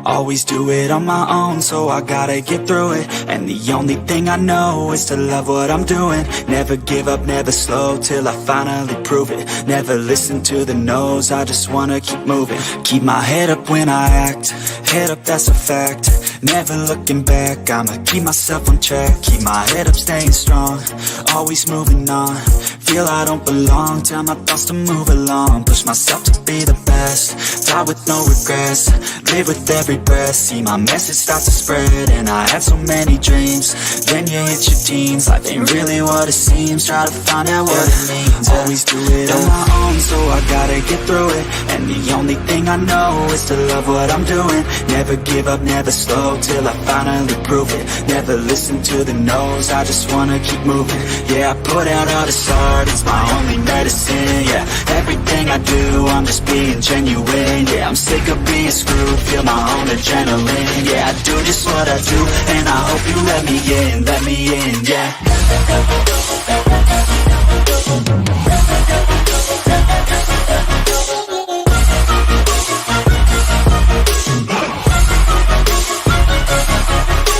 Always do it on my own, so I gotta get through it. And the only thing I know is to love what I'm doing. Never give up, never slow, till I finally prove it. Never listen to the no's, I just wanna keep moving. Keep my head up when I act, head up, that's a fact. Never looking back, I'ma keep myself on track. Keep my head up, staying strong, always moving on. Feel I don't belong, tell my thoughts to move along. Push myself to be the best, die with no regrets. Live with every breath, see my message start to spread. And I had so many dreams, then you hit your teens. Life ain't really what it seems, try to find out what it means. Always do it on my own, so I gotta get through it. And the only thing I know is to love what I'm doing. Never give up, never slow, till I finally prove it. Never listen to the no's, I just wanna keep moving. Yeah, I put out all this art, it's my only medicine. Yeah, everything I do, I'm just being genuine. Yeah, I'm sick of being screwed, feel my own adrenaline. Yeah, I do just what I do, and I hope you let me in, yeah.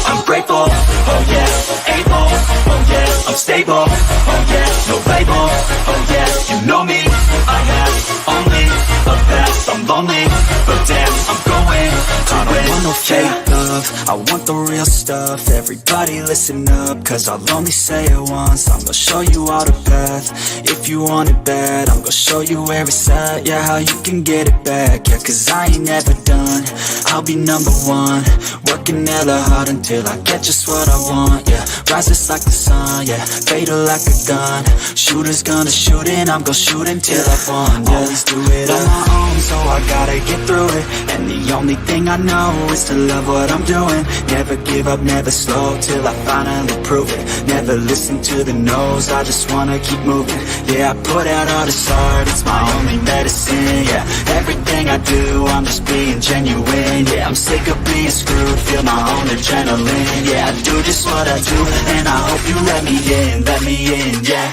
I'm grateful, oh yeah, able, oh yeah, I'm stable, oh yeah, no label, oh yeah, you know me, I have only a past, I'm lonely, but damn, I'm going to win. I don't want no fake love, I want the real stuff. Everybody listen up, cause I'll only say it once. I'm gonna show you all the path, if you want it bad. I'm gonna show you where it's at, yeah, how you can get it back. Yeah, cause I ain't never done, I'll be number one. Working hella hard until I get just what I want, yeah. Rises like the sun, yeah, fatal like a gun. Shooter's gonna shoot and I'm gonna shoot until I won, yeah. Always do it on my own, so I gotta get through it. And the only thing I know is to love what I'm doing. Never give up, never slow, till I finally prove it. Never listen to the no's, I just wanna keep moving. Yeah, I put out all this art, it's my only medicine. Yeah, everything I do, I'm just being genuine. Yeah, I'm sick of being screwed, feel my own adrenaline. Yeah, I do just what I do, and I hope you let me in, yeah.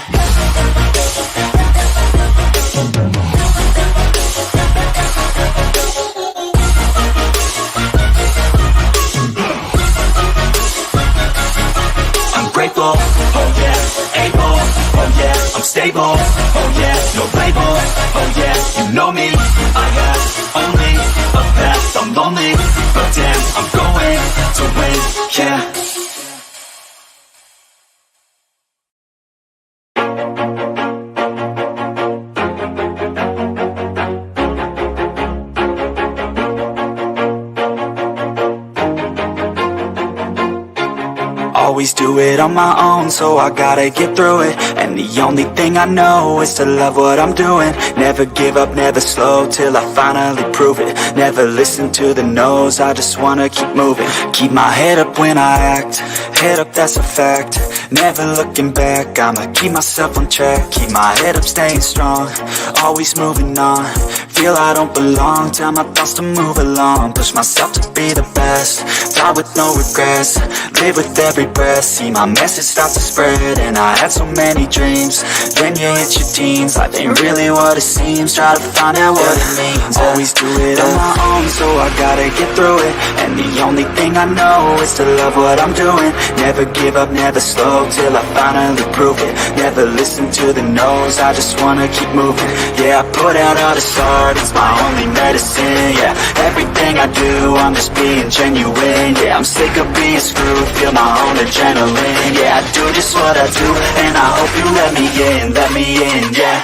I'm grateful, oh yeah, able, oh yeah, I'm stable, oh yeah, no label, oh yeah, you know me, I have only a past, I'm lonely, but damn, I'm going to win, yeah. Always do it on my own, so I gotta get through it. And the only thing I know is to love what I'm doing. Never give up, never slow, till I finally prove it. Never listen to the no's, I just wanna keep moving. Keep my head up when I act, head up, that's a fact. Never looking back, I'ma keep myself on track. Keep my head up, staying strong, always moving on. Feel I don't belong, tell my thoughts to move along. Push myself to be the best, die with no regrets. Live with every breath, see my message start to spread. And I had so many dreams, then you hit your teens. Life ain't really what it seems, try to find out what it means. Always do it on my own, so I gotta get through it. And the only thing I know is to love what I'm doing. Never give up, never slow, till I finally prove it. Never listen to the no's, I just wanna keep moving. Yeah, I put out all this art, it's my only medicine. Yeah, everything I do, I'm just being genuine. Yeah, I'm sick of being screwed, feel my own adrenaline. Yeah, I do just what I do, and I hope you let me in, yeah.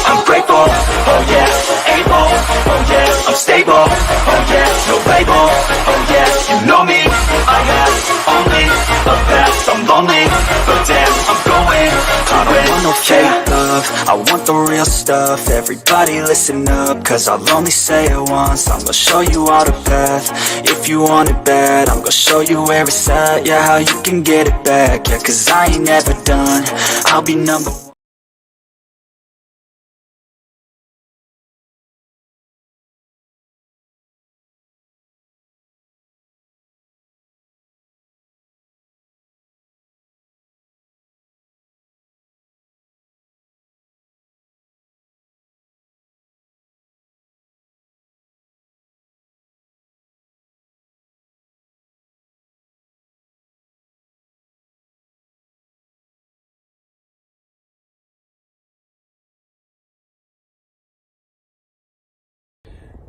I'm grateful, oh yeah, able, oh yeah, I'm stable, oh yeah, no label, oh yeah, you know me, I have only a past, I'm lonely, but damn, I'm going to win. I want no fake love, I want the real stuff. Everybody listen up, cause I'll only say it once. I'm gonna show you all the path, if you want it bad. I'm gonna show you where it's at, yeah, how you can get it back. Yeah, cause I ain't never done, I'll be number one.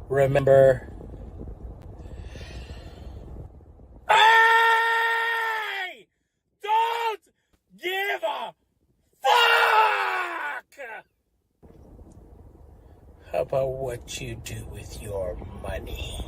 remember, I don't give a fuck about what you do with your money.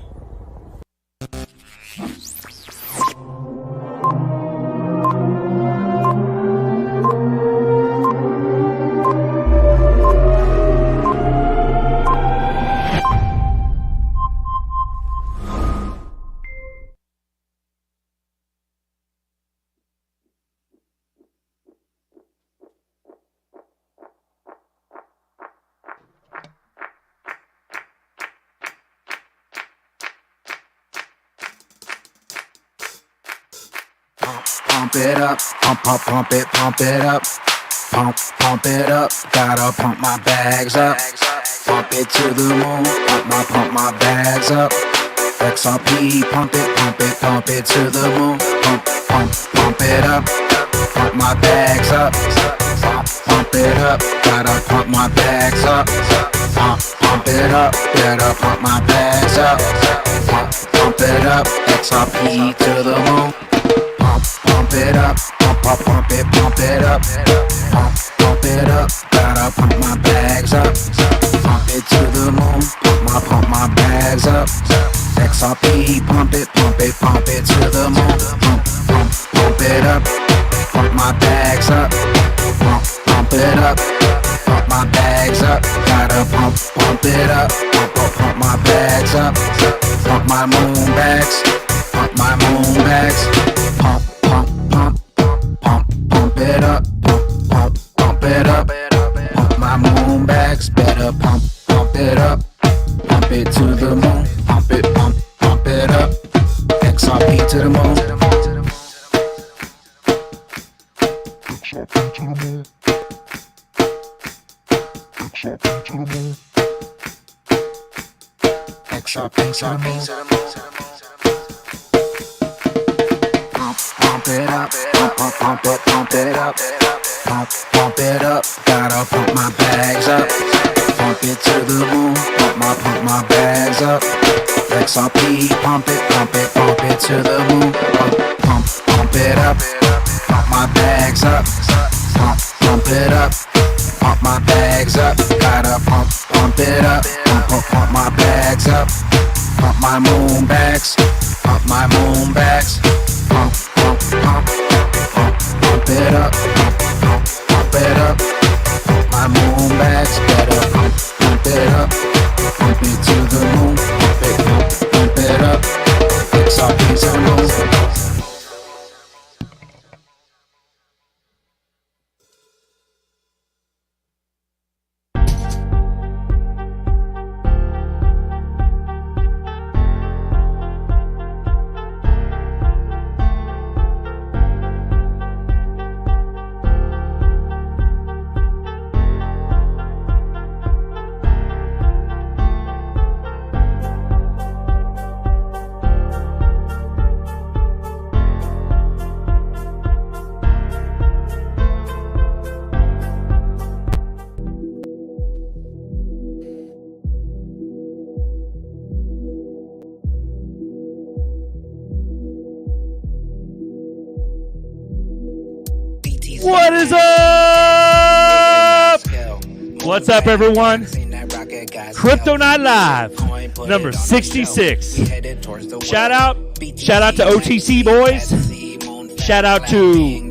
Pump it up, pump it up. Pump it up, gotta pump my bags up. Pump it to the moon, pump my bags up. XRP, pump it to the moon. Pump it up, pump my bags up. Pump it up, gotta pump my bags up. Pump it up, gotta pump my bags up. Pump it up, XRP to the moon. Pump it up, pump it up. Pump it up, gotta pump my bags up. Pump it to the moon, pump my bags up. XRP, pump it to the moon. Pump it up, pump my bags up. Pump it up, pump my bags up. Gotta pump it up, pump my bags up. Pump my moon bags, pump my moon bags. Pump it up, pump it up. Pump my moon bags, better pump it up. Pump it to the moon, pump it up. XRP to the moon. XRP to the moon. XRP to the moon. XRP to the moon. Pump it up, pump it up. Pump it up, gotta pump my bags up. Pump it to the moon, pump my bags up. XRP, pump it to the moon. Pump it up, pump my bags up. Pump it up, pump my bags up. Gotta pump it up, pump my bags up. Pump my moon bags, pump my moon bags. Pump it up, pump it up. Pump my moon bags, better pump it up. Pump it to the moon, pump it up. XRP to the moon. What is up? What's up, everyone? Crypto Night Live, number 66. Shout out to OTC boys. Shout out to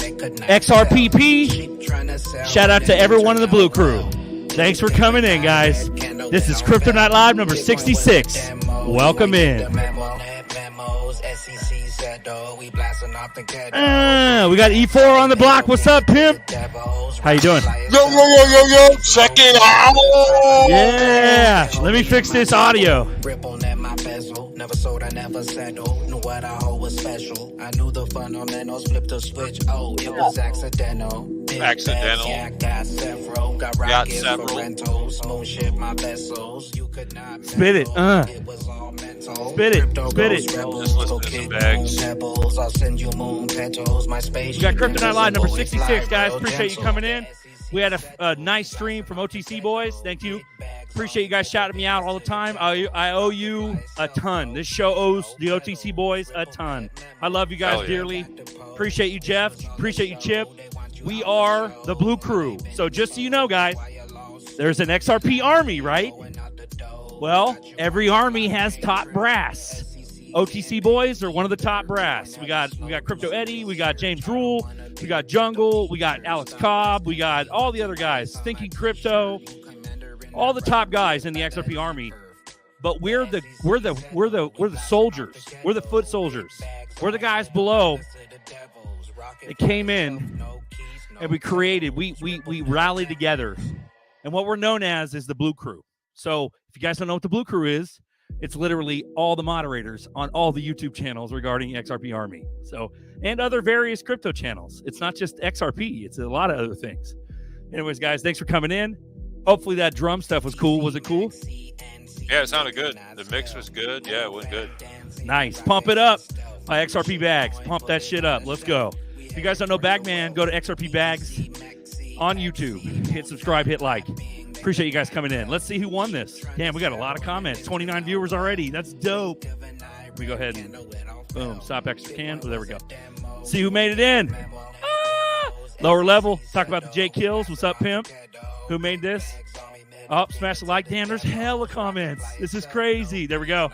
XRPP. Shout out to everyone in the Blue Crew. Thanks for coming in, guys. This is Crypto Night Live, number 66. Welcome in. We got E4 on the block. What's up, pimp? How you doing? Yo, check it out. Yeah, let me fix this audio. Never sold, I never settled. Knew what I hold was special. I knew the fundamentals, flipped the switch. Oh, it was accidental. Accidental. Yeah, got several. Got rockets for rentals. Moonship my vessels. You could not spit it. It was all mental. Spit it. Spit it. Just listen to some bags. I'll send you moon petals. My space. We got Crypto Night Live, number 66, guys. Appreciate you coming in. We had a nice stream from OTC boys. Thank you. Appreciate you guys shouting me out all the time. I owe you a ton. This show owes the OTC boys a ton. I love you guys dearly. Appreciate you, Jeff. Appreciate you, Chip. We are the Blue Crew. So just so you know, guys, there's an XRP army, right? Well, every army has top brass. OTC boys are one of the top brass. We got Crypto Eddie, we got James Rule, we got Jungle, we got Alex Cobb, we got all the other guys, Thinking Crypto, all the top guys in the XRP army. But we're the soldiers. We're the foot soldiers. We're the guys below that came in and we created. We rallied together, and what we're known as is the Blue Crew. So if you guys don't know what the Blue Crew is, it's literally all the moderators on all the YouTube channels regarding XRP Army. So, and other various crypto channels. It's not just XRP. It's a lot of other things. Anyways, guys, thanks for coming in. Hopefully that drum stuff was cool. Was it cool? Yeah, it sounded good. The mix was good. Yeah, it went good. Nice. Pump it up by XRP Bags. Pump that shit up. Let's go. If you guys don't know Bagman, go to XRP Bags on YouTube. Hit subscribe, hit like. Appreciate you guys coming in. Let's see who won this. Damn, we got a lot of comments. 29 viewers already. That's dope. We go ahead and boom, stop extra can. Oh, there we go. See who made it in. Lower level. Talk about the Jake Kills. What's up, pimp? Who made this? Oh, smash the like. Damn, there's hella comments. This is crazy. There we go.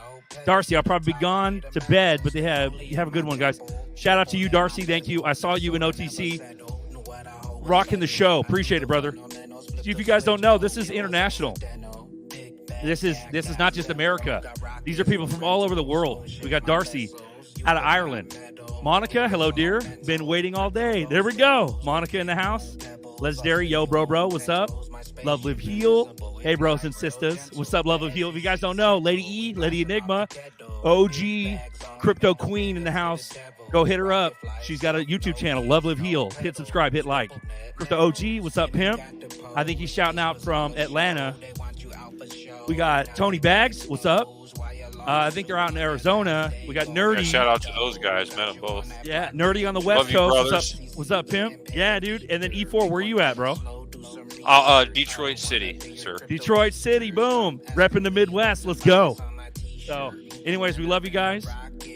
Darcy, I'll probably be gone to bed, but you have a good one, guys. Shout out to you, Darcy. Thank you. I saw you in OTC. Rocking the show. Appreciate it, brother. If you guys don't know, this is international. This is not just America. These are people from all over the world. We got Darcy out of Ireland. Monica, hello, dear. Been waiting all day. There we go. Monica in the house. Legendary, yo, bro. What's up? Love, live, heal. Hey, bros and sisters. What's up, love, live, heal? If you guys don't know, Lady E, Lady Enigma, OG Crypto Queen in the house. Go hit her up. She's got a YouTube channel, Love, Live, Heal. Hit subscribe, hit like. Crypto OG, what's up, pimp? I think he's shouting out from Atlanta. We got Tony Bags, what's up? I think they're out in Arizona. We got Nerdy. Yeah, shout out to those guys. Met them both. Yeah, Nerdy on the West Coast. What's up, pimp? Yeah, dude. And then E4, where you at, bro? Detroit City, sir. Detroit City, boom. Repping the Midwest. Let's go. So, anyways, we love you guys.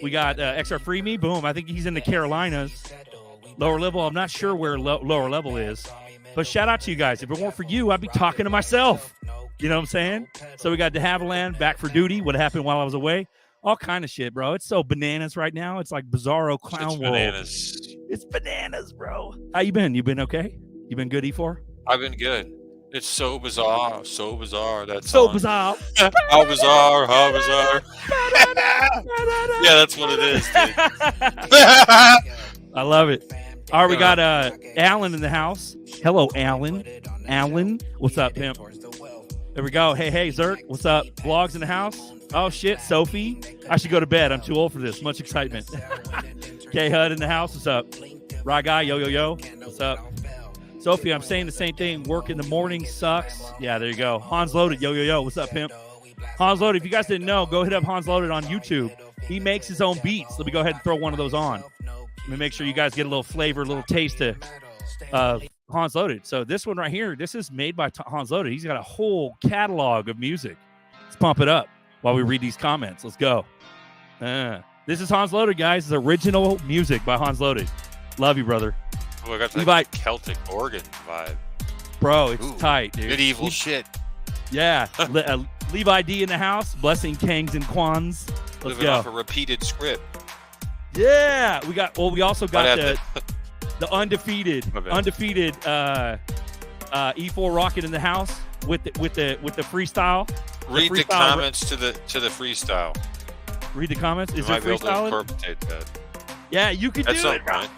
We got XR Free Me, boom. I think he's in the Carolinas. Lower level, I'm not sure where lower level is. But shout out to you guys. If it weren't for you, I'd be talking to myself. You know what I'm saying? So we got De Havilland back for duty. What happened while I was away? All kind of shit, bro. It's so bananas right now. It's like Bizarro Clown World. It's bananas, bro. How you been? You been okay? You been good, E4? I've been good. It's so bizarre. So bizarre. That's so bizarre. How bizarre. How bizarre. Yeah, that's what it is, dude. I love it. All right, we got Alan in the house. Hello, Alan. Alan, what's up, pimp? There we go. Hey, Zert, what's up? Vlogs in the house. Oh, shit, Sophie. I should go to bed. I'm too old for this. Much excitement. K-Hud in the house. What's up? Rye Guy, yo. What's up? Sophie, I'm saying the same thing. Work in the morning sucks. Yeah, there you go. Hans Loaded, yo. What's up, pimp? Hans Loaded, if you guys didn't know, go hit up Hans Loaded on YouTube. He makes his own beats. Let me go ahead and throw one of those on. Let me make sure you guys get a little flavor, a little taste of Hans Loaded. So this one right here, this is made by Hans Loaded. He's got a whole catalog of music. Let's pump it up while we read these comments. Let's go. This is Hans Loaded, guys. It's original music by Hans Loaded. Love you, brother. Oh, I got that Celtic organ vibe. Bro, it's tight, dude. Medieval shit. Yeah. Levi D in the house. Blessing Kangs and Kwans. Let's Living go. off a repeated script. Yeah. We also got the undefeated E4 Rocket in the house with the freestyle. Read the comments to the freestyle. Read the comments. Is you it might be able to freestyle? interpretate that. Yeah, you can do it, bro. Right.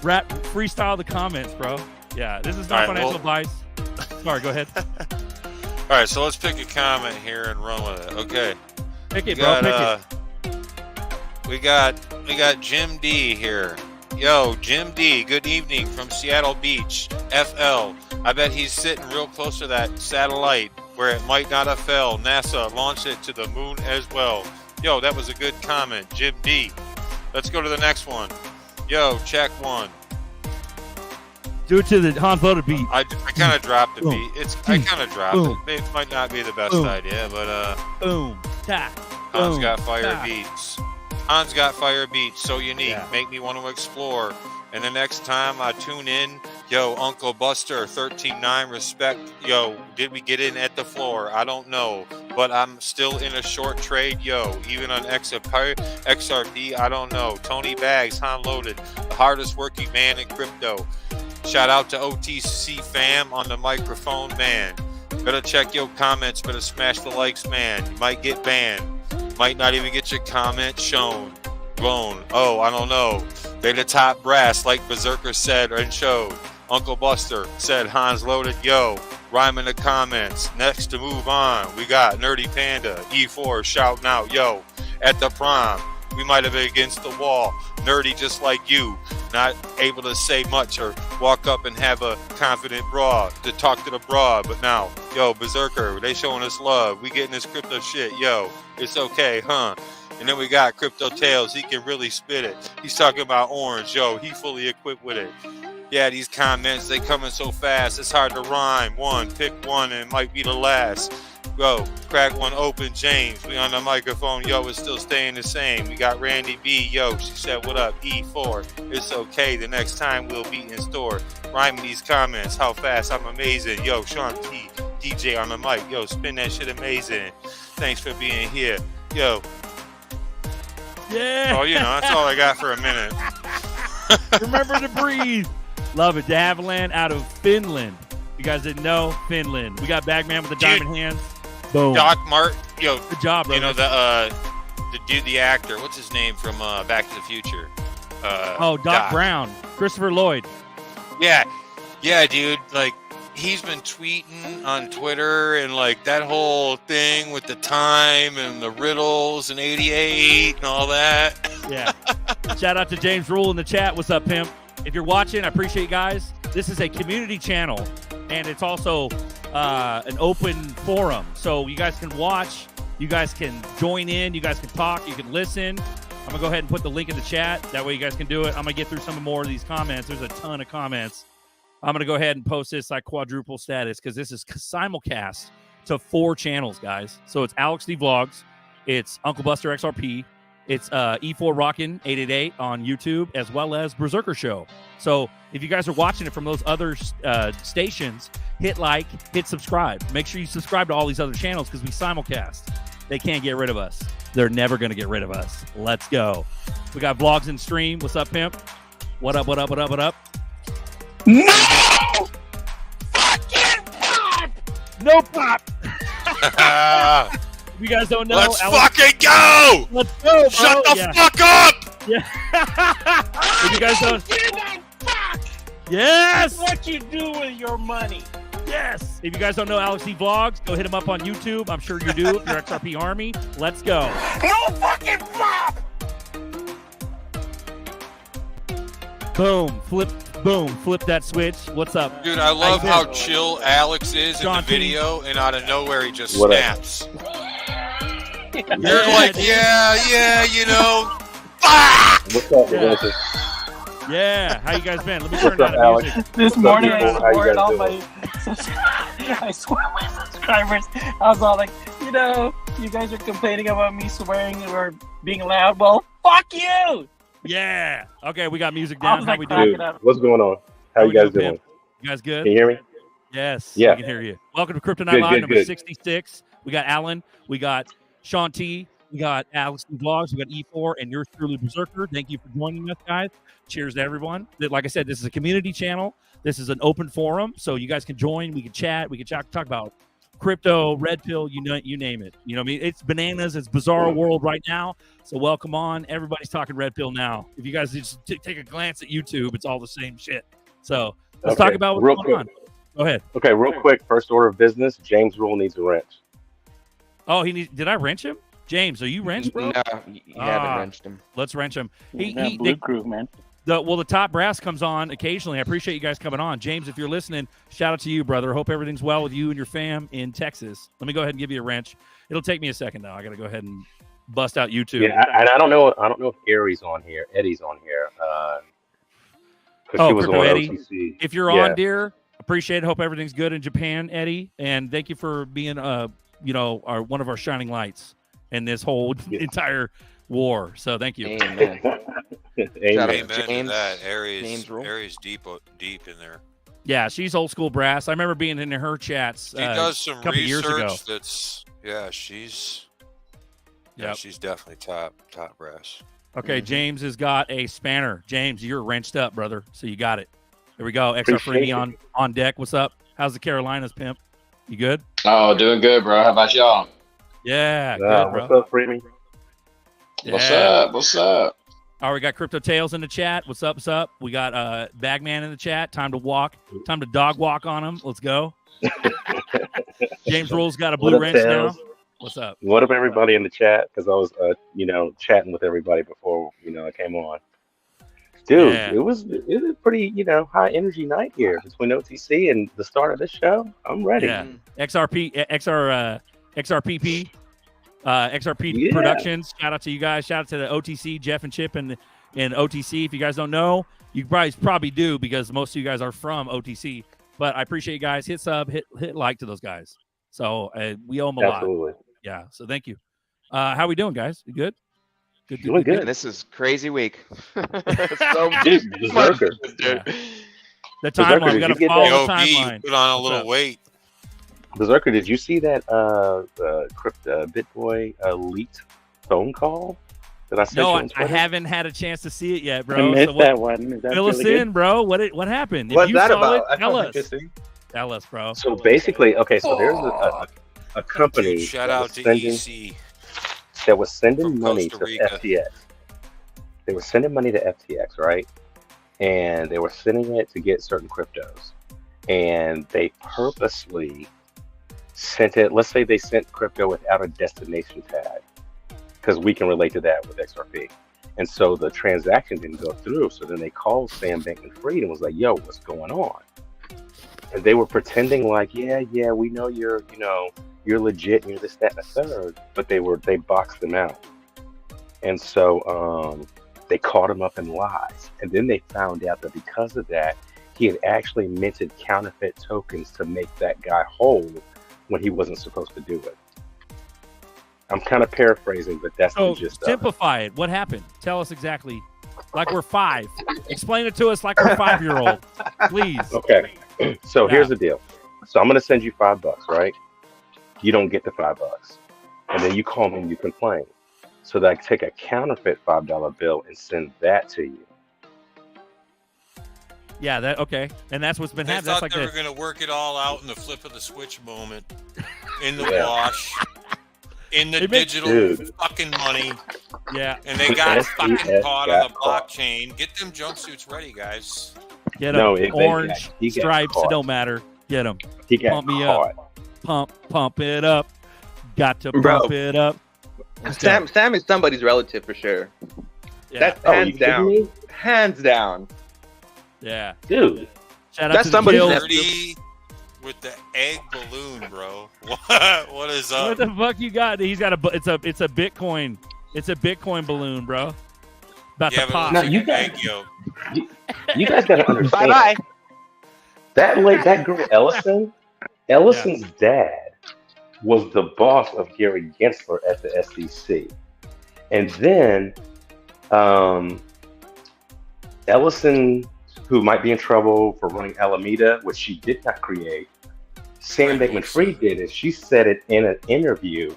Rap freestyle the comments, bro. Yeah, this is not financial advice. Sorry, go ahead. All right, so let's pick a comment here and run with it. Okay. Pick it, bro. Pick it. We got Jim D here. Yo, Jim D, good evening from Seattle Beach, FL. I bet he's sitting real close to that satellite where it might not have fell. NASA launched it to the moon as well. Yo, that was a good comment, Jim D. Let's go to the next one. Yo, check one. Do it to the Hans Loaded beat. I kind of dropped the Boom. beat. I kind of dropped Boom. it. It might not be the best Boom. idea, but Boom. Ta. Hans Boom. got fire Ta. beats. Hans got fire beats. So unique. Yeah. Make me want to explore. And the next time I tune in, yo, Uncle Buster, 13-9, respect. Yo, did we get in at the floor? I don't know. But I'm still in a short trade, yo. Even on XRP, I don't know. Tony Bags, Han Loaded, the hardest working man in crypto. Shout out to OTC fam on the microphone, man. Better check your comments. Better smash the likes, man. You might get banned. Might not even get your comment shown. Blown. Oh, I don't know. They the top brass, like Berserker said and showed. Uncle Buster said Hans Loaded, yo. Rhyme in the comments. Next to move on, we got Nerdy Panda, E4 shouting out, yo. At the prom, we might have been against the wall. Nerdy just like you. Not able to say much or walk up and have a confident broad to talk to the broad. But now, yo, Berserker, they showing us love. We getting this crypto shit, yo. It's okay, huh? And then we got Crypto Tales. He can really spit it. He's talking about orange. Yo, he fully equipped with it. Yeah, these comments, they coming so fast. It's hard to rhyme. One, pick one, and it might be the last. Go, crack one open, James. We on the microphone. Yo, it's still staying the same. We got Randy B. Yo, she said, what up, E4? It's okay. The next time we'll be in store. Rhyming these comments. How fast? I'm amazing. Yo, Sean T. DJ on the mic. Yo, spin that shit amazing. Thanks for being here. Yo. Yeah. Oh, you know, that's all I got for a minute. Remember to breathe. Love it. De Havilland out of Finland. You guys didn't know? Finland. We got Bagman with the diamond hands. Boom. Doc Martin. Yo, good job, bro. You know, the dude, the actor, what's his name from Back to the Future? Doc Brown. Christopher Lloyd. Yeah. Yeah, dude. Like, he's been tweeting on Twitter and like that whole thing with the time and the riddles and 88 and all that. Yeah. Shout out to James Rule in the chat. What's up, pimp? If you're watching, I appreciate you guys. This is a community channel, and it's also an open forum. So you guys can watch, you guys can join in, you guys can talk, you can listen. I'm going to go ahead and put the link in the chat. That way you guys can do it. I'm going to get through some more of these comments. There's a ton of comments. I'm going to go ahead and post this like quadruple status because this is simulcast to 4 channels, guys. So it's Alex D Vlogs, it's Uncle Buster XRP, it's E4 Rockin' 888 on YouTube, as well as Berserker Show. So if you guys are watching it from those other stations, hit like, hit subscribe. Make sure you subscribe to all these other channels because we simulcast. They can't get rid of us. They're never going to get rid of us. Let's go. We got Vlogs and Stream. What's up, pimp? What up, what up, what up, what up? No! Fucking pop! No pop! You guys don't know. Let's fucking go! Let's go, bro. Shut the fuck up! Yeah. If you guys don't. Fuck! Yes! What you do with your money? Yes! If you guys don't know Alex D Vlogs, go hit him up on YouTube. I'm sure you do if you're XRP Army. Let's go. No fucking pop! Boom. Flip that switch. What's up? Dude, I love Hey, how Vin. chill Alex is John in the T. video, and out of nowhere he just What up? snaps. You're Yeah, like, dude. yeah, you know. Fuck! What's up, Yeah. Walter? Yeah. How you guys been? Let me turn What's up, down the Alex? music. This morning people? I How you swore guys at all doing? my I swore at my subscribers. I was all like, you know, you guys are complaining about me swearing or being loud. Well, fuck you! Yeah. Okay, we got music I down. was How like, we crack doing? it up. What's going on? How you guys doing? You guys good? Can you hear me? Yes. Yeah. We can hear you. Welcome to Kryptonite Good, Live good, number good. 66. We got Alan. We got Sean T. We got Alex D Vlogs. We got E4 and yours truly, Berserker. Thank you for joining us, guys. Cheers to everyone. Like I said, this is a community channel. This is an open forum, so you guys can join. We can chat. We can talk about crypto, red pill, you name it. You know what I mean? It's bananas. It's bizarre world right now. So welcome on. Everybody's talking red pill now. If you guys just take a glance at YouTube, it's all the same shit. So let's Okay, talk about what's real going quick. on. Go ahead. Okay, real quick. First order of business. James Rule needs a wrench. Oh, did I wrench him? James, are you wrenched, bro? No, you haven't Ah. wrenched him. Let's wrench him. That blue crew, man. The top brass comes on occasionally. I appreciate you guys coming on. James, if you're listening, shout out to you, brother. Hope everything's well with you and your fam in Texas. Let me go ahead and give you a wrench. It'll take me a second though. I got to go ahead and bust out YouTube. Yeah, and I don't know. I don't know if Gary's on here. Eddie's on here. Because she was Crypto on Eddie. OTC. If you're on, dear, appreciate it. Hope everything's good in Japan, Eddie. And thank you for being, one of our shining lights in this whole entire war. So thank you. Amen. Amen. Amen to that. James Rule. Aries deep in there. Yeah, she's old school brass. I remember being in her chats. She does some couple years ago. research. She's definitely top brass. Okay, James has got a spanner. James, you're wrenched up, brother. So you got it. There we go. XR Freebie on deck. What's up? How's the Carolinas, pimp? You good? Oh, doing good, bro. How about y'all? Yeah, good, bro. What's up, Freebie? Yeah. What's up? All right, we got Crypto Tales in the chat. What's up? We got Bagman in the chat. Time to dog walk on him. Let's go. James Rule's got a blue wrench now. What's up? What up, everybody in the chat? Because I was, chatting with everybody before, I came on. Dude, it was a pretty, high energy night here between OTC and the start of this show. I'm ready. Yeah. XRPP Yeah. Productions. Shout out to you guys. Shout out to the OTC, Jeff and Chip and OTC. If you guys don't know, you probably do because most of you guys are from OTC. But I appreciate you guys. Hit sub, hit like to those guys. So we owe them a Absolutely. lot. Yeah. So thank you. How we doing, guys? You good? Doing good. And this is crazy week. Berserker. Yeah. The timeline. We got to follow the timeline. Put on a little weight. Berserker, did you see that BitBoy leaked phone call that I sent you on I Twitter? haven't had a chance to see it yet, I bro. missed that one. Is that Fill us really good? in, bro. What happened? What's if you that saw about? It, tell us. Tell us, bro. So basically, there's a company Dude, shout out to EC. that was sending from money to Costa Rica. FTX. They were sending money to FTX, right? And they were sending it to get certain cryptos. And they purposely sent it, let's say they sent crypto without a destination tag, because we can relate to that with XRP. And so the transaction didn't go through. So then they called Sam Bankman-Fried and was like, yo, what's going on? And they were pretending like, yeah, we know you're legit and you're this, that, and the third, but they boxed them out. And so they caught him up in lies. And then they found out that because of that, he had actually minted counterfeit tokens to make that guy whole when he wasn't supposed to do it. I'm kind of paraphrasing, but that's the gist of it. Simplify it. What happened? Tell us exactly. Like we're 5. Explain it to us like we're 5-year-old, please. Okay. So here's the deal. So I'm going to send you $5, right? You don't get the $5. And then you call me and you complain. So that I take a counterfeit $5 bill and send that to you. Yeah, okay. And that's what's been They happening. thought That's they like were going to work it all out in the flip of the switch moment, in the Yeah. wash, in the They make- digital fucking money, Yeah. and they got SBF fucking caught got on the caught. blockchain. Get them jumpsuits ready, guys. Get No, them. Orange he got stripes. caught. It don't matter. Get them. He got Pump me caught. up. Pump it up. Got to Bro. pump it up. Let's go. Sam is somebody's relative for sure. Yeah. That's Oh, you hands kidding down. me? Hands down. Yeah. Dude, Shout out That's to the somebody's Gills. nephew. Dirty with the egg balloon, bro. What is What up? the fuck you got? He's got it's a Bitcoin. It's a Bitcoin balloon, bro. About Yeah, to but pop. No, it's you like got- an egg yolk. you guys got to understand. Bye-bye. That girl Ellison's dad was the boss of Gary Gensler at the SEC. And then Ellison, who might be in trouble for running Alameda, which she did not create, Sam Bankman-Fried did, and she said it in an interview.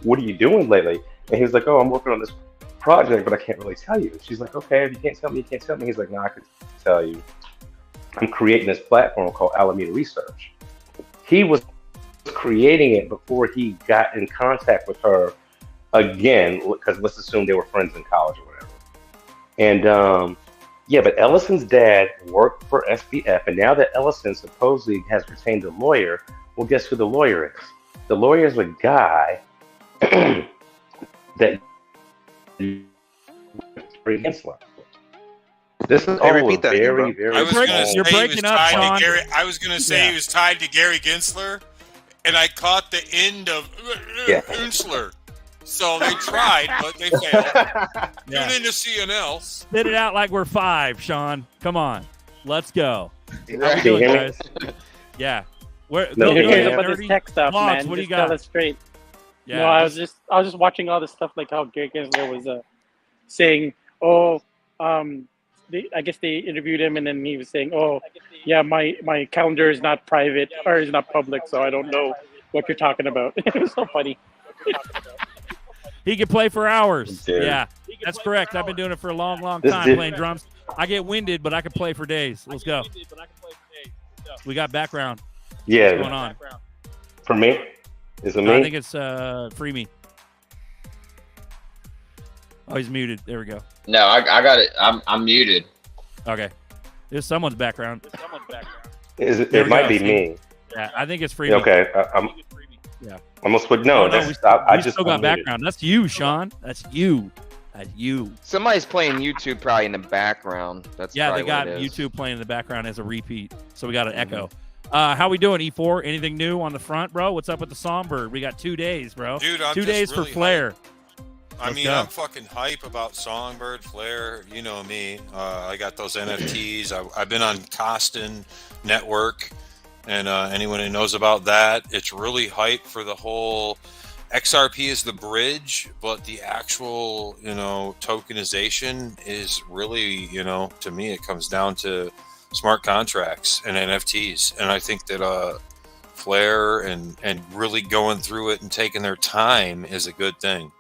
What are you doing lately? And he was like, oh, I'm working on this project, but I can't really tell you. And she's like, okay, if you can't tell me, you can't tell me. He's like, no, I can tell you. I'm creating this platform called Alameda Research. He was creating it before he got in contact with her again, because let's assume they were friends in college or whatever. And but Ellison's dad worked for SBF, and now that Ellison supposedly has retained a lawyer, well, guess who the lawyer is? The lawyer is a guy that Gensler. This is all repeat that again, very, bro. very. I was going to breaking- say you're he was breaking up, tied Sean. to Gary. I was going to say Yeah. he was tied to Gary Gensler, and I caught the end of Yeah. Gensler. So they tried, but they failed. Yeah. Tune into CNL. Spit it out like we're 5, Sean. Come on. Let's go. How we Can you doing, hear me? guys? Yeah. Where? No, go Who yeah, cares ahead, about Nerdy. this tech stuff, Vlogs, man? what do you Just tell got? us straight. Yeah. No, I was just watching all the stuff like how Gary Gensler was saying, I guess they interviewed him and then he was saying, oh, yeah, my calendar is not private or is not public, so I don't know what you're talking about. It was so funny. He can play for hours. Dude. Yeah, that's correct. I've been doing it for a long, long This time dude- playing drums. I get winded, but I can play for days. Let's go. We got background. What's going Yeah, on? for me, is it I me? think it's Free Me. Oh, he's muted. There we go. No, I got it. I'm muted. Okay. There's someone's background. Is it? There It we might go. be See? me. Yeah, I think it's Free Me. Okay, I'm Yeah. almost put. No, Oh, no, that's, we I we just still got unmuted. background. That's you, Sean. That's you. That's you. Somebody's playing YouTube probably in the background. That's Yeah, probably they got what it is. YouTube playing in the background as a repeat, so we got an echo. How we doing, E4? Anything new on the front, bro? What's up with the Songbird? We got 2 days, bro. Dude, I'm 2 just days really for Flair. I Let's mean, go. I'm fucking hype about Songbird, Flare. You know me. I got those NFTs. I've been on Costin Network, and anyone who knows about that, it's really hype for the whole. XRP is the bridge, but the actual, tokenization is really, to me, it comes down to smart contracts and NFTs. And I think that Flare and really going through it and taking their time is a good thing.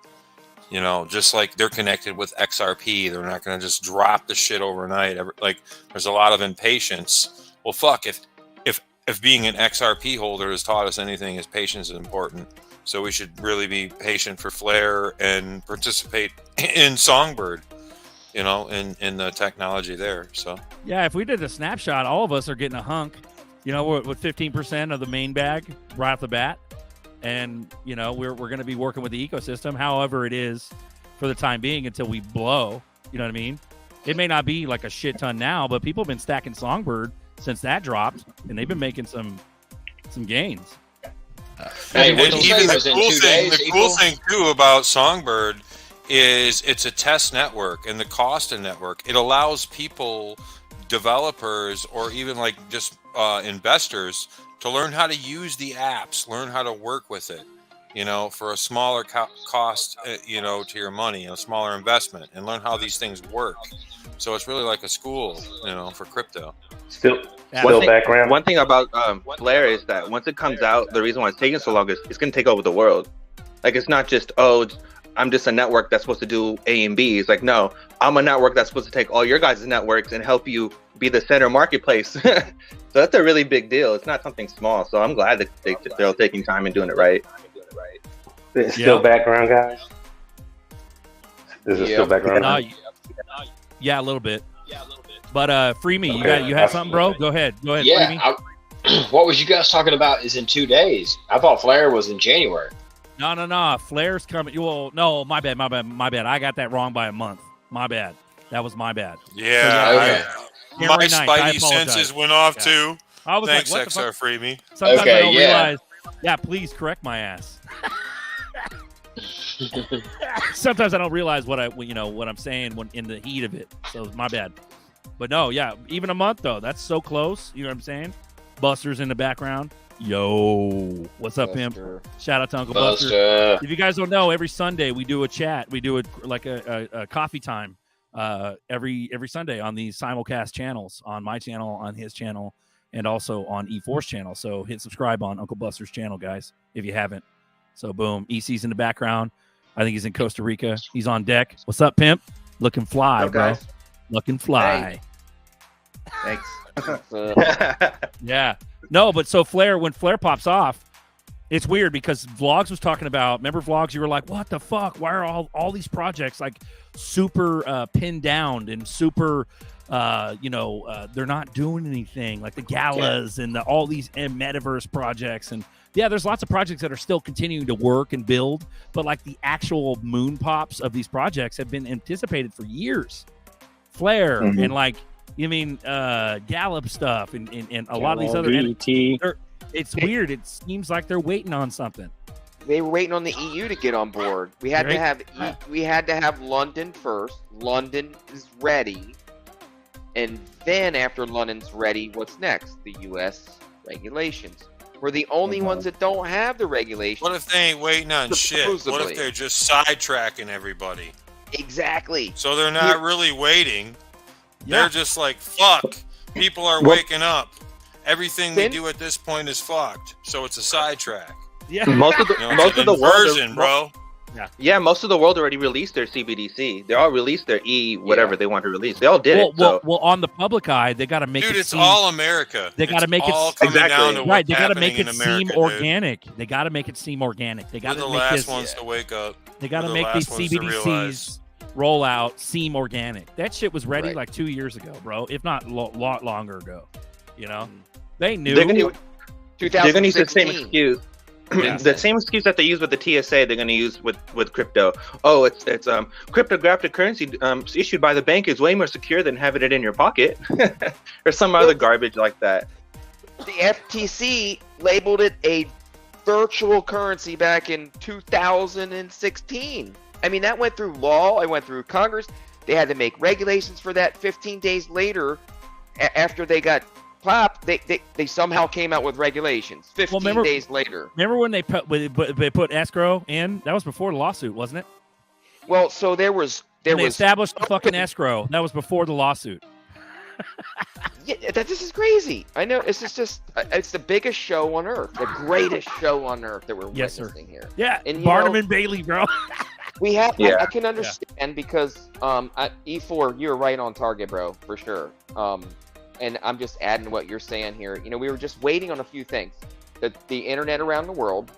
Just like they're connected with XRP, they're not going to just drop the shit overnight. Like there's a lot of impatience. Well, fuck, if being an XRP holder has taught us anything, is patience is important. So we should really be patient for Flare and participate in Songbird, in the technology there. So Yeah, if we did a snapshot, all of us are getting a hunk, with 15% of the main bag right off the bat. And, we're going to be working with the ecosystem, however it is for the time being until we blow. You know what I mean? It may not be like a shit ton now, but people have been stacking Songbird since that dropped, and they've been making some gains. Hey, and what you say even the was in cool 2 thing, days, the cool Eagle? thing too about Songbird is it's a test network, and the Costin network, it allows people, developers, or even like just investors to learn how to use the apps, learn how to work with it, for a smaller cost, to your money, a smaller investment, and learn how these things work. So it's really like a school, for crypto. Still One thing, background. one thing about Flare is that once it comes out, the reason why it's taking so long is it's going to take over the world. Like, it's not just, I'm just a network that's supposed to do A and B. It's like, no, I'm a network that's supposed to take all your guys' networks and help you be the center marketplace. So that's a really big deal. It's not something small. So I'm glad that they're taking time and doing it right. It's still Yeah. background, guys. Is it still background? Yeah, a little bit. But Free Me, Okay. you had something, bro? Go ahead, Free Me. Yeah. What was you guys talking about is in 2 days. I thought Flare was in January. No. Flare's coming. Well, no, my bad. I got that wrong by a month. My bad. That was my bad. Yeah, January my 9th, I spidey apologize. senses went off Yeah. too. I was Thanks, like, what the XR fuck? Free Me. Sometimes Okay, I don't yeah. realize. Yeah, please correct my ass. Sometimes I don't realize what I'm saying when in the heat of it. So my bad. But no, yeah, even a month though. That's so close. You know what I'm saying? Buster's in the background. Yo, what's up, Pimp? Shout out to Uncle Buster. Buster. If you guys don't know, every Sunday we do a chat. We do a coffee time every Sunday on these simulcast channels, on my channel, on his channel, and also on E4's channel. So hit subscribe on Uncle Buster's channel, guys, if you haven't. So boom, EC's in the background. I think he's in Costa Rica. He's on deck. What's up, Pimp? Looking fly, What's up, guys? bro. Looking fly. Thanks. Yeah. No, but so when Flare pops off, it's weird because Vlogs was talking about, remember Vlogs? You were like, what the fuck? Why are all these projects like super pinned down and super, they're not doing anything, like the galas and all these metaverse projects. And yeah, there's lots of projects that are still continuing to work and build, but like the actual moon pops of these projects have been anticipated for years. Flare and like, Gallup stuff and a lot of these other BT. It's weird. It seems like they're waiting on something. They were waiting on the EU to get on board. We had to have London first. London is ready. And then after London's ready, what's next? The U.S. regulations. We're the only ones that don't have the regulations. What if they ain't waiting on shit? What Supposedly. if they're just sidetracking everybody? Exactly. So they're not really waiting. Yeah. They're just like, fuck. People are waking up. Everything we do at this point is fucked. So it's a sidetrack. Yeah. Most of the You know, most it's of an the world, inversion, bro. yeah, most of the world already released their CBDC. They all released their whatever they want to release. They all did it. So Well, on the public eye, they got to make Dude, it it's seem, all America. They got to It's make all it coming down to right. what's They got to make happening it in America, seem dude. organic. They got to make it seem organic. They got We're the to make last this. ones to wake up. They got to We're the make these last ones to CBDCs realize. roll out seem organic. That shit was ready Right. like 2 years ago, bro. If not a lot longer ago. You know, they knew. they're gonna use the same 2016. excuse. Yeah. The same excuse that they use with the TSA, they're going to use with crypto. Oh, it's cryptographic currency issued by the bank is way more secure than having it in your pocket, or some other garbage like that. The FTC labeled it a virtual currency back in 2016. I mean, that went through law. It went through Congress. They had to make regulations for that. 15 days later, after they got popped, they somehow came out with regulations. 15 days later. Remember when they put escrow in? That was before the lawsuit, wasn't it? Well, so they established the fucking escrow. That was before the lawsuit. Yeah, this is crazy. I know. It's the biggest show on earth, the greatest show on earth that we're witnessing here. Yeah, And, you Barnum know, and Bailey, bro. We have. Yeah. I can understand because E4, you're right on target, bro, for sure. And I'm just adding what you're saying here. You know, we were just waiting on a few things. The internet around the world,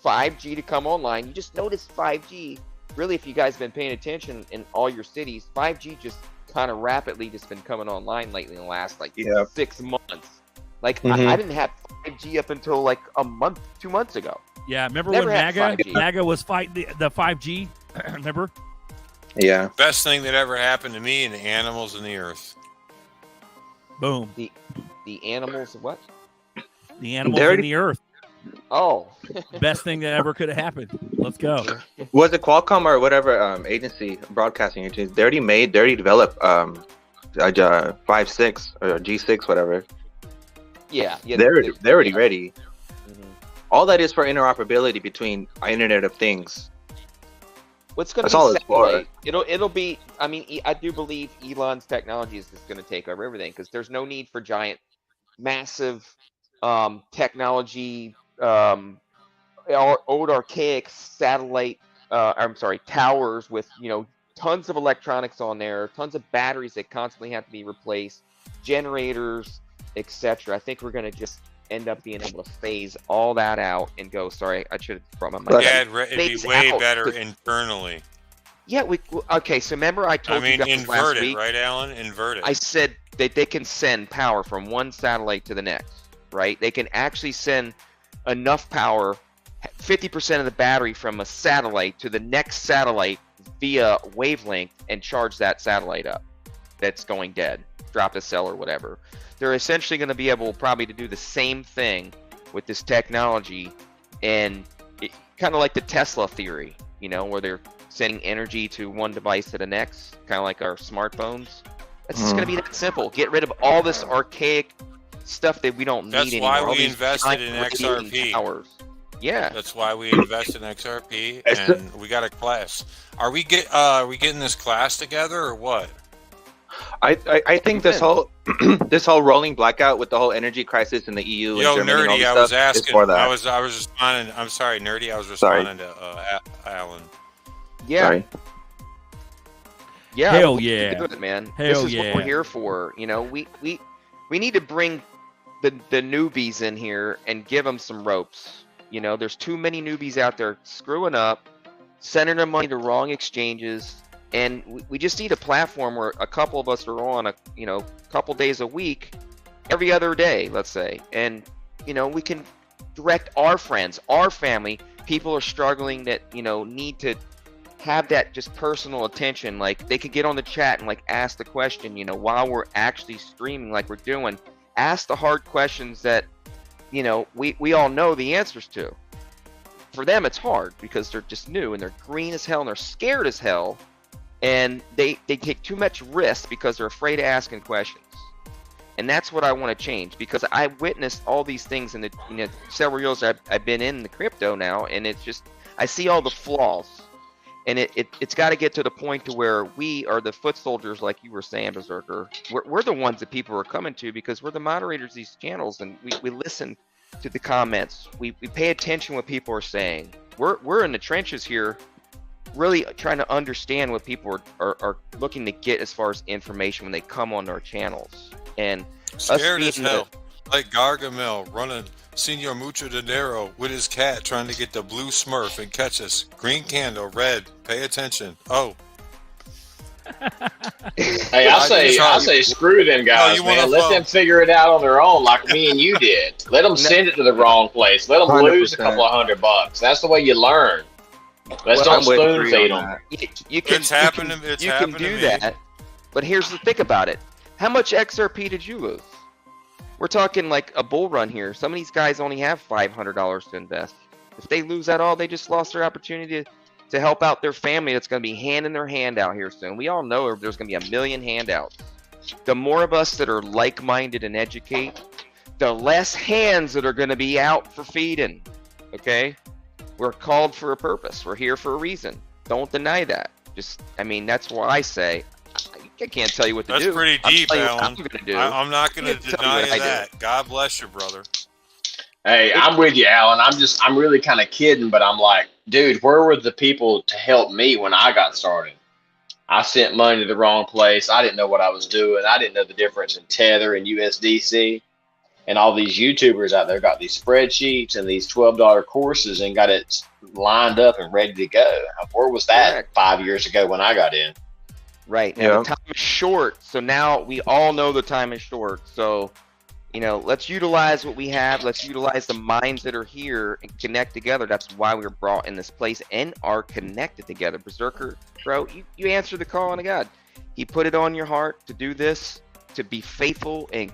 5G to come online. You just noticed 5G. Really, if you guys have been paying attention in all your cities, 5G just kind of rapidly just been coming online lately in the last 6 months. Like I didn't have 5G up until like a month, 2 months ago. Yeah, remember Never when had 5G. MAGA was fighting the 5G? Remember? Yeah. Best thing that ever happened to me and the animals in the earth. Boom. The animals, what? The animals in the earth. Oh. Best thing that ever could have happened. Let's go. Was it Qualcomm or whatever agency broadcasting agency? They already developed 5.6 or G6, whatever. Yeah. They're already ready. All that is for interoperability between Internet of Things. What's going That's to all be it's for. satellite? It'll be. I mean, I do believe Elon's technology is just going to take over everything because there's no need for giant, massive, technology, old archaic satellite. Towers with tons of electronics on there, tons of batteries that constantly have to be replaced, generators, etc. I think we're going to just end up being able to phase all that out and go. Sorry, I should have brought my mic. Yeah, it'd be Phase way out. better internally. Yeah, okay. So remember, I told you guys invert last it, week. right, Alan? Invert it. I said that they can send power from one satellite to the next. Right? They can actually send enough power, 50% of the battery from a satellite to the next satellite via wavelength, and charge that satellite up. That's going dead. Drop a cell or whatever. They're essentially going to be able probably to do the same thing with this technology, and kind of like the Tesla theory, where they're sending energy to one device to the next, kind of like our smartphones. It's just going to be that simple. Get rid of all this archaic stuff that we don't That's need why anymore. All we these invested in giant XRP. radiating towers. Yeah. That's why we invested in XRP, and we got a class. Are we getting this class together or what? I think this whole this whole rolling blackout with the whole energy crisis in the EU and Yo, Germany and all Nerdy, this I stuff was is asking. for that. I was responding. I'm sorry, Nerdy. I was responding to Alan. Yeah. Sorry. Yeah. Hell let's yeah. do it, man. Hell this is yeah. what we're here for. We need to bring the newbies in here and give them some ropes. There's too many newbies out there screwing up, sending their money to wrong exchanges, and we just need a platform where a couple of us are on a couple days a week, every other day, let's say, and we can direct our friends, our family. People are struggling that need to have that just personal attention. Like they could get on the chat and ask the question, while we're actually streaming like we're doing. Ask the hard questions that we all know the answers to. For them it's hard because they're just new and they're green as hell and they're scared as hell and they take too much risk because they're afraid of asking questions. And that's what I want to change, because I witnessed all these things in the several years I've been in the crypto now, and it's just, I see all the flaws. And it's got to get to the point to where we are the foot soldiers, like you were saying, Berserker. We're the ones that people are coming to, because we're the moderators of these channels, and we listen to the comments. We pay attention what people are saying. We're in the trenches here, really trying to understand what people are looking to get as far as information when they come on our channels. And Scared as hell, like Gargamel running Senor Mucho Dinero with his cat trying to get the blue Smurf and catch us. Green candle, red. Pay attention. Oh. Hey, I say screw them guys, man. Let them figure it out on their own, like me and you did. Let them send it to the wrong place. Let them 100%. lose a couple of $100. That's the way you learn. Let's don't spoon feed them. You can do that. But here's the thing about it. How much XRP did you lose? We're talking like a bull run here. Some of these guys only have $500 to invest. If they lose that all, they just lost their opportunity to help out their family that's going to be handing their hand out here soon. We all know there's going to be a million handouts. The more of us that are like-minded and educate, the less hands that are going to be out for feeding. Okay? We're called for a purpose. We're here for a reason. Don't deny that. That's why I say, I can't tell you what to do. That's pretty deep, Alan. I'm not going to deny that. God bless you, brother. Hey, I'm with you, Alan. I'm really kind of kidding, but I'm like, dude, where were the people to help me when I got started? I sent money to the wrong place. I didn't know what I was doing. I didn't know the difference in Tether and USDC. And all these YouTubers out there got these spreadsheets and these $12 courses and got it lined up and ready to go. Where was that 5 years ago when I got in? Right. And the time is short. So now we all know the time is short. So, let's utilize what we have. Let's utilize the minds that are here and connect together. That's why we were brought in this place and are connected together. Berserker, bro, you answered the call on God. He put it on your heart to do this, to be faithful and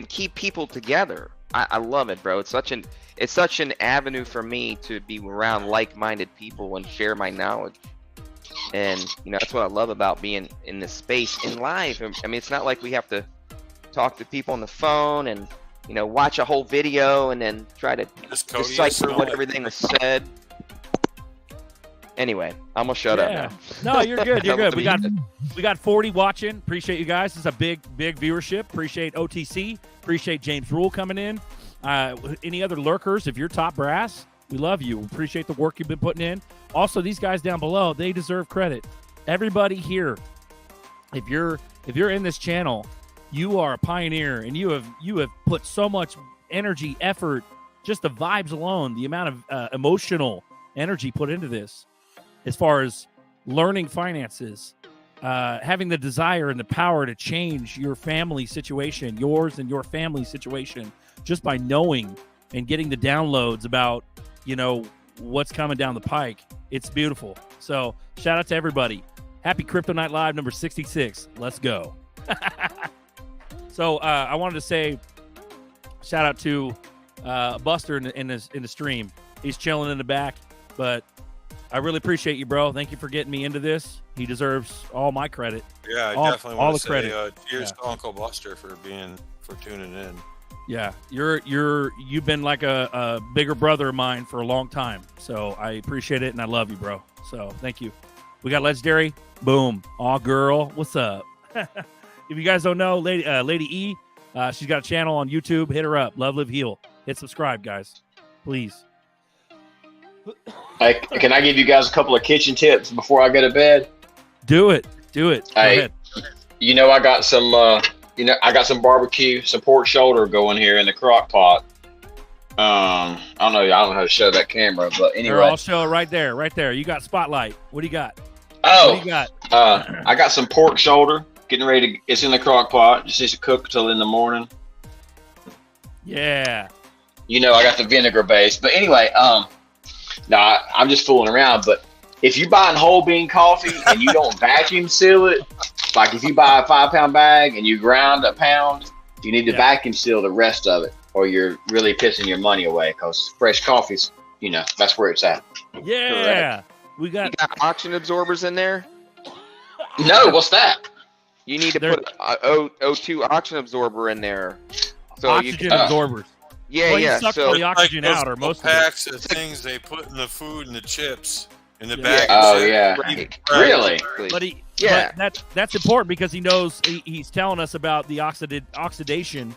keep people together. I love it, bro. It's such an avenue for me to be around like-minded people and share my knowledge. And that's what I love about being in this space in live. I mean, it's not like we have to talk to people on the phone and watch a whole video and then try to decipher what everything was said. Anyway, I'm gonna shut up now. No, you're good. You're good. We got 40 watching. Appreciate you guys. It's a big viewership. Appreciate OTC. Appreciate James Rule coming in. Any other lurkers? If you're top brass, we love you. Appreciate the work you've been putting in. Also, these guys down below, they deserve credit. Everybody here, if you're in this channel, you are a pioneer, and you have put so much energy, effort, just the vibes alone, the amount of emotional energy put into this, as far as learning finances, having the desire and the power to change your family situation, yours and your family situation, just by knowing and getting the downloads about what's coming down the pike. It's beautiful. So shout out to everybody. Happy Crypto Night Live number 66. Let's go. So I wanted to say shout out to Buster in the stream. He's chilling in the back, but I really appreciate you, bro. Thank you for getting me into this. He deserves all my credit. Yeah, I definitely want to say cheers to Uncle Buster for tuning in. Yeah, you've been like a bigger brother of mine for a long time. So I appreciate it and I love you, bro. So thank you. We got Legendary. Boom. Aw, girl. What's up? If you guys don't know, Lady E, she's got a channel on YouTube. Hit her up. Love, Live, Heal. Hit subscribe, guys. Please. Hey, can I give you guys a couple of kitchen tips before I go to bed? Do it. Hey, go ahead. I got some I got some barbecue, some pork shoulder going here in the crock pot. I don't know how to show that camera, but anyway. I'll show it right there. You got spotlight. What do you got? Oh, what do you got? I got some pork shoulder getting ready it's in the crock pot. Just needs to cook till in the morning. Yeah. I got the vinegar base. But anyway, I'm just fooling around. But if you're buying whole bean coffee and you don't vacuum seal it, like if you buy a 5-pound bag and you ground a pound, you need to vacuum seal the rest of it, or you're really pissing your money away, because fresh coffee's, that's where it's at. Yeah. Correct. You got oxygen absorbers in there? No, what's that? You need to They're- put O2 oxygen absorber in there. So Oxygen absorbers. Yeah, Well, you yeah. suck So all the oxygen those out, or little most of it. packs of things they put in the food and the chips in the Yeah. bag. Oh, of shit. yeah. Right. Really? But he, Yeah. but that's important because he knows he's telling us about the oxidation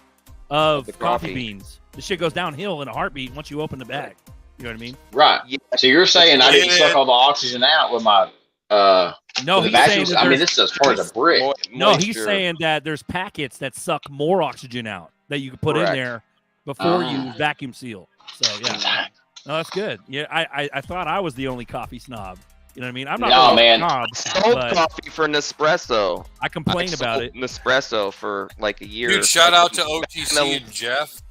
of The coffee coffee. beans. The shit goes downhill in a heartbeat once you open the bag. You know what I mean? Right. Yeah. So you're saying I didn't suck all the oxygen out with my No, with he's the saying vacuum? that I mean, there's, this is as hard as a brick. no, he's Moisture. saying that there's packets that suck more oxygen out that you can put in Correct. there before you Oh. vacuum seal. So yeah, no, that's good. Yeah, I thought I was the only coffee snob. You know what I mean? I'm not No, really man. a snob, Sold but coffee for Nespresso. I complain I about sold it. Nespresso for like a year. Dude, shout out to In OTC the and Jeff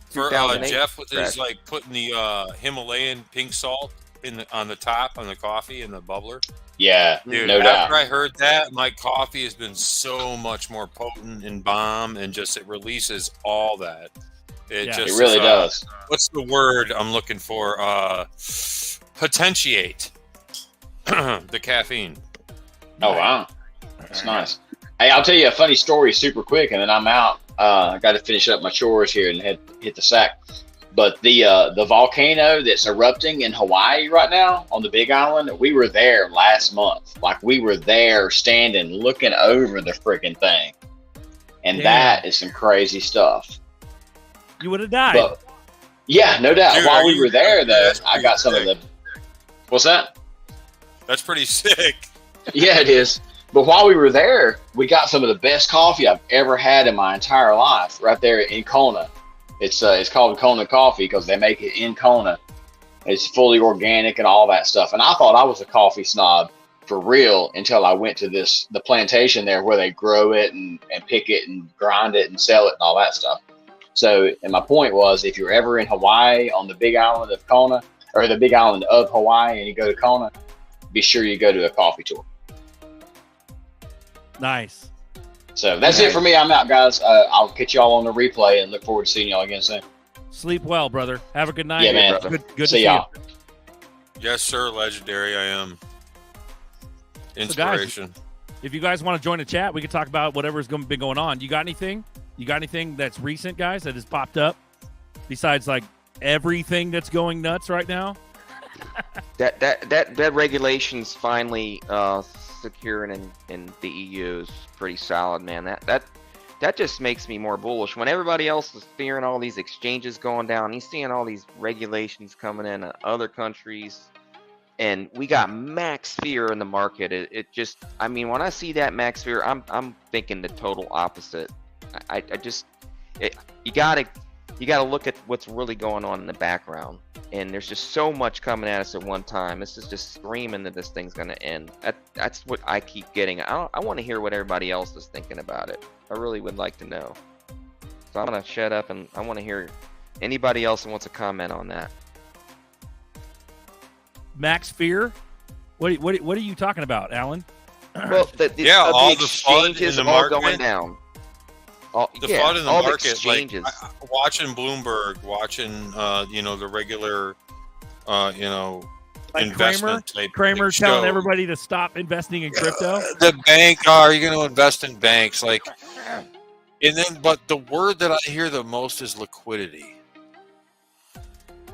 for 2008 Jeff with his crash. like putting the Himalayan pink salt on the top on the coffee and the bubbler. Yeah, Dude, no doubt. after I heard that, my coffee has been so much more potent and bomb, and just it releases all that. It Yeah. just It really is, does. What's the word I'm looking for? Potentiate the caffeine. Oh wow, that's nice. Hey, I'll tell you a funny story super quick, and then I'm out. I got to finish up my chores here and hit the sack. But the volcano that's erupting in Hawaii right now on the Big Island, we were there last month. Like we were there standing, looking over the freaking thing, and Damn. that is some crazy stuff. You would have died. But yeah, no doubt. Dude, While are we you- were there, though, that's I got some of pretty the. What's that? That's pretty sick. Yeah, it is. But while we were there, we got some of the best coffee I've ever had in my entire life right there in Kona. It's called Kona Coffee because they make it in Kona. It's fully organic and all that stuff. And I thought I was a coffee snob for real until I went to the plantation there where they grow it and pick it and grind it and sell it and all that stuff. So, and my point was, if you're ever in Hawaii on the Big Island of Kona, or the Big Island of Hawaii, and you go to Kona, be sure you go to a coffee tour. Nice. So that's it for me. I'm out, guys. I'll catch y'all on the replay and look forward to seeing y'all again soon. Sleep well, brother. Have a good night. Yeah, man. Good to See see y'all. you. Yes, sir. Legendary. I am. guys, Inspiration. If you guys want to join the chat, we can talk about whatever's been going on. You got anything? You got anything that's recent, guys, that has popped up besides like everything that's going nuts right now? That regulation's finally securing in the EU is pretty solid, man. That just makes me more bullish. When everybody else is fearing all these exchanges going down, he's seeing all these regulations coming in other countries, and we got max fear in the market. It just, I mean, when I see that max fear, I'm thinking the total opposite. You gotta look at what's really going on in the background. And there's just so much coming at us at one time. This is just screaming that this thing's going to end. That's what I keep getting. I want to hear what everybody else is thinking about it. I really would like to know. So I'm going to shut up and I want to hear anybody else who wants to comment on that. Max Fear? What are you talking about, Alan? Well, all the FUD in exchanges the all market. going down. The FUD in the all market, exchanges. watching Bloomberg, watching the regular, Like investment type Kramer show. telling everybody to stop investing in crypto. The bank, are you going to invest in banks? Like, and then, but the word that I hear the most is liquidity.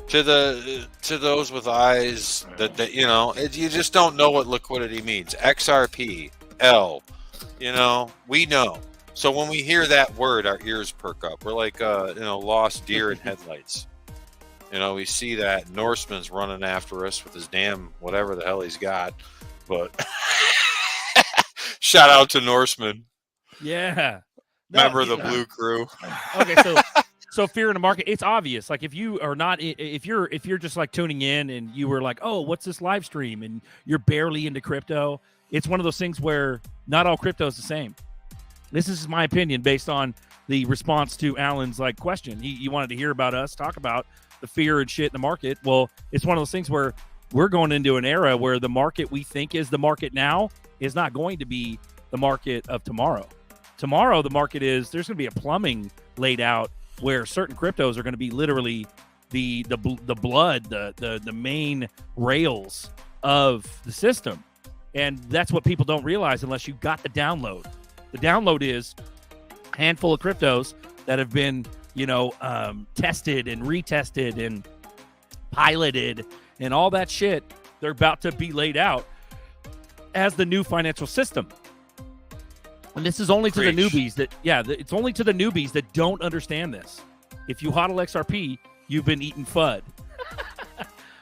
To those with eyes that you just don't know what liquidity means. XRP, L, we know. So when we hear that word, our ears perk up. We're like, lost deer in headlights. We see that Norseman's running after us with his damn whatever the hell he's got. But shout out to Norseman, Yeah. member of the Blue Crew. Okay, so fear in the market, it's obvious. Like if you are not, if you're just like tuning in and you were like, oh, what's this live stream? And you're barely into crypto. It's one of those things where not all crypto is the same. This is my opinion based on the response to Alan's like question. He wanted to hear about us talk about the fear and shit in the market. Well, it's one of those things where we're going into an era where the market we think is the market now is not going to be the market of tomorrow. Tomorrow, the market is, there's going to be a plumbing laid out where certain cryptos are going to be literally the blood, the main rails of the system. And that's what people don't realize unless you got the download. The download is a handful of cryptos that have been, tested and retested and piloted and all that shit. They're about to be laid out as the new financial system. And this is only to the newbies it's only to the newbies that don't understand this. If you hodl XRP, you've been eating FUD.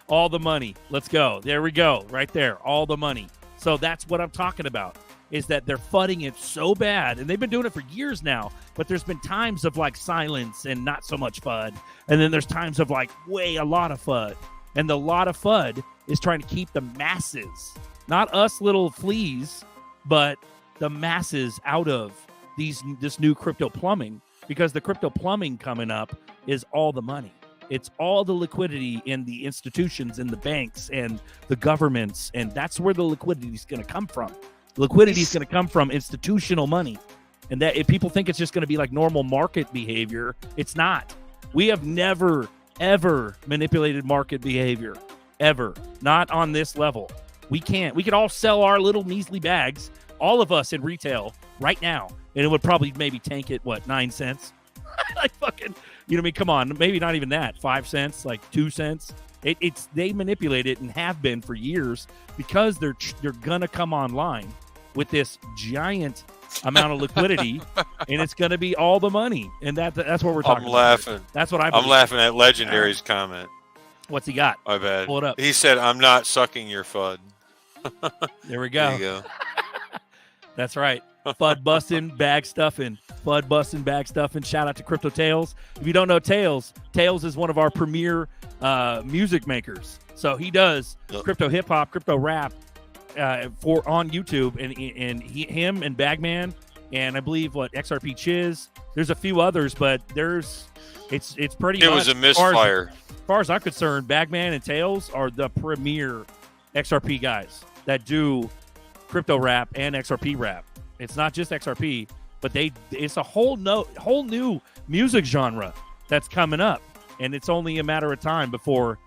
All the money. Let's go. There we go. Right there. All the money. So that's what I'm talking about, is that they're fudding it so bad. And they've been doing it for years now. But there's been times of like silence and not so much FUD. And then there's times of like a lot of FUD. And the lot of FUD is trying to keep the masses, not us little fleas, but the masses out of this new crypto plumbing, because the crypto plumbing coming up is all the money. It's all the liquidity in the institutions and the banks and the governments, and that's where the liquidity is going to come from. Liquidity is going to come from institutional money, and that if people think it's just going to be like normal market behavior, it's not. We have never, ever manipulated market behavior, ever. Not on this level. We can't. We could all sell our little measly bags, all of us in retail right now, and it would probably maybe tank it, 9 cents? Like fucking, come on, maybe not even that, 5 cents, like 2 cents. They manipulate it and have been for years because they're gonna come online with this giant amount of liquidity, and it's gonna be all the money, and that's what we're talking about. I'm laughing. That's what I'm laughing at Legendary's comment. What's he got? My bad. Pull it up. He said, "I'm not sucking your FUD." There we go. There you go. That's right. FUD busting, bag stuffing. FUD busting, bag stuffing. Shout out to Crypto Tales. If you don't know Tales is one of our premier music makers. So he does crypto hip hop, crypto rap on YouTube, and him and Bagman, and I believe XRP Chiz. There's a few others, but it's pretty. It was a misfire. As far as I'm concerned, Bagman and Tales are the premier XRP guys that do crypto rap and XRP rap. It's not just XRP, but it's a whole new music genre that's coming up, and it's only a matter of time before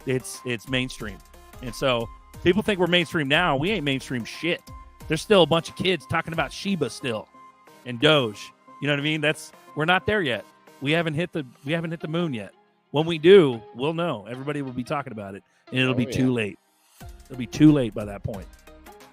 it's mainstream. And so people think we're mainstream now. We ain't mainstream shit. There's still a bunch of kids talking about Shiba still and Doge. You know what I mean? We're not there yet. We haven't hit the moon yet. When we do, we'll know. Everybody will be talking about it, and it'll be too late. It'll be too late by that point.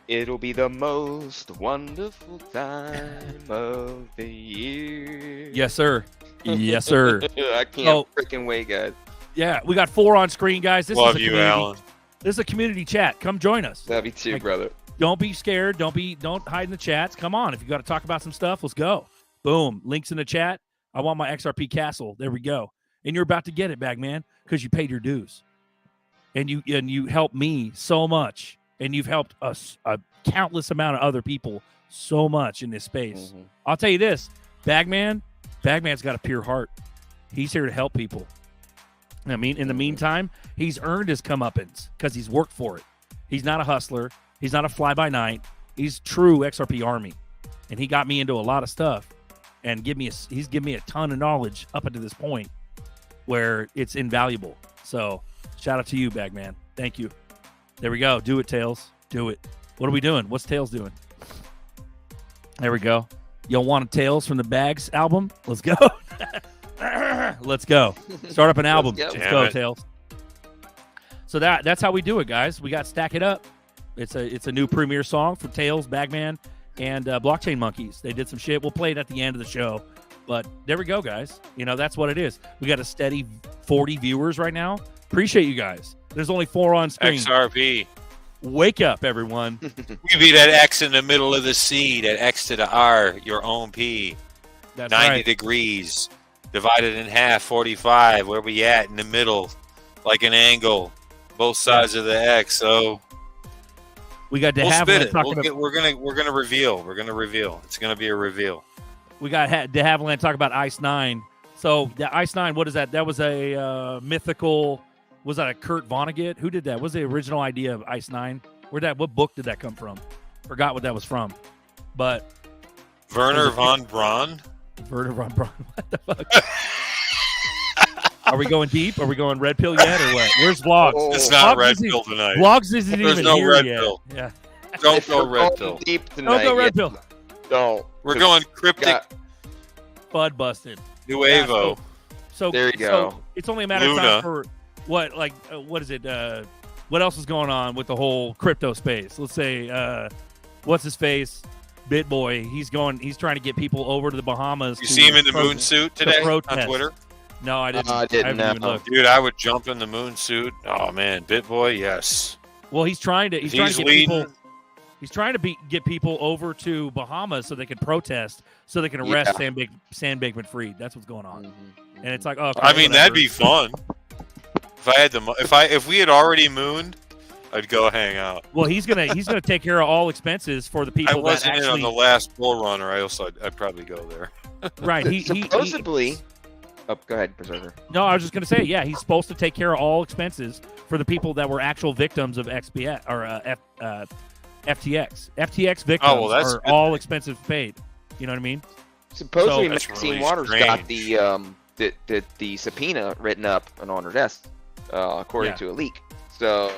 It'll be the most wonderful time of the year. Yes, sir. Yes, sir. I can't freaking wait, guys. Yeah, we got 4 on screen, guys. Love you, Alan. This is a community chat. Come join us. Love you too, brother. Don't be scared. Don't hide in the chats. Come on. If you got to talk about some stuff, let's go. Boom. Links in the chat. I want my XRP castle. There we go. And you're about to get it, Bagman, because you paid your dues. And you helped me so much. And you've helped us, a countless amount of other people, so much in this space. Mm-hmm. I'll tell you this, Bagman's got a pure heart. He's here to help people. I mean, in the meantime, he's earned his comeuppance because he's worked for it. He's not a hustler. He's not a fly-by-night. He's true XRP Army. And he got me into a lot of stuff and he's given me a ton of knowledge up until this point where it's invaluable. So shout out to you, Bagman. Thank you. There we go. Do it, Tails. Do it. What are we doing? What's Tails doing? There we go. Y'all want a Tails from the Bags album? Let's go. Let's go. Start up an album. Let's go, Tails. So that's how we do it, guys. We got Stack It Up. It's a new premiere song from Tails, Bagman, and Blockchain Monkeys. They did some shit. We'll play it at the end of the show. But there we go, guys. That's what it is. We got a steady 40 viewers right now. Appreciate you guys. There's only 4 on screen. XRP. Wake up, everyone. We be that X in the middle of the C, that X to the R, your own P. That's 90 right. degrees, divided in half, 45. Where we at in the middle, like an angle, both sides of the X. So we got to we'll have spit it. about, We're gonna reveal. We're gonna reveal. It's gonna be a reveal. We got De Havilland talk about Ice 9. So the Ice 9, what is that? That was a mythical. Was that a Kurt Vonnegut? Who did that? What was the original idea of Ice 9? What book did that come from? Forgot what that was from. But Werner von Braun. Werner von Braun. What the fuck? Are we going deep? Are we going red pill yet or what? Where's Vlogs? It's not Vlogs red isn't- pill tonight. Vlogs isn't There's even no here red yet. pill. Yeah. Don't If go we're red going pill. deep tonight, Don't go red pill. Don't. We're going cryptic Got- Bud busted. Nuevo. So There you go. So it's only a matter of Luna. time for what is it? What else is going on with the whole crypto space? Let's say, what's his face? BitBoy. He's trying to get people over to the Bahamas. You to see him in the pro- moon suit to today on protest. Twitter? No, I didn't. I didn't haven't know. even looked. Dude, I would jump in the moon suit. Oh man, BitBoy, yes. Well, he's trying to. He's trying He's to get leading. people. He's trying to get people over to Bahamas so they can protest, so they can arrest Sam Bankman-Fried. That's what's going on. And it's like, oh, okay, I mean, that'd whatever. be fun. If I had if we had already mooned, I'd go hang out. Well, he's gonna take care of all expenses for the people I wasn't that in on actually. the last Bull Run, or else I'd probably go there. Right. He Supposedly. Oh, go ahead, Preserver. No, I was just going to say, yeah, he's supposed to take care of all expenses for the people that were actual victims of XBX or FTX. FTX victims that's are good. all expenses paid. You know what I mean? Supposedly, That's Maxine really Waters strange. got the subpoena written up and on her desk, according Yeah. to a leak. So,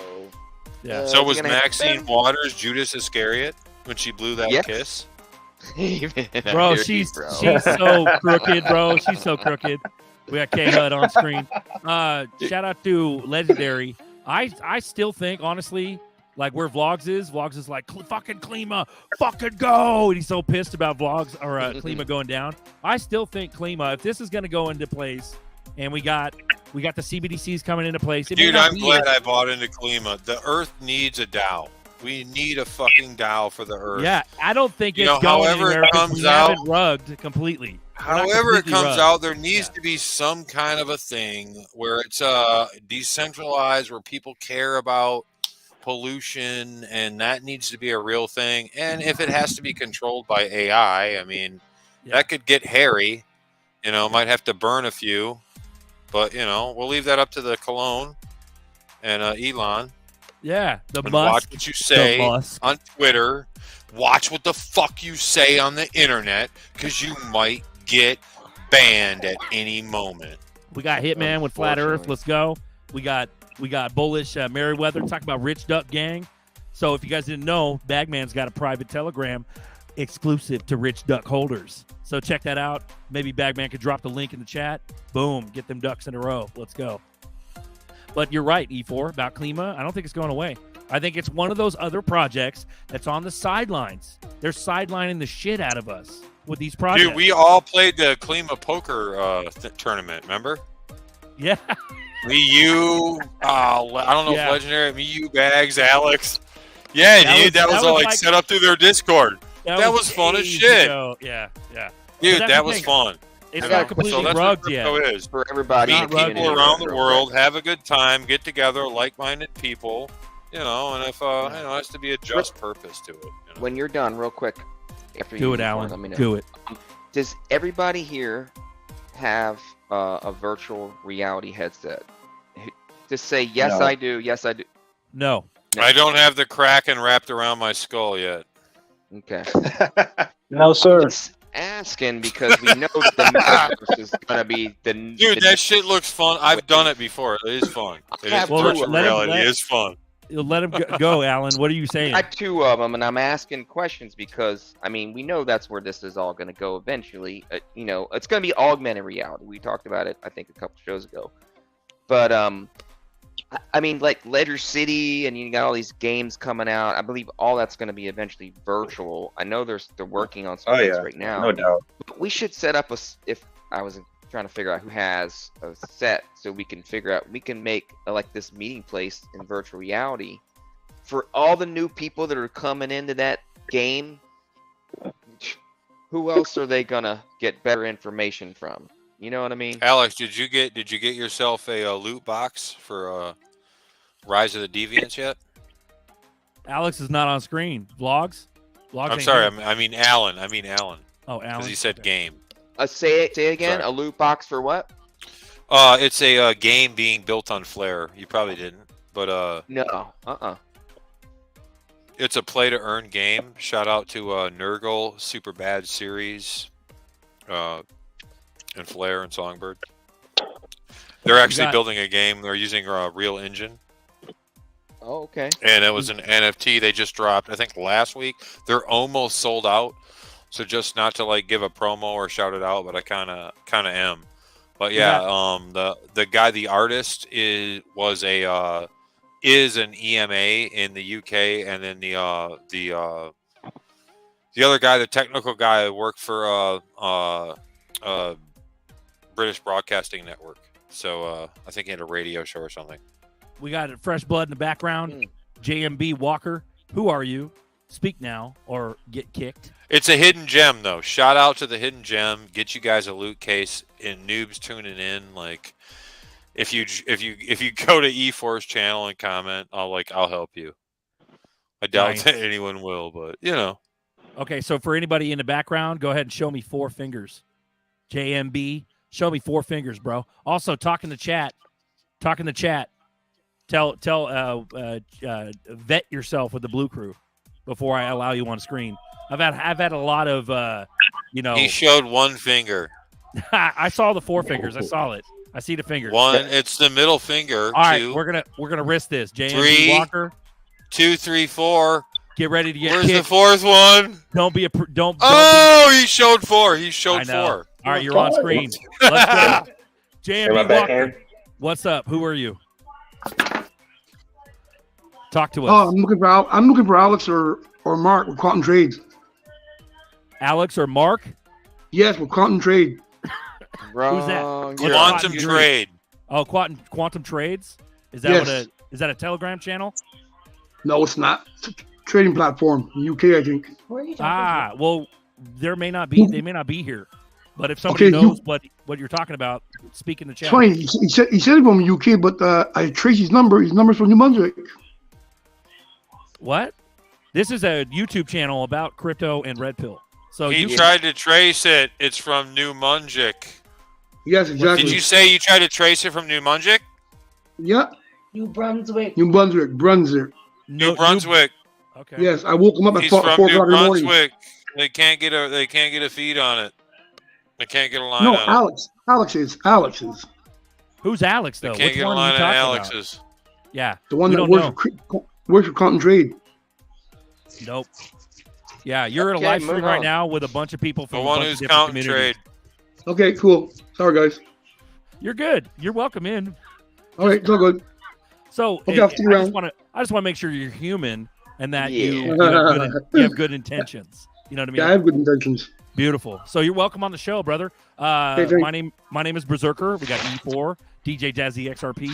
Yeah. So it's was gonna Maxine happen. Waters Judas Iscariot when she blew that Yes. kiss? Bro, she's so crooked, bro. She's so crooked. We got K Hud on screen. Shout out to Legendary. I still think, honestly, like where Vlogs is like fucking Klima, fucking go, and he's so pissed about Vlogs or Klima going down. I still think Klima, if this is going to go into place, and we got the CBDCs coming into place, it may Dude, not I'm be glad I bought into Klima. The Earth needs a DAO. We need a fucking DAO for the Earth. Yeah, I don't think You it's know, going however it anywhere because comes we out- haven't rugged completely. We're not However it completely comes rugged. out, there needs to be some kind of a thing where it's decentralized, where people care about pollution, and that needs to be a real thing. And if it has to be controlled by AI, I mean, that could get hairy. You know, might have to burn a few, but you know, we'll leave that up to the Cologne and Elon. Yeah, the And Musk. watch what you say the Musk. on Twitter. Watch what the fuck you say on the internet, because you might get banned at any moment. We got Hitman with Flat Earth. Let's go. We got Bullish Merriweather. Talk about Rich Duck Gang. So if you guys didn't know, Bagman's got a private Telegram exclusive to Rich Duck holders. So check that out. Maybe Bagman could drop the link in the chat. Boom, get them ducks in a row. Let's go. But you're right, E4, about Klima. I don't think it's going away. I think it's one of those other projects that's on the sidelines. They're sidelining the shit out of us with these projects. Dude, we all played the Klima poker tournament, remember? Yeah. Me, you, I don't know Yeah. if Legendary, me, you, Bags, Alex. Yeah, dude, that was all like set up through their Discord. That was fun as ages shit. ago. Yeah, yeah. Dude, But that's that the was thing. fun. It's You not know? completely so that's rugged what yet. crypto is. For everybody, Meet Not rugged people yet. around the world, have a good time, get together, like-minded people, you know, and if, you know, it has to be a just purpose to it. You know? When you're done, real quick, after Do you it, Alan. let me know. Do it. Does everybody here have a virtual reality headset? Just say yes, No. I do. Yes, I do. No. I don't have the Kraken wrapped around my skull yet. Okay. No, sir. Just asking because we know that the metaverse is gonna be the Dude, that shit looks fun. I've done it before. It is fun. It is Well, virtual let him- reality. let- It is fun. Let him go, Alan. What are you saying? I got two of them, and I'm asking questions because I mean we know that's where this is all going to go eventually. You know, it's going to be augmented reality. We talked about it, I think, a couple shows ago. But I mean, like Ledger City, and you got all these games coming out. I believe all that's going to be eventually virtual. I know they're working on some things right now. no doubt. But we should set up if I was trying to figure out who has a set, so we can figure out we can make like this meeting place in virtual reality for all the new people that are coming into that game. Who else are they gonna get better information from? You know what I mean? Alex, did you get yourself a loot box for Rise of the Deviants yet? Alex is not on screen. Vlogs? Vlogs I'm ain't sorry. here. I mean Alan. Oh, Alan. Because he said game. Say it again. Sorry. A loot box for what? It's a game being built on Flare. You probably didn't, but No. it's a play to earn game. Shout out to Nurgle, Super Bad Series, and Flare and Songbird. They're actually got- building a game. They're using a Real Engine. Oh, okay. And it was an NFT they just dropped, I think last week. They're almost sold out. So just not to like give a promo or shout it out, but I kind of am. But yeah, the guy, the artist is an EMA in the UK, and then the other guy, the technical guy, worked for British Broadcasting Network. So I think he had a radio show or something. We got fresh blood in the background. JMB Walker, who are you? Speak now or get kicked. It's a hidden gem, though. Shout out to the hidden gem. Get you guys a loot case. And noobs tuning in, like, if you go to E4's channel and comment, I'll help you. I doubt that anyone will, but you know. Okay, so for anybody in the background, go ahead and show me 4 fingers. JMB, show me 4 fingers, bro. Also, talk in the chat. Tell vet yourself with the Blue Crew before I allow you on screen. I've had a lot of He showed 1 finger. I saw the 4 fingers. I saw it. I see the fingers. 1, it's the middle finger. All right, 2, we're gonna risk this. JMB 3, Walker. 2, 3, 4. Get ready to get Where's kicked. the 4th one? Don't be. He showed 4. He showed 4. All right, you're on screen. Let's go. JMB Walker. Hand? What's up? Who are you? Talk to us. Oh, I'm looking for Alex or Mark with Quantum Trade. Alex or Mark? Yes, with Quantum Trade. Who's that? Quantum Trade. Oh, Quantum Trades? Is that is that a Telegram channel? No, it's not. It's a trading platform in UK, I think. Well, they may not be here. But if somebody knows what you're talking about, speak in the chat. It's funny. He said he's from UK, but I traced his number. His number's from New Brunswick. What? This is a YouTube channel about crypto and Red Pill. So he tried to trace it. It's from New Munjik. Yes, exactly. Did you say you tried to trace it from New Munjik? Yeah. New Brunswick. New Brunswick. New Brunswick. Okay. Yes, I woke him up at He's 4 from o'clock New in the morning. Brunswick. They can't get a feed on it. They can't get a line No, on it. Alex's. Who's Alex though? They can't Which get a one line are you on talking Alex's. about? Yeah. The one we that don't works for Quantum Trade. Nope. Yeah, you're in a Okay, live stream move right on. now with a bunch of people from The a one bunch who's of different counting communities. trade. Okay, cool. Sorry, guys. You're good. You're welcome in. All right, it's all good. So Okay, I'll see you around. I just want to make sure you're human and that Yeah. you have good intentions. You know what I mean? Yeah, I have good intentions. Beautiful. So you're welcome on the show, brother. Hey, thanks. My name is Berserker. We got E4, DJ Jazzy XRP,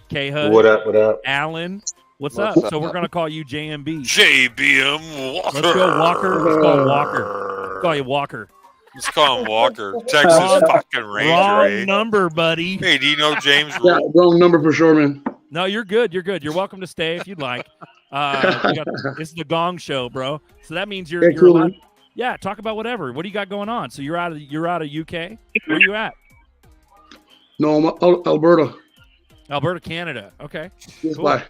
K Hud. What up? Alan. What's What's up? up? So we're gonna call you JMB. JBM Walker. Let's go, Walker. Let's call Walker. Let's call you Walker. Let's call him Walker. Texas fucking Ranger. Wrong eh? number, buddy. Hey, do you know James Yeah, Rule? wrong number for sure, man. No, you're good. You're good. You're welcome to stay if you'd like. This is the Gong Show, bro. So that means you're Yeah, cool, allowed. man. Yeah, talk about whatever. What do you got going on? So you're out of UK. Where you at? No, I'm Alberta. Alberta, Canada. Okay. Yes, Cool. bye.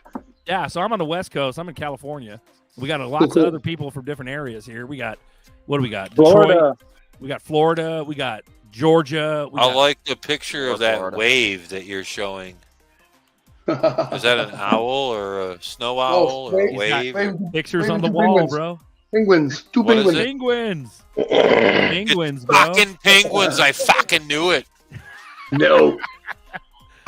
Yeah, so I'm on the West Coast. I'm in California. We got lots of other people from different areas here. We got what do we got? Florida. Detroit. We got Florida. We got Georgia. We I got, like the picture of that Florida. wave that you're showing. Is that an owl or a snow owl or a wait, wave? pictures Wait, on the two wall, penguins. bro. Penguins. Two What is penguins. it? Penguins. Penguins, bro. Fucking penguins! I fucking knew it. No.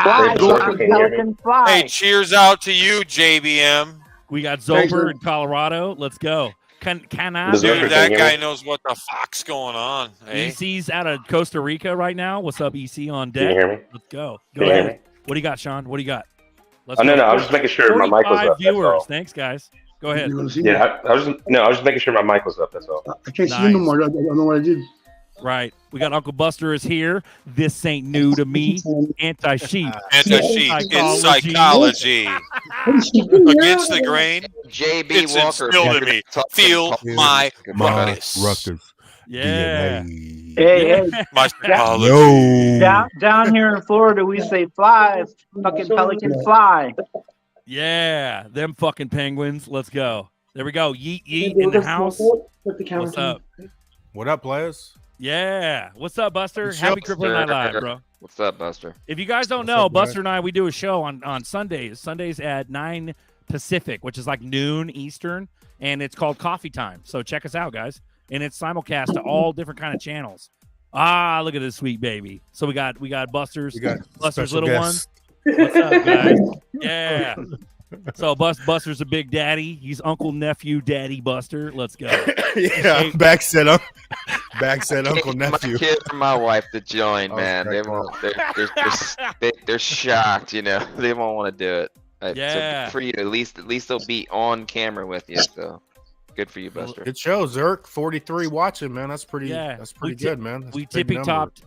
Fly, Berserker, John can you hear me? Pelican, fly. Hey, cheers out to you, JBM. We got Thanks, Zober man. in Colorado. Let's go. Can I? Berserker. Dude, Can that you guy hear me? knows what the fuck's going on. Hey, EC's out of Costa Rica right now. What's up, EC on Can you deck? hear me? Let's go. Go Can you hear ahead. me? What do you got, Sean? What do you got? Let's Oh, no, go. I was just making sure my mic was 45 up. That's viewers. all. Thanks, guys. Go ahead. You want to see me? Yeah, I was just making sure my mic was up. That's all. I can't see you no Nice. more. I don't know what I did. Right. We got Uncle Buster is here. This ain't new to me. Anti-sheep. anti-sheep. It's Psychology. psychology. Against the grain, JB it's Walker. instilled in me. Feel my Marcus. ruckus. Yeah. Hey, My psychology. down here in Florida, we say fly, fucking pelican fly. Yeah. Them fucking penguins. Let's go. There we go. Yeet yeet in the house. What's up? What up, players? Yeah. What's up, Buster? What's Happy up, Crippler Night sir? Live, bro. What's up, Buster? If you guys don't What's know, up, bud? Buster and I, we do a show on Sundays. Sundays at 9 Pacific, which is like noon Eastern, and it's called Coffee Time. So check us out, guys. And it's simulcast to all different kind of channels. Ah, look at this sweet baby. So we got Buster's, We got Buster's special little guests. one. What's up, guys? Yeah. So Buster's a big daddy. He's uncle, nephew, daddy Buster. Let's go. Yeah, back set uncle nephew. My kid and my wife to join, Oh, man. They correct. won't. They're shocked, you know. They won't want to do it. So Yeah. good for you. At least they'll be on camera with you. So good for you, Buster. It shows Zerk 43 watching, man. That's pretty. Yeah, That's pretty we good, man. That's We a big tippy number. topped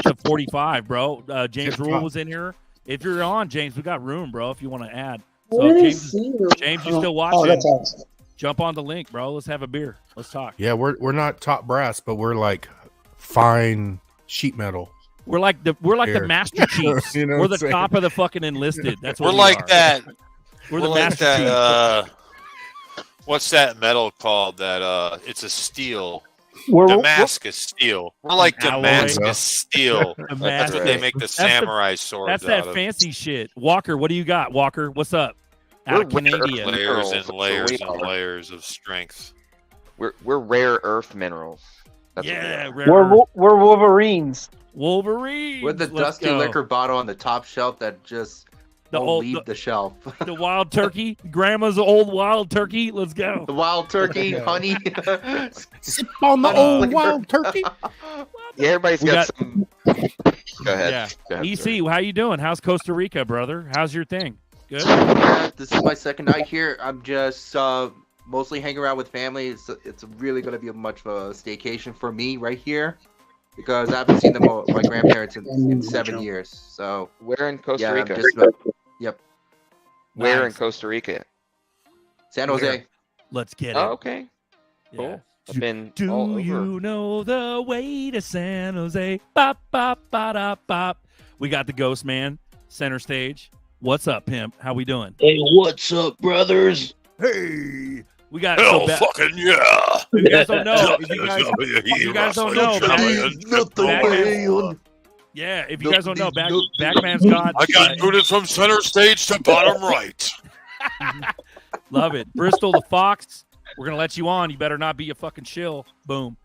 to 45, bro. James Tippy Rule top. was in here. If you're on, James, we got room, bro. If you want to add. So What James, is he? James, you still Oh, watching? that's awesome. Jump on the link, bro. Let's have a beer. Let's talk. Yeah, we're not top brass, but we're like fine sheet metal. We're like the Here. Master Chiefs. You know We're what the I'm saying? top of the fucking enlisted. That's what We're we like are. that. We're We're the like Master that. Chiefs. What's that metal called? That it's a steel. We're, Damascus steel. We're like Alloy. Damascus steel. That's Damascus. what they make the That's samurai swords That's out that of. fancy shit. Walker, what do you got? Walker, what's up? Out of We're Canada. Layers and Minerals, layers that's and what we are. layers of strength. We're rare earth minerals. That's what we Yeah, are. rare we're Wolverines. Wolverine. With the dusty liquor bottle on the top shelf that just The won't old- leave the shelf. The wild turkey. Grandma's old wild turkey. Let's go. The wild turkey, honey. Sip on the Uh, old wild turkey. Yeah, everybody's We got, got- some. Go ahead. Yeah. Go ahead, EC, how you doing? How's Costa Rica, brother? How's your thing? Good. Yeah, this is my second night here. I'm just mostly hanging around with family. It's really going to be much of a staycation for me right here because I haven't seen them, my grandparents, in 7 years. So Where in Costa yeah, I'm Rica? just yep, Where in Nice. Costa Rica? San Jose. Let's get it. Oh, okay. Yeah. Cool. I've been Do all over. you know the way to San Jose? Bop, bop, ba, da, bop. We got the Ghost Man center stage. What's up, pimp? How we doing? Hey, what's up, brothers? Hey, we got Hell, so fucking yeah! if you guys don't know, if you guys don't know, yeah, if you guys don't know, Backman's got. I got booted from center stage to bottom right. Love it. Bristol the Fox. We're gonna let you on. You better not be a fucking shill. Boom.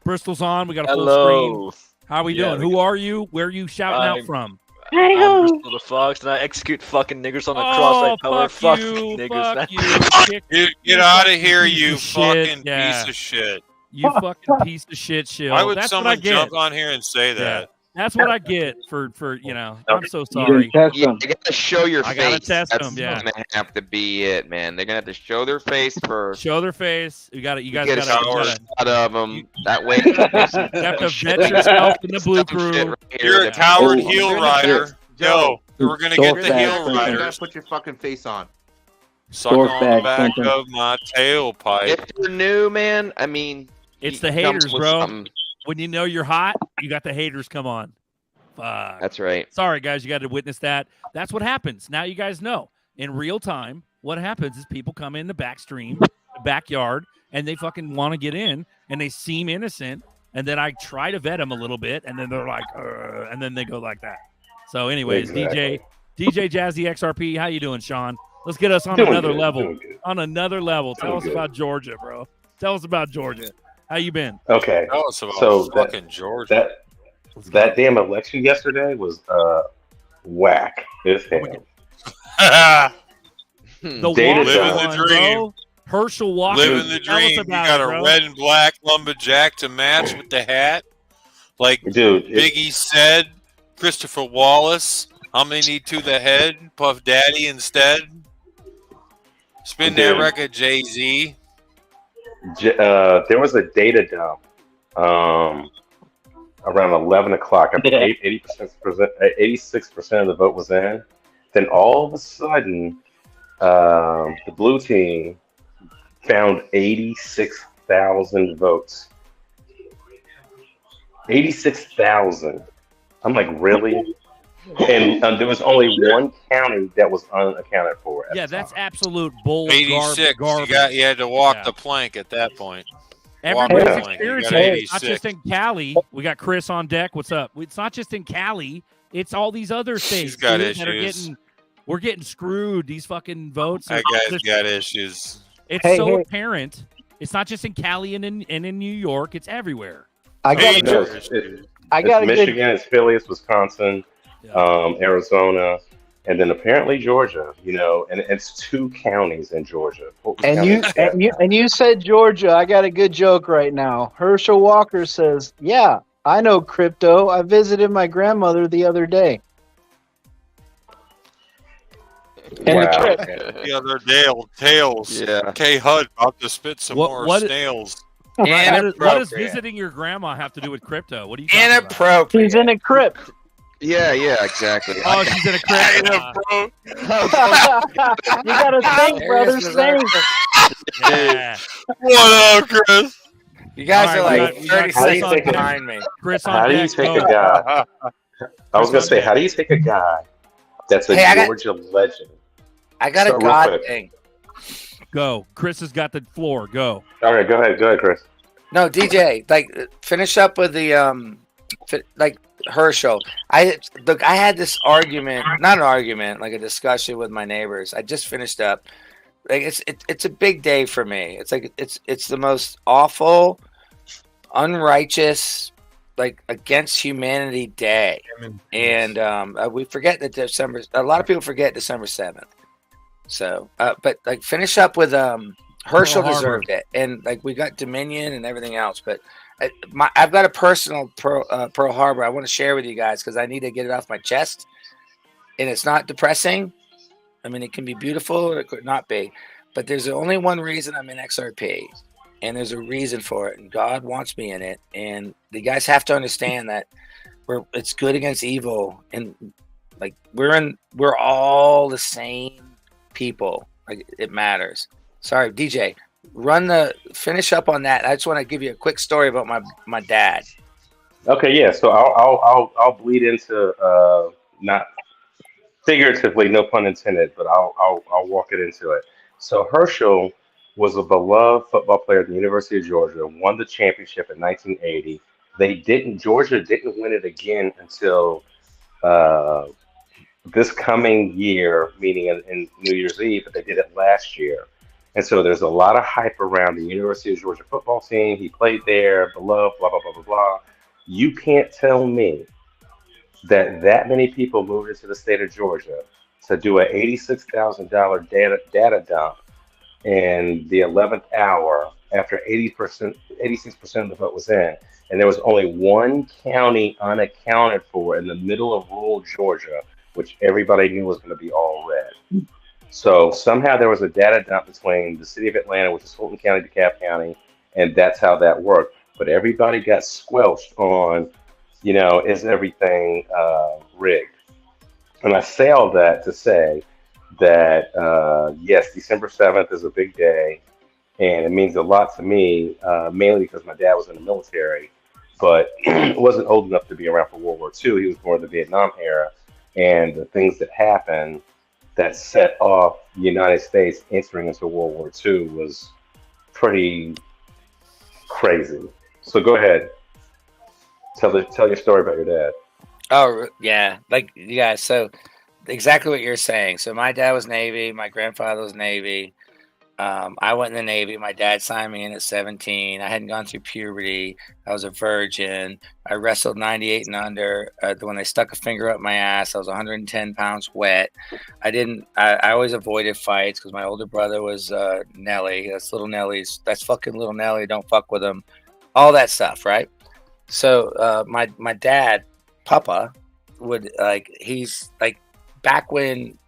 Bristol's on. We got a full screen. Hello. How we Yeah, doing? Who are you? Where are you shouting out from? I'm Bristol the Fox, and I execute fucking niggers on the cross-eyed power. Fuck niggers, man. Get out of here, you of shit, fucking yeah. piece of shit. You fucking piece of shit, shill. Why would That's what I someone get. jump on here and say that? That's what I get for you know. I'm so sorry. You gotta show your I face. gotta test That's them, yeah. gonna have to be it, man. They're gonna have to show their face first. Show their face. You got to. You guys Get got a to. shot of them. That way. You have to vet yourself in the blue crew. You're a coward heel rider. Yo, we're gonna get the heel You riders. gotta put your fucking face on. Suck on the back of my tailpipe. If you're new, man, I mean, It's you the come haters, with bro. something. When you know you're hot, you got the haters come on. Fuck. That's right. Sorry, guys, you got to witness that. That's what happens. Now you guys know in real time. What happens is people come in the back stream, the backyard, and they fucking want to get in, and they seem innocent, and then I try to vet them a little bit, and then they're like, and then they go like that. So, anyways, Exactly. DJ Jazzy XRP, how you doing, Sean? Let's get us on Doing another good, level. doing good. On another level. Tell Doing us good. about Georgia, bro. Tell us about Georgia. How you been? Okay. Tell us about So fucking Georgia. that damn election yesterday was whack as hell. The Data Walker dump. one, bro. Herschel Walker. Living the Tell us dream. You about got it, a bro. red and black lumberjack to match with the hat. Like Dude, Biggie said, Christopher Wallace. How many need to the head? Puff Daddy instead. Spin that Dude. record, Jay-Z. There was a data dump around 11 o'clock. I believe 86% of the vote was in. Then all of a sudden, the blue team found 86,000 votes. 86,000. I'm like, really? And there was only one county that was unaccounted for. Yeah, that's absolute bull 86. garbage. You had to walk Yeah. the plank at that point. Walk Everybody's the plank. You got experiencing it. It's not 86. just in Cali. We got Chris on deck. What's up? It's not just in Cali. It's all these other states got dude, that are issues. getting. We're getting screwed. These fucking votes. That guy's got issues. It's Hey, so hey. apparent. It's not just in Cali and in New York. It's everywhere. I got a No, good. it's Michigan, it's Philly, it's Wisconsin, Arizona, and then apparently Georgia. And it's 2 counties in Georgia. Fulton And County you, and Stafford and you and you said Georgia. I got a good joke right now. Herschel Walker says, "Yeah, I know crypto. I visited my grandmother the other day." And The other tails. Yeah. K Hud about to spit some more what- snails. What does Inappropriate. visiting your grandma have to do with crypto? What are you talking about? Inappropriate. He's in a crypt. Yeah, exactly. Oh, she's in a crypt. You gotta think, brother. Think. Yeah. What up, Chris? You guys All are right, like we got 30 Chris seconds on deck. behind me. Chris on How do you deck, take go. a guy? I was gonna say, how do you take a guy that's a Hey, I got- Georgia legend? I got a Start real God quick. thing. Go. Chris has got the floor. Go. All right, go ahead, Chris. No, DJ, finish up with the Herschel. I had this argument, not an argument, like a discussion with my neighbors. I just finished up. It's a big day for me. It's the most awful, unrighteous, against humanity day. And we forget that December. A lot of people forget December 7th. So, but finish up with Herschel Pearl Harbor. deserved it, and we got Dominion and everything else. But I've got a personal Pearl Harbor I want to share with you guys because I need to get it off my chest. And it's not depressing. I mean, it can be beautiful or it could not be. But there's only one reason I'm in XRP, and there's a reason for it. And God wants me in it. And the guys have to understand that it's good against evil, and we're all the same people. It matters. Sorry, DJ. Finish up on that. I just want to give you a quick story about my dad. Okay, yeah. So I'll bleed into not figuratively, no pun intended, but I'll walk it into it. So Herschel was a beloved football player at the University of Georgia. Won the championship in 1980. Georgia didn't win it again until this coming year, meaning in New Year's Eve, but they did it last year. And so there's a lot of hype around the University of Georgia football team. He played there, beloved, blah, blah, blah, blah, blah. You can't tell me that many people moved into the state of Georgia to do an $86,000 data dump in the 11th hour after 86% of the vote was in. And there was only one county unaccounted for in the middle of rural Georgia, which everybody knew was going to be all red. So somehow there was a data dump between the city of Atlanta, which is Fulton County, DeKalb County, and that's how that worked. But everybody got squelched on, is everything rigged? And I say all that to say that, yes, December 7th is a big day, and it means a lot to me, mainly because my dad was in the military, but wasn't old enough to be around for World War II. He was born in the Vietnam era, and the things that happened that set off the United States entering into World War II was pretty crazy. So go ahead. Tell your story about your dad. Oh, yeah. You guys, so exactly what you're saying. So my dad was Navy. My grandfather was Navy. I went in the Navy. My dad signed me in at 17. I hadn't gone through puberty. I was a virgin. I wrestled 98 and under. When they stuck a finger up my ass, I was 110 pounds wet. I always avoided fights because my older brother was Nelly. That's little Nelly's. That's fucking little Nelly. Don't fuck with him. All that stuff, right? So my dad, Papa, would he's back when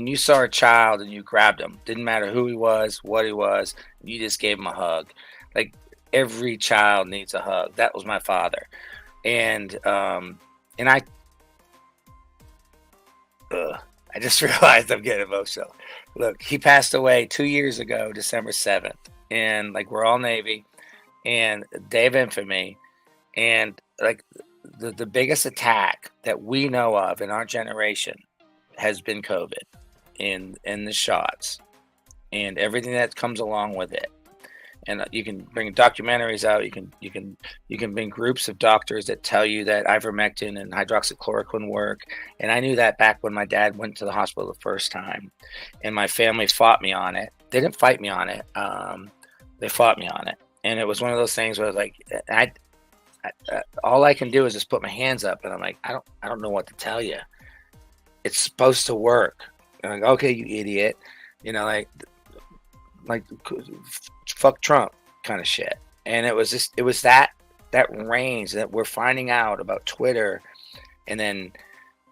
you saw a child and you grabbed him, didn't matter who he was, what he was, you just gave him a hug. Every child needs a hug. That was my father. And I just realized I'm getting emotional. Look, he passed away 2 years ago, December 7th. And we're all Navy and Day of Infamy. And the biggest attack that we know of in our generation has been COVID and the shots and everything that comes along with it. and you can bring documentaries out. You can bring groups of doctors that tell you that ivermectin and hydroxychloroquine work. And I knew that back when my dad went to the hospital the first time, and my family fought me on it. They didn't fight me on it. They fought me on it, and it was one of those things where like I all I can do is just put my hands up, and I'm like, I don't know what to tell you. It's supposed to work. And I'm like, okay, you idiot, you know, like fuck Trump kind of shit. And it was that range that we're finding out about Twitter, and then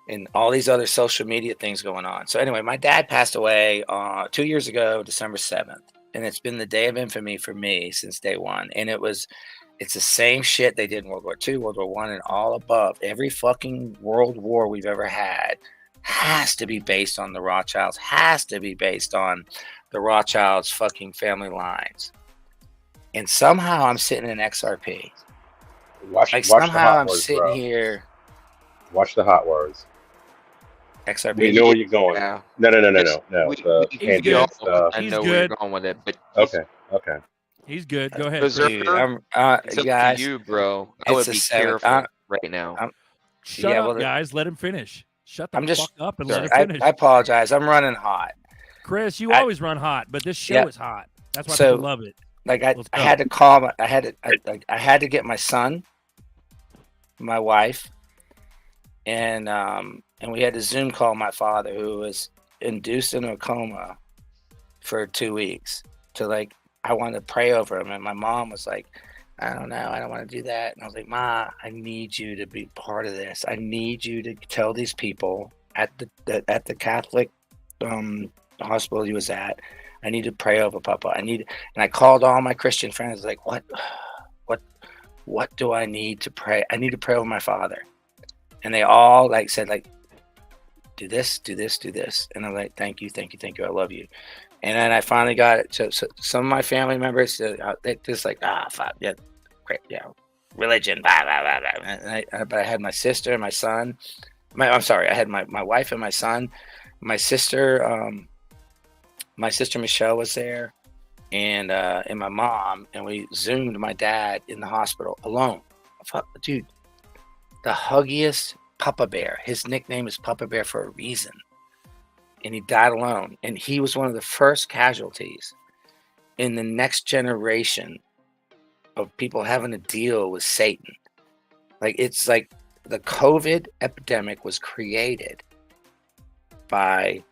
and all these other social media things going on. So anyway, my dad passed away 2 years ago, December 7th, and it's been the day of infamy for me since day one. And it's the same shit they did in World War II, World War I, and all above. Every fucking world war we've ever had has to be based on the Rothschilds, has to be based on the Rothschilds' fucking family lines. And somehow I'm sitting in XRP. Watch somehow the hot I'm words, sitting bro. here. Watch the hot words. XRP. We know where you're going. Yeah. No. He's good. I know where you're going with it, but Okay. He's good. Go ahead. Berserker, Dude, it's up guys, to you, bro. I would it's a be 7. careful right now. Shut Yeah, up, well, guys. Let him finish. Shut the I'm just fuck up and let him I finish. apologize. I'm running hot. Chris, you always run hot, but this show is hot. That's why people love it. Like Let's I go. had to call. I had to get my son, my wife, and we had to Zoom call my father, who was induced into a coma for 2 weeks. I wanted to pray over him, and my mom was like, I don't know, I don't want to do that. And I was like, Ma, I need you to be part of this. I need you to tell these people at the Catholic hospital he was at, I need to pray over Papa. And I called all my Christian friends, like, what do I need to pray? I need to pray over my father. And they all said, do this, do this, do this. And I'm like, thank you, I love you. And then I finally got it. So some of my family members, they just fuck, yeah, great, yeah, religion, blah, blah, blah, blah. But I had my sister and my son. I had my wife and my son. My sister Michelle was there, and my mom, and we Zoomed my dad in the hospital alone. Fuck, dude, the huggiest Papa Bear. His nickname is Papa Bear for a reason. And he died alone. And he was one of the first casualties in the next generation of people having to deal with Satan. It's like the COVID epidemic was created by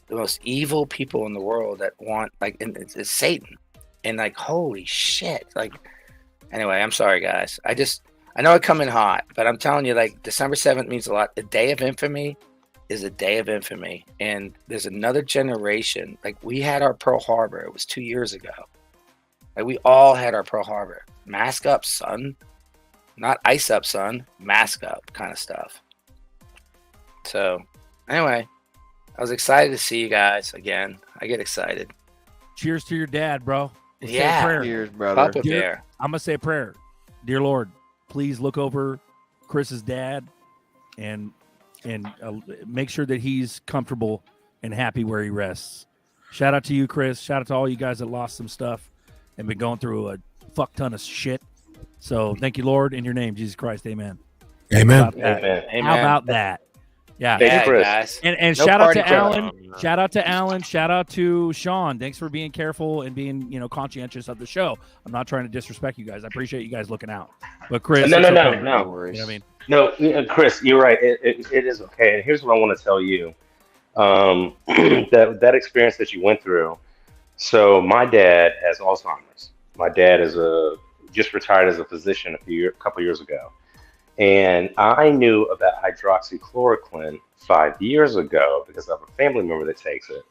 the most evil people in the world that want, and it's Satan. And holy shit. Anyway, I'm sorry, guys. I know I come in hot, but I'm telling you, December 7th means a lot. The day of infamy is a day of infamy, and there's another generation. We had our Pearl Harbor. It was 2 years ago. We all had our Pearl Harbor. Mask up, son. Not ice up, son. Mask up kind of stuff. So anyway, I was excited to see you guys again. I get excited. Cheers to your dad, bro. Let's say a Yeah. prayer. Cheers, brother. Papa Bear. I'm gonna say a prayer. Dear Lord, please look over Chris's dad and make sure that he's comfortable and happy where he rests. Shout out to you, Chris. Shout out to all you guys that lost some stuff and been going through a fuck ton of shit. So thank you, Lord, in your name, Jesus Christ. Amen. Amen. How about that? Amen. How about that? Yeah. Thank you, Chris. Guys. And No shout out party to crap. Alan. Shout out to Alan. Shout out to Sean. Thanks for being careful and being, conscientious of the show. I'm not trying to disrespect you guys. I appreciate you guys looking out. But Chris, No. it's okay. No. You know what I mean? No, Chris, you're right. It is okay. And here's what I want to tell you. That experience that you went through. So my dad has Alzheimer's. My dad is just retired as a physician a couple years ago. And I knew about hydroxychloroquine 5 years ago because I have a family member that takes it.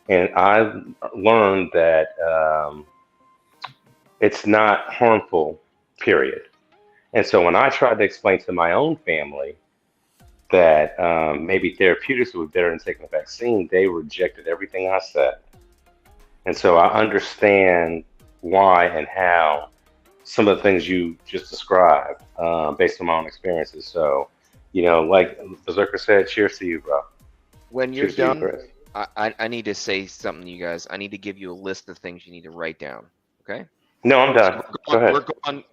And I learned that it's not harmful, period. And so when I tried to explain to my own family that maybe therapeutics would be better than taking the vaccine, they rejected everything I said. And so I understand why and how some of the things you just described based on my own experiences. So, like Berserker said, cheers to you, bro. When you're Cheers to you, done, Chris. I need to say something to you guys. I need to give you a list of things you need to write down. Okay. No, I'm done. Go ahead.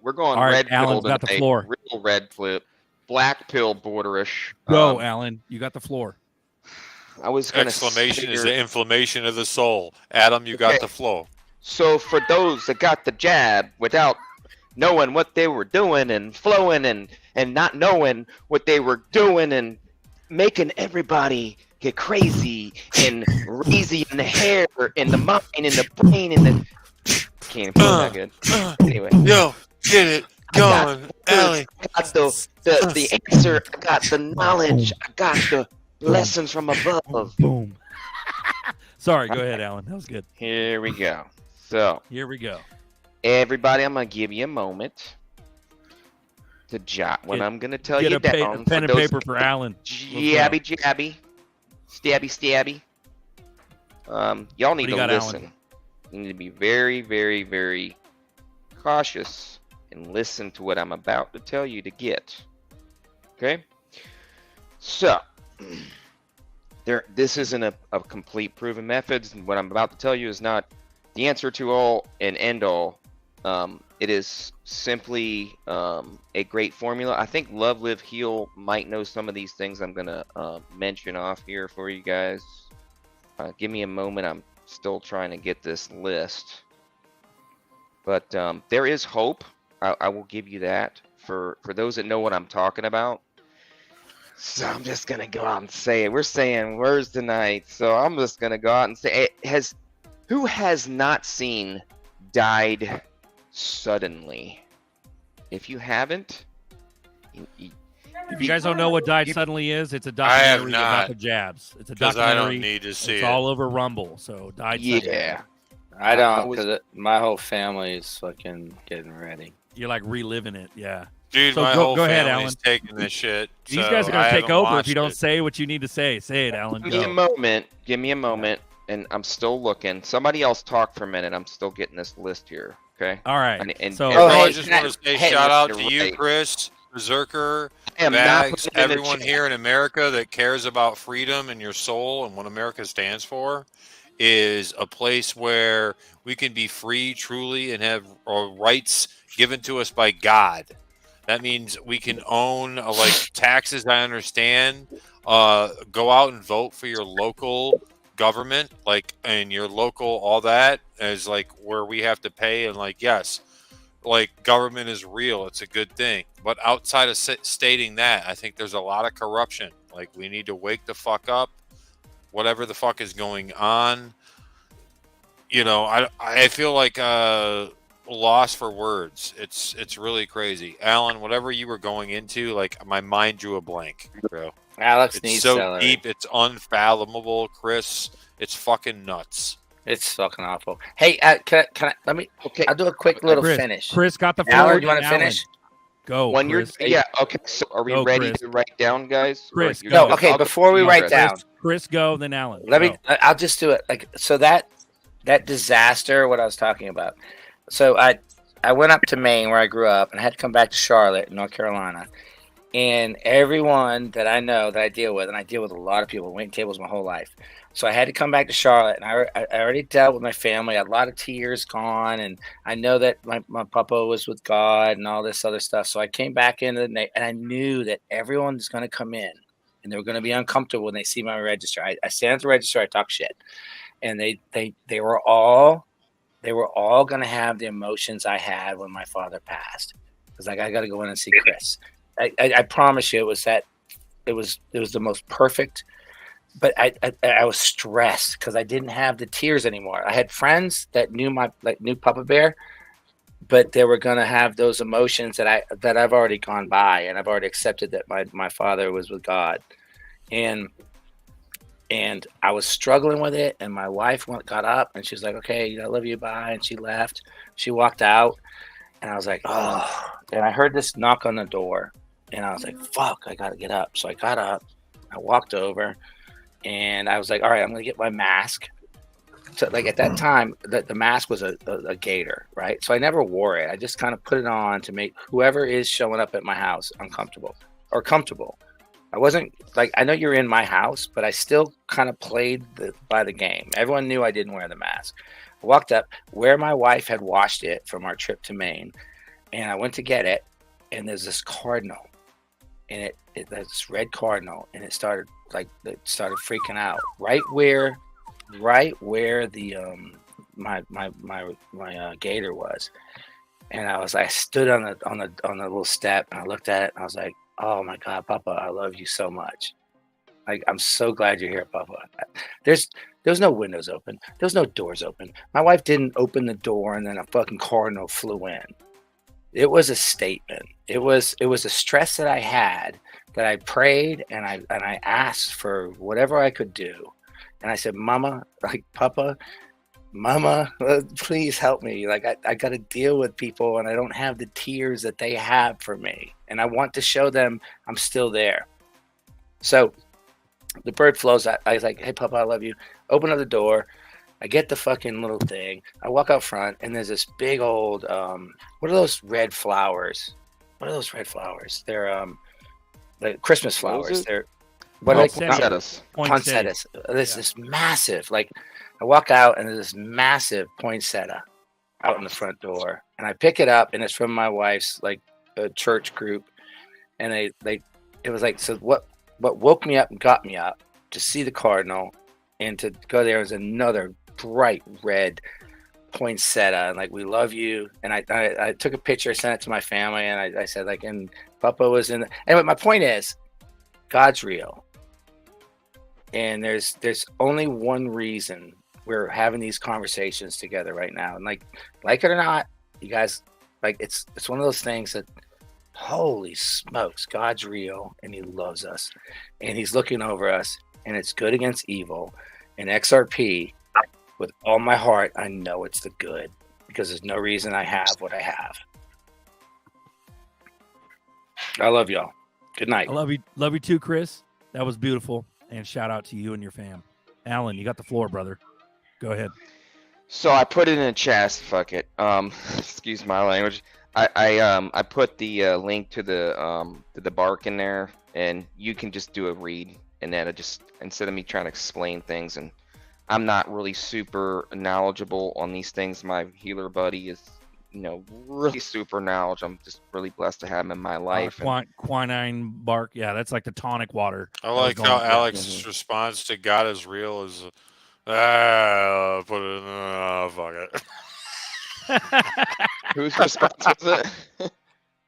We're going All right, red Alan's pill got the tonight. floor. Real red flip. Black pill borderish. Go, Alan. You got the floor. I was gonna Exclamation is say- the inflammation of the soul. Adam, you got Okay. the flow. So for those that got the jab without knowing what they were doing and flowing and not knowing what they were doing and making everybody get crazy and crazy in the hair, in the mind, in the brain, in the can't feel that good. Anyway, Yo, get it going, Ellie. I got the answer. I got the knowledge. I got the lessons from above. Boom. Sorry, go ahead, Alan. That was good. Here we go. So Here we go. everybody, I'm gonna give you a moment to jot what Get- I'm gonna tell Get you a pen down. and for those paper for Alan. Jabby, jabby, stabby, stabby. Y'all need do you to got, Alan? listen. You need to be very, very, very cautious and listen to what I'm about to tell you to get. Okay? So, this isn't a complete proven method. What I'm about to tell you is not the answer to all and end all. It is simply a great formula. I think Love, Live, Heal might know some of these things I'm going to mention off here for you guys. Give me a moment. I'm still trying to get this list. But there is hope. I will give you that for those that know what I'm talking about. So I'm just going to go out and say it. We're saying words tonight. So I'm just going to go out and say it. Who has not seen Died Suddenly? If you haven't, If you guys don't know what Died Suddenly is, it's a I have documentary not, about the jabs. It's a 'cause documentary. I don't need to see it's it. all over Rumble. So Died Suddenly. Yeah. I don't, because my whole family is fucking getting ready. You're like reliving it. Yeah. Dude, So my go, whole go ahead, family's Alan. taking this shit. These so guys are I gonna take haven't over if watched you don't it. say what you need to say. Say it, Alan. Give me a Go. moment. Give me a moment. And I'm still looking. Somebody else talk for a minute. I'm still getting this list here. Okay. All right. And So- Bro, hey, I just want to say hey, shout out you're to you, right. Chris, Berserker, I am not Bags, putting it in the everyone chat. here in America that cares about freedom and your soul and what America stands for is a place where we can be free truly and have our rights given to us by God. That means we can own like taxes. I understand. Go out and vote for your local government, like, and your local, all that is like where we have to pay. And like, yes, like government is real. It's a good thing. But outside of stating that, I think there's a lot of corruption. Like, we need to wake the fuck up. Whatever the fuck is going on, you know, I feel like lost for words. It's really crazy. Alan, whatever you were going into, like, my mind drew a blank, bro. Alex It's needs so celery. deep, it's unfathomable, Chris. It's fucking nuts. It's fucking awful. Hey, can I let me? Okay. I'll do a quick little Chris, finish. Chris got the floor. Alan, you want to Alan. finish? Go. When Chris. yeah. Okay. So are we Go, ready Chris. to write down, guys? Or Chris, you're go. No, gonna- okay. I'll go Before we you, write Chris. down, Chris, go. Then Alan. let me. Go. I'll just do it. Like, so that disaster, what I was talking about. So I went up to Maine where I grew up, and I had to come back to Charlotte, North Carolina. And everyone that I know that I deal with, and I deal with a lot of people, waiting tables my whole life. So I had to come back to Charlotte, and I already dealt with my family. I had a lot of tears gone, and I know that my papa was with God and all this other stuff. So I came back into the night, and I knew that everyone's going to come in, and they were going to be uncomfortable when they see my register. I stand at the register, I talk shit, and they were all going to have the emotions I had when my father passed. It was like, I got to go in and see Chris. I promise you, it was the most perfect. But I was stressed because I didn't have the tears anymore. I had friends that knew Papa Bear, but they were gonna have those emotions that I've already gone by, and I've already accepted that my father was with God, and I was struggling with it. And my wife got up and she was like, "Okay, I love you, bye," and she left. She walked out, and I was like, "Oh!" And I heard this knock on the door, and I was like, "Fuck, I gotta get up." So I got up, I walked over. And I was like, all right, I'm going to get my mask. So, like, at that time, the mask was a gator, right? So I never wore it. I just kind of put it on to make whoever is showing up at my house uncomfortable or comfortable. I wasn't like, I know you're in my house, but I still kind of played by the game. Everyone knew I didn't wear the mask. I walked up where my wife had washed it from our trip to Maine, and I went to get it, and there's this cardinal, and this red cardinal, and it started freaking out right where the my gator was. And I stood on the little step, and I looked at it, and I was like, "Oh my God, Papa, I love you so much. Like, I'm so glad you're here, Papa." There's no windows open. There's no doors open. My wife didn't open the door, and then a fucking cardinal flew in. It was a statement. It was a stress that I had, that I prayed and I asked for whatever I could do, and I said, "Mama, like Papa." Mama, please help me. Like, I got to deal with people, and I don't have the tears that they have for me. And I want to show them I'm still there. So the bird flows. I was like, "Hey, Papa, I love you." Open up the door. I get the fucking little thing. I walk out front, and there's this big old, what are those red flowers? What are those red flowers? They're like Christmas flowers. They're what are they? Poinsettias. Poinsettias. There's this massive, like, I walk out, and there's this massive poinsettia out in the front door, and I pick it up, and it's from my wife's church group, and it was like, so what woke me up and got me up to see the cardinal, and to go there was another bright red poinsettia, and like, "We love you." And I took a picture, sent it to my family, and I said, like, and Papa was in. Anyway, my point is, God's real, and there's only one reason we're having these conversations together right now. And like it or not, you guys, like, it's one of those things that, holy smokes, God's real, and he loves us, and he's looking over us, and it's good against evil. And XRP, with all my heart, I know it's the good, because there's no reason I have what I have. I love y'all. Good night. I love you too, Chris. That was beautiful. And shout out to you and your fam. Alan, you got the floor, brother. Go ahead. So I put it in a chest. Fuck it. Excuse my language. I put the link to the bark in there, and you can just do a read. And then instead of me trying to explain things, and I'm not really super knowledgeable on these things. My healer buddy is, really super knowledgeable. I'm just really blessed to have him in my life. Quinine bark. Yeah, that's like the tonic water. I like how Alex's response to God is real is, put it in, fuck it. Whose response was it?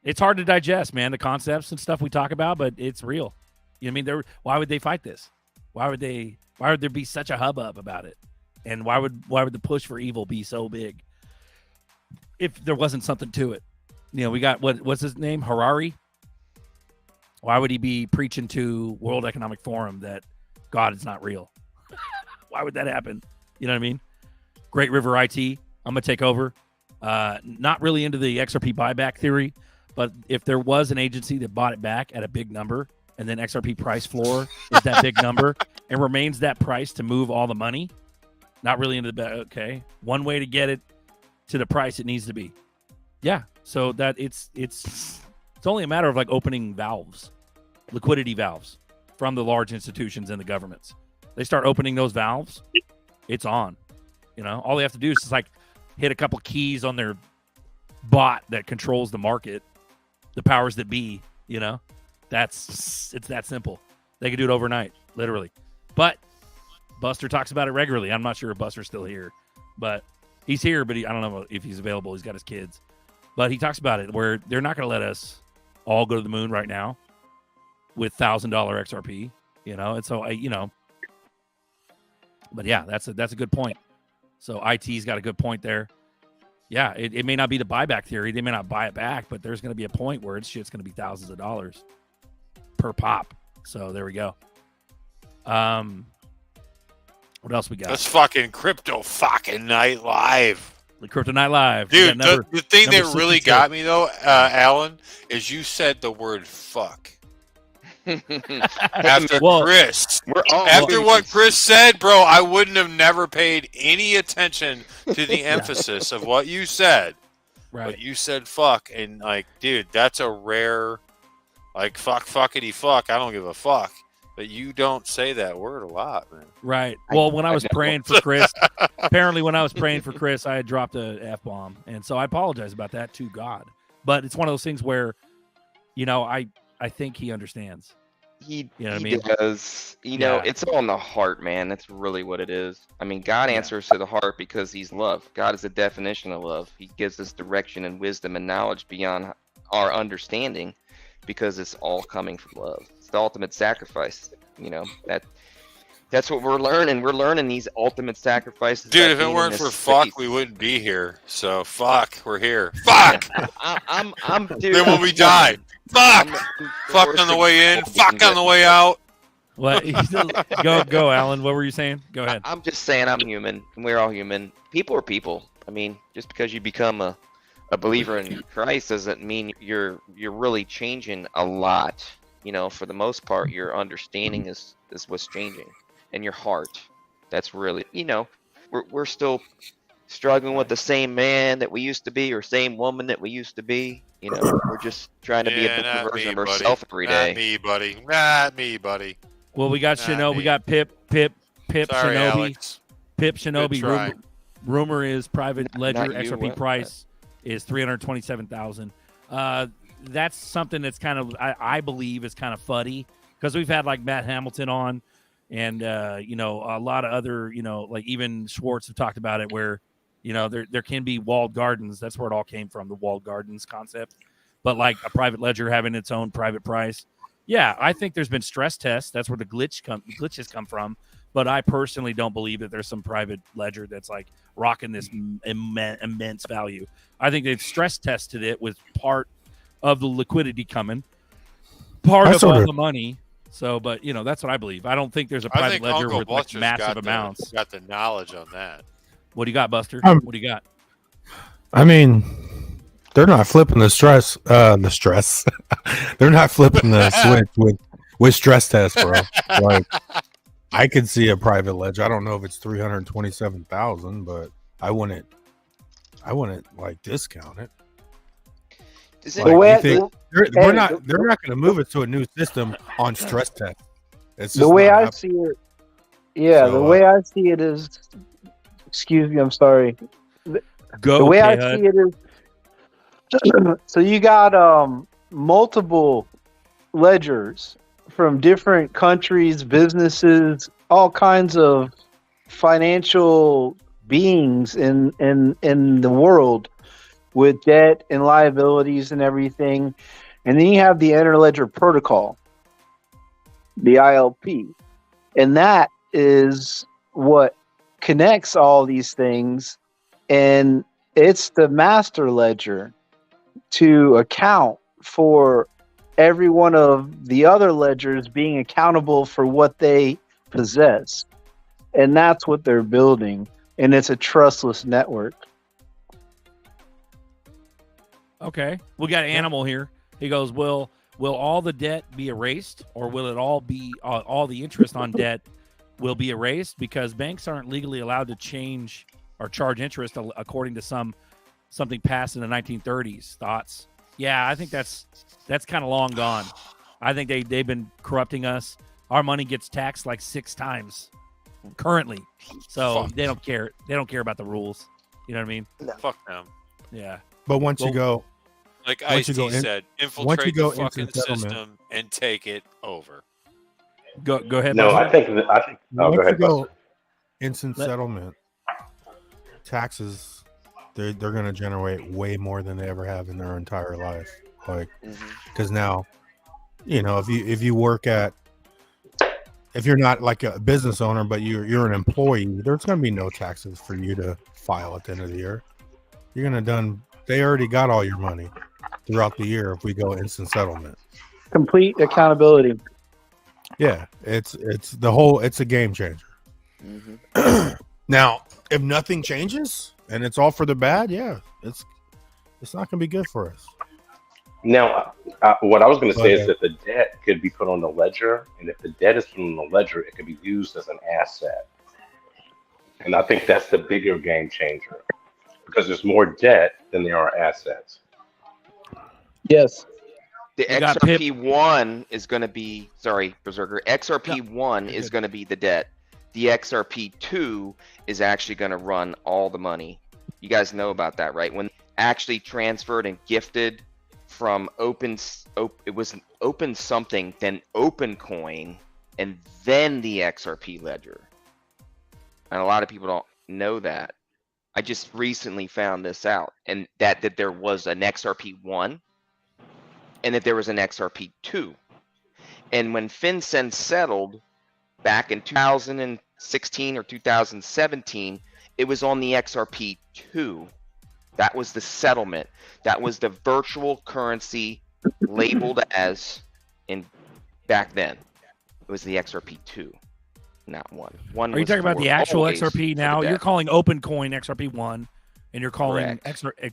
It's hard to digest, man, the concepts and stuff we talk about, but it's real. You know what I mean? Why would they fight this? Why would there be such a hubbub about it? And why would the push for evil be so big if there wasn't something to it? We got what's his name? Harari. Why would he be preaching to World Economic Forum that God is not real? Why would that happen? You know what I mean? Great River IT. I'm gonna take over. Not really into the XRP buyback theory, but if there was an agency that bought it back at a big number, and then XRP price floor is that big number and remains that price to move all the money, not really into the okay. One way to get it to the price it needs to be. Yeah. So that it's only a matter of like opening valves, liquidity valves from the large institutions and the governments. They start opening those valves, it's on. All they have to do is just like hit a couple keys on their bot that controls the market, the powers that be, it's that simple. They can do it overnight, literally. But Buster talks about it regularly. I'm not sure if Buster's still here, but he's here, but I don't know if he's available. He's got his kids, but he talks about it where they're not going to let us all go to the moon right now with $1,000 XRP, and so but yeah, that's a good point. So IT's got a good point there. Yeah, it may not be the buyback theory. They may not buy it back, but there's going to be a point where shit's going to be thousands of dollars per pop. So there we go. What else we got? That's fucking Crypto fucking Night Live. The Crypto Night Live. Dude, the thing that really got me, though, Alan, is you said the word fuck. After Chris. After what Chris said, bro, I wouldn't have never paid any attention to the emphasis of what you said. Right. But you said fuck, and like, dude, that's a rare, like, fuckity fuck. I don't give a fuck. But you don't say that word a lot, man. Right. Well, when I was praying for Chris, apparently when I was praying for Chris, I had dropped a F-bomb. And so I apologize about that to God. But it's one of those things where, I think he understands. He You know what I mean? does. You know, Yeah. it's all in the heart, man. That's really what it is. I mean, God answers to the heart because he's love. God is the definition of love. He gives us direction and wisdom and knowledge beyond our understanding because it's all coming from love. It's the ultimate sacrifice. That's what we're learning. We're learning these ultimate sacrifices. Dude, by if it being in weren't this for fuck, space. we wouldn't be here. So fuck, we're here. Fuck! Dude, Then when we die, fuck! Fuck on the way in, fuck on the way out. What? Go, Alan. What were you saying? Go ahead. I'm just saying I'm human, and we're all human. People are people. I mean, just because you become a believer in Christ doesn't mean you're really changing a lot. For the most part, your understanding is what's changing, and your heart. That's really, we're still struggling with the same man that we used to be, or same woman that we used to be. We're just trying to be a better version of ourselves every day. Not me, buddy. Not me, buddy. Well, we got Shinobi. We got Pip Sorry, Shinobi. Alex. Pip Good Shinobi. try. Rumor is private ledger Not you, XRP what? price is 327,000. That's something that's kind of I believe is kind of fuddy because we've had like Matt Hamilton on, and a lot of other like even Schwartz have talked about it where there can be walled gardens. That's where it all came from, the walled gardens concept. But like a private ledger having its own private price. Yeah, I think there's been stress tests. That's where the glitches come from. But I personally don't believe that there's some private ledger that's like rocking this immense value. I think they've stress tested it with part of the liquidity coming, part of all the money. So, but that's what I believe. I don't think there's a private ledger Uncle with like Buster's massive amounts. Got the knowledge on that. What do you got, Buster? What do you got? I mean, they're not flipping the stress. They're not flipping the switch with stress tests, bro. Like, I could see a private ledger. I don't know if it's 327,000, but I wouldn't like discount it. Like, they're not going to move it to a new system on stress test. It's just the way not I happening. see it. Yeah, So, the way I see it is. Excuse me, I'm sorry. Go. The way I K-Hud. see it is. So you got multiple ledgers from different countries, businesses, all kinds of financial beings in the world with debt and liabilities and everything. And then you have the Interledger Protocol, the ILP. And that is what connects all these things. And it's the master ledger to account for every one of the other ledgers being accountable for what they possess. And that's what they're building. And it's a trustless network. Okay, we got Animal here. He goes, will all the debt be erased, or will it all be all the interest on debt will be erased because banks aren't legally allowed to change or charge interest according to something passed in the 1930s. Thoughts? Yeah, I think that's kind of long gone. I think they've been corrupting us. Our money gets taxed like 6 times currently, so they don't care. They don't care about the rules. You know what I mean? Fuck them. Yeah. But once you go, Like once you Ice-T go in- said, once you infiltrate go the fucking into settlement- system and take it over. Go ahead. No, Buster. I think. Oh, once go ahead, you go Buster. instant settlement, taxes, they're going to generate way more than they ever have in their entire life. Like, because now, if you work if you're not like a business owner, but you're an employee, there's going to be no taxes for you to file at the end of the year. You're going to they already got all your money throughout the year if we go instant settlement. Complete accountability. Yeah, it's a game changer. Now, if nothing changes and it's all for the bad, yeah, it's not going to be good for us. Now, what I was going to say is that the debt could be put on the ledger, and if the debt is put on the ledger, it could be used as an asset. And I think that's the bigger game changer because there's more debt than there are assets. Yes. The They got Pip. XRP1 is going to be, sorry, Berserker. XRP1 is going to be the debt. The XRP2 is actually going to run all the money. You guys know about that, right? When actually transferred and gifted from it was an Open something, then OpenCoin, and then the XRP ledger. And a lot of people don't know that. I just recently found this out, and that there was an XRP1 and that there was an XRP2. And when FinCEN settled back in 2016 or 2017, it was on the XRP2. That was the settlement. That was the virtual currency labeled as back then. It was the XRP2, not one. Are you talking about the actual XRP now? You're calling OpenCoin XRP1, and you're calling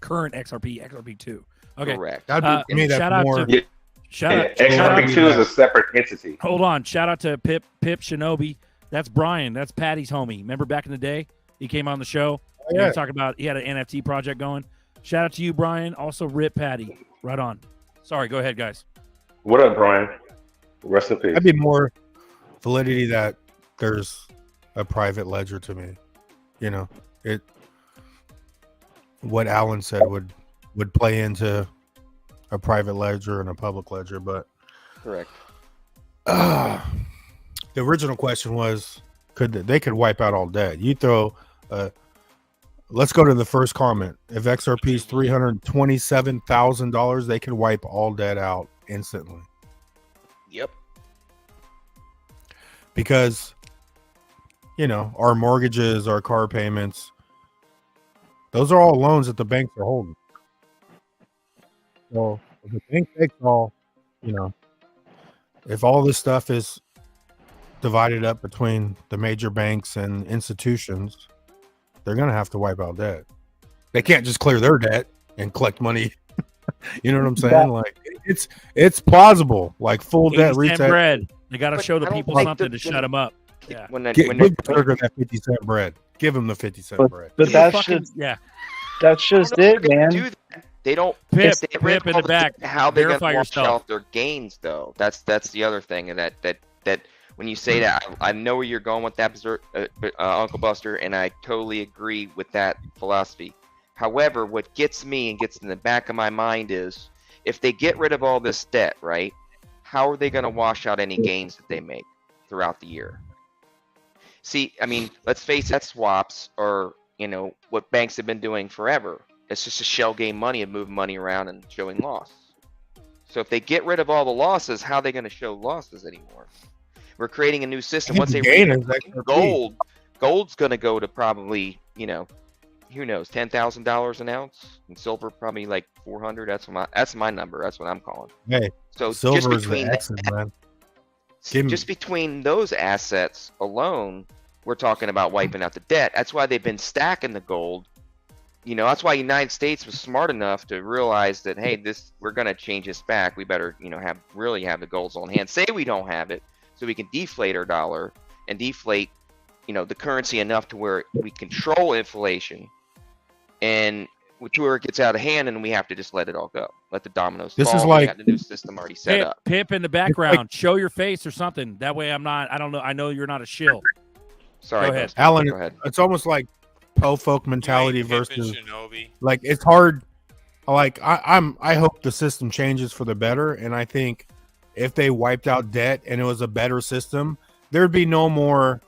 current XRP XRP2. Okay. Correct. That'd be, to me, that's shout out more. to XRP2 is a separate entity. Hold on. Shout out to Pip Shinobi. That's Brian. That's Patty's homie. Remember back in the day? He came on the show. Yeah. He was talking about he had an NFT project going. Shout out to you, Brian. Also, Rip Patty. Right on. Sorry. Go ahead, guys. What up, Brian? Rest in peace. I'd be more validity that there's a private ledger to me. You know, what Alan said would play into a private ledger and a public ledger, but correct. The original question was, they could wipe out all debt? You throw. Let's go to the first comment. If XRP is $327,000, they could wipe all debt out instantly. Yep. Because, our mortgages, our car payments, those are all loans that the banks are holding. So if the bank takes all, if all this stuff is divided up between the major banks and institutions, they're going to have to wipe out debt. They can't just clear their debt and collect money. You know what I'm saying? Like it's plausible, like full debt reset. Bread. They got to show the people something to shut them up. Yeah. Give Burger that 50-cent bread. Give him the 50-cent bread. But that's just it, man. They don't. Pip if they in the back. How they Verify gonna wash yourself. off their gains, though? That's the other thing, and that when you say that, I know where you're going with that, Uncle Buster, and I totally agree with that philosophy. However, what gets me and gets in the back of my mind is, if they get rid of all this debt, right? How are they going to wash out any gains that they make throughout the year? See, I mean, let's face it, swaps are, what banks have been doing forever. It's just a shell game money of moving money around and showing loss. So if they get rid of all the losses, how are they going to show losses anymore? We're creating a new system. Once they gold's going to go to probably, who knows, $10,000 an ounce, and silver probably like 400. That's my number. That's what I'm calling. Hey, so silver is the exit, man. Just between those assets alone, we're talking about wiping out the debt. That's why they've been stacking the gold. That's why the United States was smart enough to realize that, hey, we're going to change this back. We better, have the golds on hand. Say we don't have it, so we can deflate our dollar and deflate, the currency enough to where we control inflation, and to where it gets out of hand, and we have to just let it all go, let the dominoes fall. This is We like got the new system already set up. Pip in the background. Show your face or something. That way, I don't know. I know you're not a shill. Sorry, go ahead, Alan. Go ahead. It's almost like po-folk mentality versus like it's hard. Like I hope the system changes for the better, and I think if they wiped out debt and it was a better system, there'd be no more,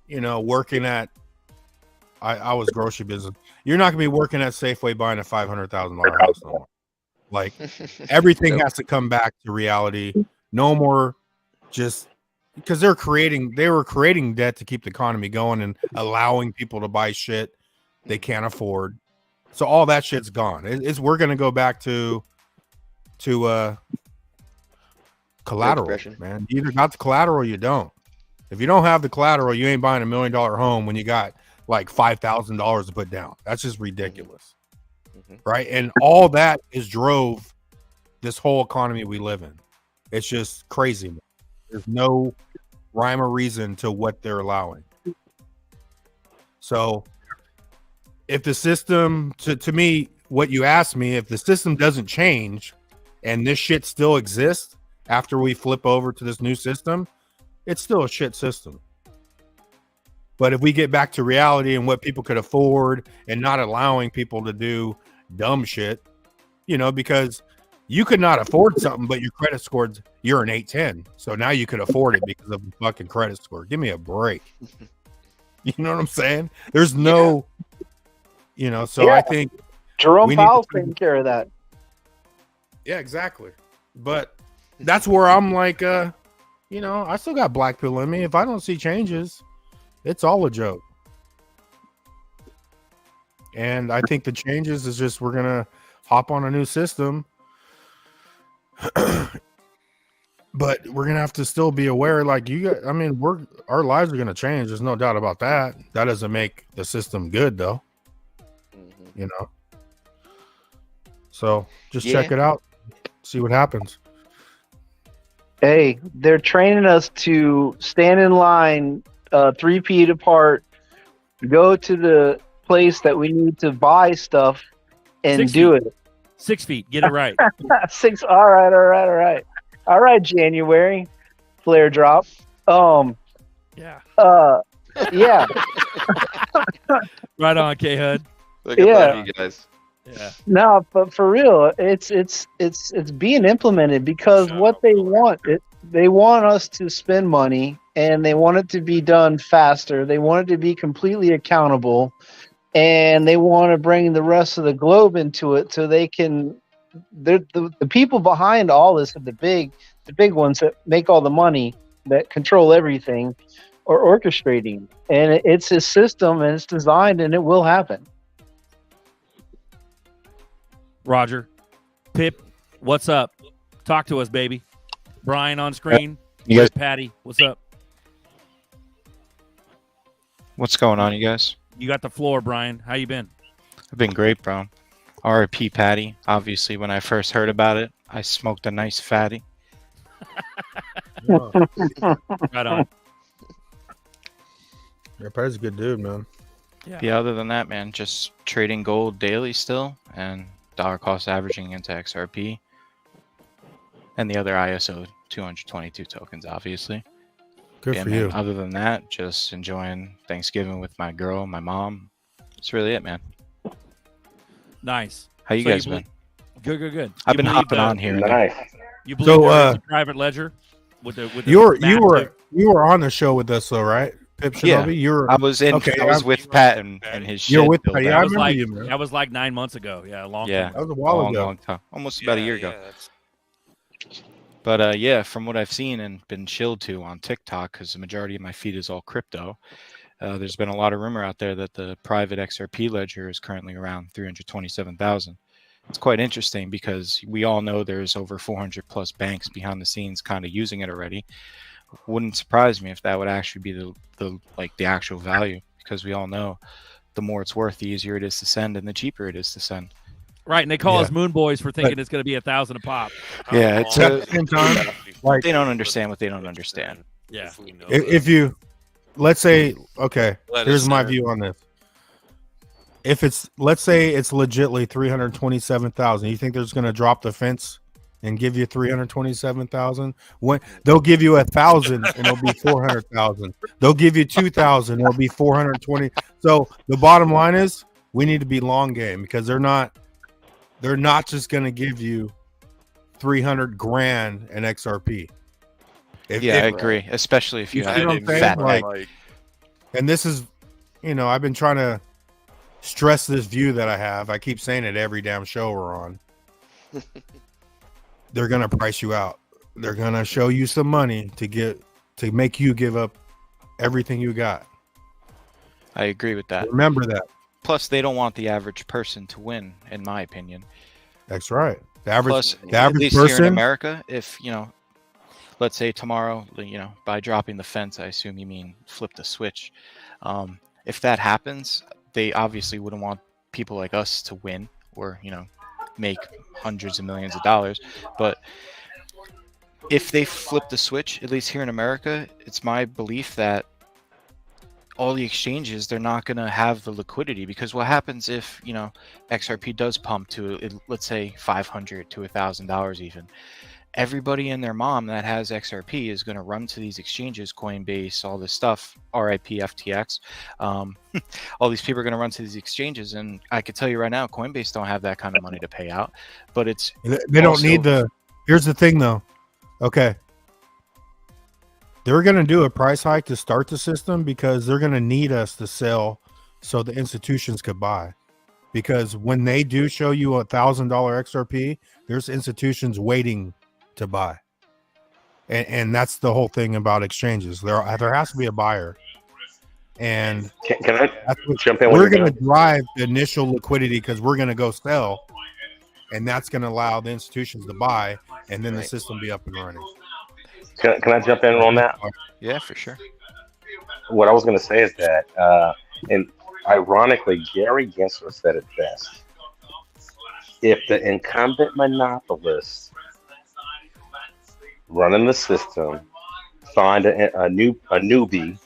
working at. I was grocery business. You're not gonna be working at Safeway buying a $500,000 house no more. Like everything has to come back to reality. No more just because they were creating debt to keep the economy going and allowing people to buy shit they can't afford. So all that shit's gone. We're gonna go back to collateral, man. You either got the collateral or you don't. If you don't have the collateral, you ain't buying $1 million home when you got like $5,000 to put down. That's just ridiculous. Right? And all that drove this whole economy we live in. It's just crazy. There's no rhyme or reason to what they're allowing. So if the system, to me, what you asked me, if the system doesn't change and this shit still exists after we flip over to this new system, it's still a shit system. But if we get back to reality and what people could afford and not allowing people to do dumb shit, you know, because you could not afford something, but your credit score's, you're an 810. So now you could afford it because of the fucking credit score. Give me a break. You know what I'm saying? There's no, you know, so I think Jerome Powell's taking care of that. Yeah, exactly. But that's where I'm like, you know, I still got black pill in me. If I don't see changes, it's all a joke. And I think the changes is just we're gonna hop on a new system. But we're gonna have to still be aware, like I mean, our lives are gonna change. There's no doubt about that. That doesn't make the system good though. You know. So just check it out. See what happens. Hey, they're training us to stand in line 3 feet apart, go to the place that we need to buy stuff, and 6 do feet. it. 6 feet. Get it right. 6. All right. January flare drop. Yeah. Yeah. Right on, K-Hud. Look at that, you guys. Yeah. No, but for real, it's being implemented because what they want, they want us to spend money and they want it to be done faster. They want it to be completely accountable, and they want to bring the rest of the globe into it so they can. The people behind all this are the big ones that make all the money, that control everything, or orchestrating, and it's a system and it's designed and it will happen. Roger. Pip, what's up? Talk to us, baby. Brian on screen. You guys- Patty, what's up? What's going on, you guys? You got the floor, Brian. How you been? I've been great, bro. RIP Patty. Obviously, when I first heard about it, I smoked a nice fatty. Right on. Yeah, Patty's a good dude, man. Yeah, other than that, man, just trading gold daily still and dollar cost averaging into XRP and the other ISO 222 tokens, obviously. Good Yeah, for man, you. Other than that, just enjoying Thanksgiving with my girl, my mom. That's really it, man. Nice. How you So guys believe- been? Good. I've You been believe hopping the- on here and there. You believe So, there is a private ledger with the You massive- were on the show with us though, right? Pip Yeah, Shinobi? You were I was in. Okay, I was with Pat and his shit. You're with built Pat. Yeah, out. I That was remember like, you, man. that was like 9 months ago. Yeah, a long Yeah, time. That was a while ago. long time, almost about a year ago. But yeah, from what I've seen and been chilled to on TikTok, because the majority of my feed is all crypto, there's been a lot of rumor out there that the private XRP ledger is currently around 327,000. It's quite interesting because we all know there's over 400 plus banks behind the scenes kind of using it already. Wouldn't surprise me if that would actually be the actual value, because we all know the more it's worth, the easier it is to send and the cheaper it is to send. Right, and they call Yeah. us Moon Boys for thinking it's going to be 1,000 a pop. Yeah, it's At the same time, like they don't understand what they don't understand. Yeah. if you, let's say, okay, Let here's us my know. view on this. If it's, let's say it's legitly 327,000, you think there's going to drop the fence and give you 327,000? When they'll give you 1,000 and it'll be 400,000. They'll give you 2,000, it'll be 420. So the bottom line is we need to be long game, because they're not just going to give you 300 grand in XRP. Yeah, I agree, especially if you see have what a I'm saying? fat Like, bank. and this is, you know, I've been trying to stress this view that I have. I keep saying it every damn show we're on. They're gonna price you out. They're gonna show you some money to make you give up everything you got. I agree with that. Remember that. Plus, they don't want the average person to win, in my opinion. That's right. The average, Plus, the at average least here in person. America, if let's say tomorrow, by dropping the fence, I assume you mean flip the switch. If that happens, they obviously wouldn't want people like us to win or make hundreds of millions of dollars. But if they flip the switch, at least here in America, it's my belief that all the exchanges, they're not going to have the liquidity, because what happens if, you know, XRP does pump to, let's say, $500 to $1,000 even. Everybody and their mom that has XRP is going to run to these exchanges, Coinbase, all this stuff, RIP, FTX. All these people are going to run to these exchanges, and I could tell you right now, Coinbase don't have that kind of money to pay out. But it's They don't need the. Here's the thing, though. Okay, they're going to do a price hike to start the system because they're going to need us to sell so the institutions could buy. Because when they do show you $1,000 XRP, there's institutions waiting to buy, and that's the whole thing about exchanges. There has to be a buyer, and can I jump in? We're going to drive the initial liquidity because we're going to go sell, and that's going to allow the institutions to buy, and then the system be up and running. Can I jump in on that? Yeah, for sure. What I was going to say is that, and ironically, Gary Gensler said it best. If the incumbent monopolist running the system find a newbie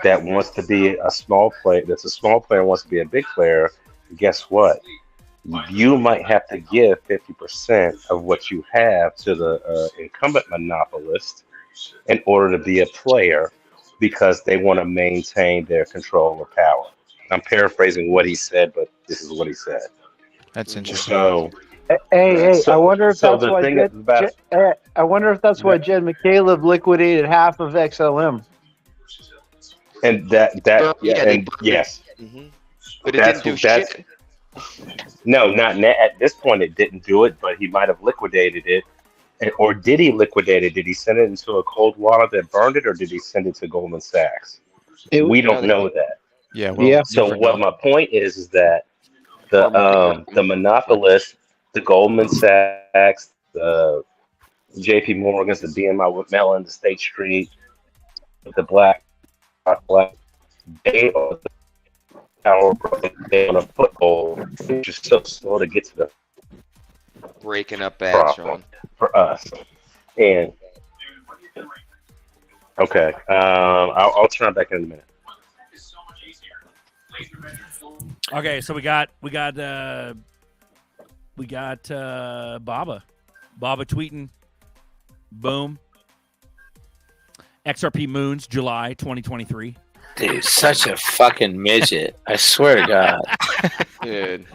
that wants to be a small player, that's a small player wants to be a big player, guess what? You might have to give 50% of what you have to the incumbent monopolist in order to be a player, because they want to maintain their control or power. I'm paraphrasing what he said, but this is what he said. That's interesting. So, Hey, I wonder if that's why I wonder if that's why Jed McCaleb liquidated half of XLM. And yes. Mm-hmm. But it didn't do shit. No, not at this point. It didn't do it, but he might have liquidated it. Or did he liquidate it? Did he send it into a cold wallet that burned it, or did he send it to Goldman Sachs? We don't know that. Yeah. Well, So what my point is that the monopolist, the Goldman Sachs, the J.P. Morgans, the BNY Mellon, the State Street, the Black, they are the power brokers. They on a foothold, which is so slow to get to the breaking up bad, Sean. For us. And okay, I'll turn back in a minute. Okay, so we got Baba tweeting, boom. XRP Moons, July 2023. Dude, such a fucking midget. I swear to God. Dude.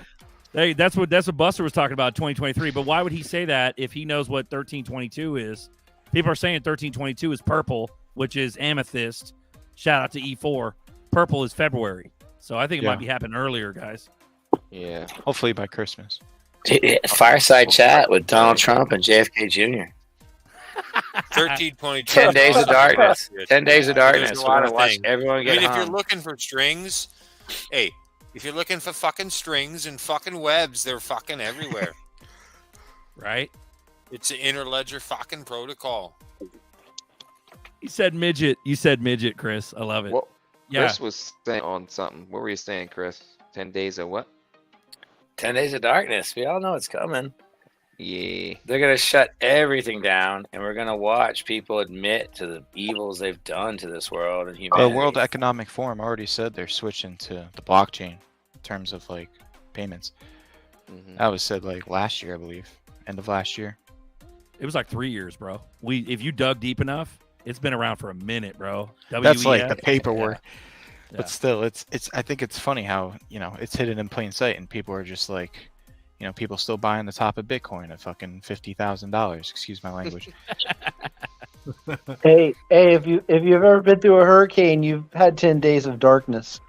Hey, that's what Buster was talking about, 2023. But why would he say that if he knows what 1322 is? People are saying 1322 is purple, which is amethyst. Shout out to E4. Purple is February. So I think it might be happening earlier, guys. Yeah. Hopefully by Christmas. Fireside chat with Donald Trump and JFK Jr. 13.2. 10 Days of Darkness. 10 Days of Darkness. There's a We're lot going of to watch things. everyone get if hung. you're looking for strings, hey, if you're looking for fucking strings and fucking webs, they're fucking everywhere. Right? It's an interledger fucking protocol. You said midget. You said midget, Chris. I love it. Well, yeah. Chris was saying on something. What were you saying, Chris? 10 days of what? 10 Days of Darkness. We all know it's coming. Yeah. They're going to shut everything down, and we're going to watch people admit to the evils they've done to this world and The humanity. World Economic Forum already said they're switching to the blockchain in terms of like payments. Mm-hmm. That was said like last year, I believe, end of last year. It was like 3 years, bro. If you dug deep enough, it's been around for a minute, bro. That's like the WEF? paperwork. Yeah. But still, it's. I think it's funny how, you know, it's hidden in plain sight, and people are just like, you know, people still buying the top of Bitcoin at fucking $50,000. Excuse my language. Hey, if you've ever been through a hurricane, you've had 10 days of darkness.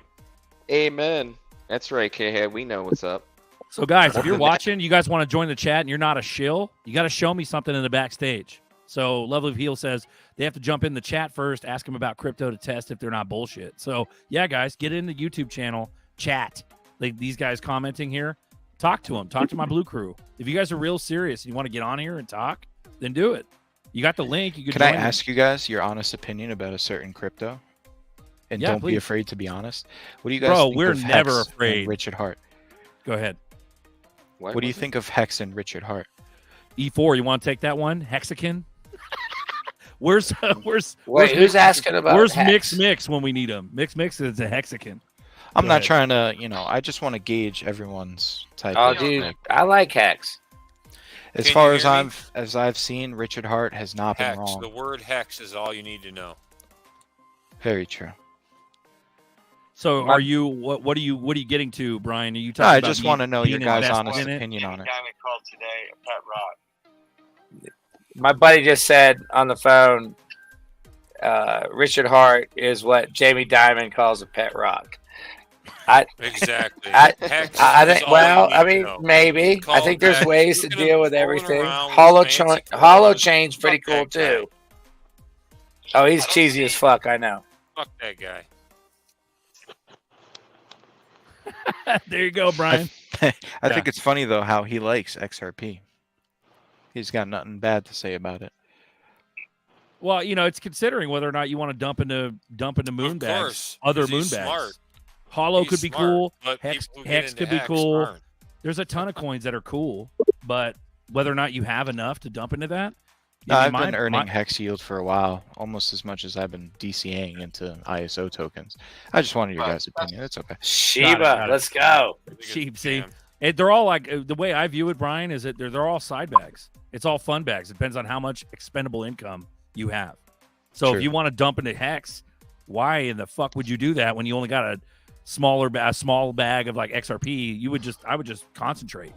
Amen. That's right, K-Head. We know what's up. So, guys, if you're watching, you guys want to join the chat and you're not a shill, you got to show me something in the backstage. So, Lovely of Heel says they have to jump in the chat first, ask them about crypto to test if they're not bullshit. So, yeah, guys, get in the YouTube channel, chat. Like these guys commenting here, talk to them. Talk to my Blue Crew. If you guys are real serious and you want to get on here and talk, then do it. You got the link. You Can I ask you guys your honest opinion about a certain crypto? And Yeah, don't be please. afraid to be honest. What do you guys Bro, think we're of never Hex and afraid. Richard Hart? Go ahead. What do you think of Hex and Richard Hart? E4, you want to take that one? Hexagon? Where's Wait, who's asking about Where's Hex? Mix when we need him? Mix is a hexagon. I'm Go not ahead. trying to, I just want to gauge everyone's type. Oh, of dude, thing. I like Hex. As Can far you as hear me? I've seen, Richard Hart has not been Hex. wrong. The word hex is all you need to know. Very true. So are you what are you getting to, Brian? Are you No, talking I about just me want to know your being guys' invested honest in it? opinion on it. Called today a pet rock. My buddy just said on the phone, Richard Hart is what Jamie Dimon calls a pet rock. Exactly. I Hex think. is all Well, you I need to mean, know. maybe. Call I think there's Hex. ways to Look at deal him with fooling everything. around with Hollow fancy Hollow clothes. Chain's pretty Fuck cool that guy. too. Oh, he's cheesy as fuck. I know. Fuck that guy. There you go, Brian. I think it's funny though how he likes XRP. He's got nothing bad to say about it. Well, it's considering whether or not you want to dump into moon bags, course, other 'cause moon he's bags. smart. Hollow He's could be smart, cool. but Hex people who get could into be Hex cool. aren't. There's a ton of coins that are cool, but whether or not you have enough to dump into that, No, I mean, I've been earning mine- hex yield for a while, almost as much as I've been DCAing into ISO tokens. I just wanted your guys' opinion. It's okay. Shiba, got it. let's go. Cheap, see, they're all like the way I view it, Brian, is that they're all side bags. It's all fun bags. It depends on how much expendable income you have. So True. if you want to dump into Hex, why in the fuck would you do that when you only got a small bag of like XRP? I would just concentrate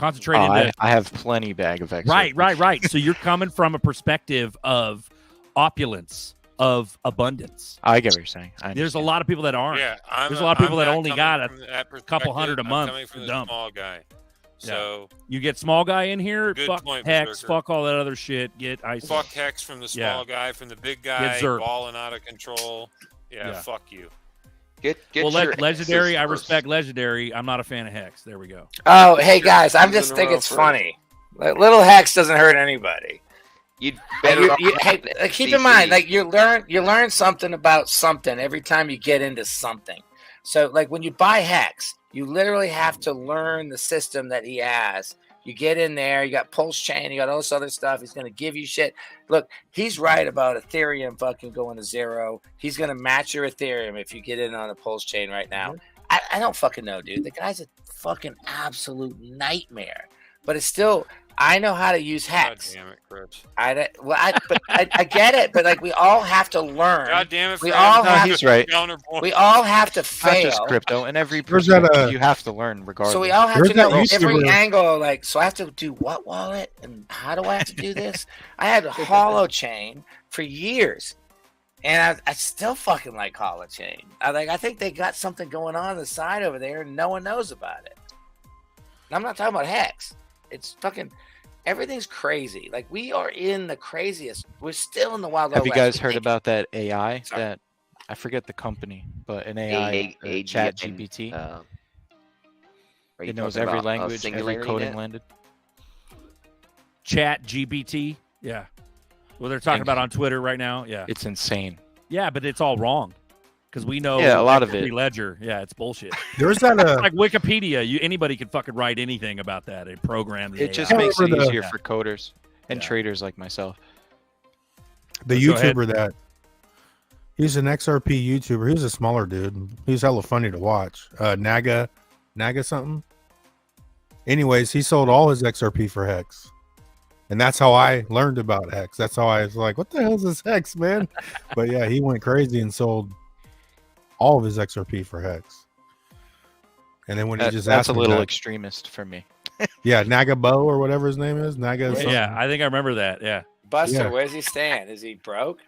Oh, into I have plenty bag of XRP. right. So you're coming from a perspective of opulence, of abundance. I get what you're saying. There's a lot of people that aren't. Yeah, There's a lot of people I'm that not only coming got from that a couple perspective. hundred a I'm month coming from to the dump. small guy. Yeah. So You get small guy in here, Good fuck point, Hex, Berserker. fuck all that other shit. Get ISO. fuck Hex from the small guy, from the big guy, Zerp. balling out of control. Yeah, Yeah. fuck you. Get Well, your legendary. I X's first. respect legendary. I'm not a fan of Hex. There we go. Oh, hey guys, I'm just Using think around it's for- funny. Like, little Hex doesn't hurt anybody. You'd Like, better hey, like, keep in mind, like you learn something about something every time you get into something. So, like when you buy Hex, you literally have to learn the system that he has. You get in there, you got Pulse Chain, you got all this other stuff. He's gonna give you shit. Look, he's right about Ethereum fucking going to zero. He's gonna match your Ethereum if you get in on a Pulse Chain right now. I don't fucking know, dude. The guy's a fucking absolute nightmare. But it's still, I know how to use Hex. God damn it, Chris. I get it, but like we all have to learn. God damn it, We Fred. all No, have he's right. Counterpoint. We all have to Not fail. just crypto. In every Where's that, perspective, you have to learn regardless. So we all have Where's to know that every YouTuber? angle. Like, so I have to do what wallet, and how do I have to do this? I had Hollow Chain for years, and I still fucking like Hollow Chain. I think they got something going on the side over there, and no one knows about it. And I'm not talking about Hex. It's fucking everything's crazy. Like we are in the craziest. We're still in the wild. Have you West. guys We heard think- about that AI? Sorry. That I forget the company, but an AI, Chat GPT. Are you It knows talking every about, language, every Singularity coding Net? landed. Chat GBT. Yeah. Well, they're talking about on Twitter right now. Yeah. It's insane. Yeah, but it's all wrong because we know. Yeah, a lot of it. Ledger. Yeah, it's bullshit. There's that It's like Wikipedia. Anybody could fucking write anything about that. A program. the It just AI. makes it Remember the- easier for coders and traders like myself. the Go ahead. YouTuber that he's an XRP YouTuber. He's a smaller dude. He's hella funny to watch. Naga something. Anyways, he sold all his XRP for Hex. And that's how I learned about Hex. That's how I was like, what the hell is this Hex, man? But yeah, he went crazy and sold all of his XRP for Hex. And then when he just That's asked a me little that- extremist for me. yeah, Nagabo or whatever his name is. Naga. something. Yeah, I think I remember that. Yeah. Buster, Yeah. where's he stand? Is he broke?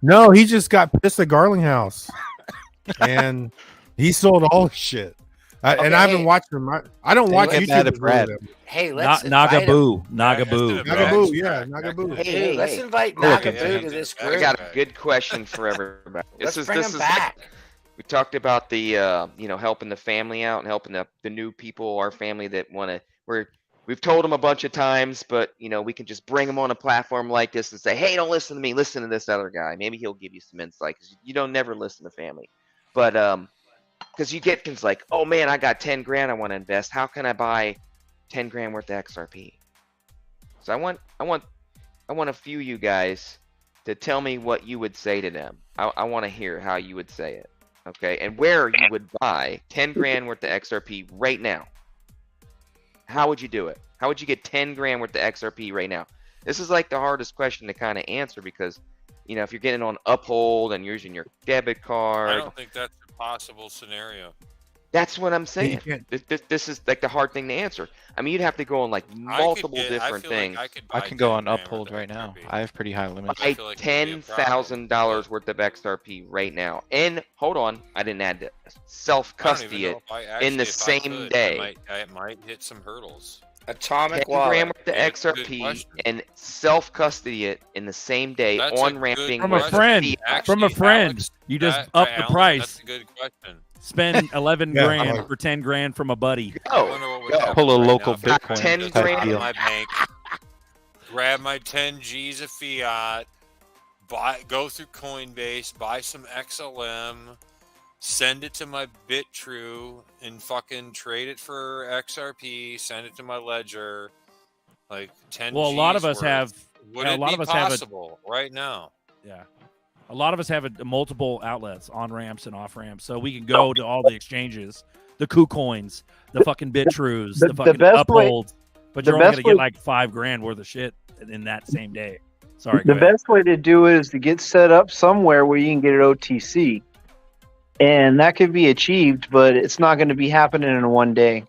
No, he just got pissed at Garlinghouse. And he sold all his shit. And I haven't watched him. I don't watch get mad at YouTube. Brad. Hey, let's invite him. Nagaboo. Nagaboo. Nagaboo, yeah, Nagaboo. Hey, let's invite I'll look Nagaboo into to it. this I group. got a good question for everybody. Let's bring him back. We talked about the helping the family out and helping the new people, our family that want to. We've told them a bunch of times, but we can just bring them on a platform like this and say, "Hey, don't listen to me. Listen to this other guy. Maybe he'll give you some insight." Because you don't never listen to family, but because you get things like, "Oh man, I got 10 grand I want to invest. How can I buy 10 grand worth of XRP?" So I want I want a few of you guys to tell me what you would say to them. I want to hear how you would say it. Okay, and where you would buy 10 grand worth of XRP right now. How would you do it? How would you get 10 grand worth of XRP right now? This is like the hardest question to kind of answer because, you know, if you're getting on Uphold and you're using your debit card. I don't think that's a possible scenario. That's what I'm saying. This is like the hard thing to answer. I mean, you'd have to go on like multiple different things. I can go on Uphold right now. I have pretty high limits. Buy $10,000 worth of XRP right now. And hold on, I didn't add to self-custody it in the same day. I might hit some hurdles. Atomic 10 grand worth of XRP and self-custody it in the same day on ramping from a friend. From a friend, you just up the price. That's a good question. Spend 11 grand for 10 grand from a buddy. Pull a local Bitcoin 10 type grand deal. In my bank, grab my 10 G's of fiat, go through Coinbase, buy some XLM, send it to my BitTrue, and fucking trade it for XRP. Send it to my ledger, like 10. Well, a lot of us worth. have. Would a it lot be of us possible right now? Yeah. A lot of us have multiple outlets, on ramps and off ramps, so we can go to all the exchanges, the KuCoins, the fucking BitTrues, the fucking Upholds, but you're only gonna get like 5 grand worth of shit in that same day. Sorry. The best way to do it is to get set up somewhere where you can get it OTC, and that could be achieved, but it's not going to be happening in one day.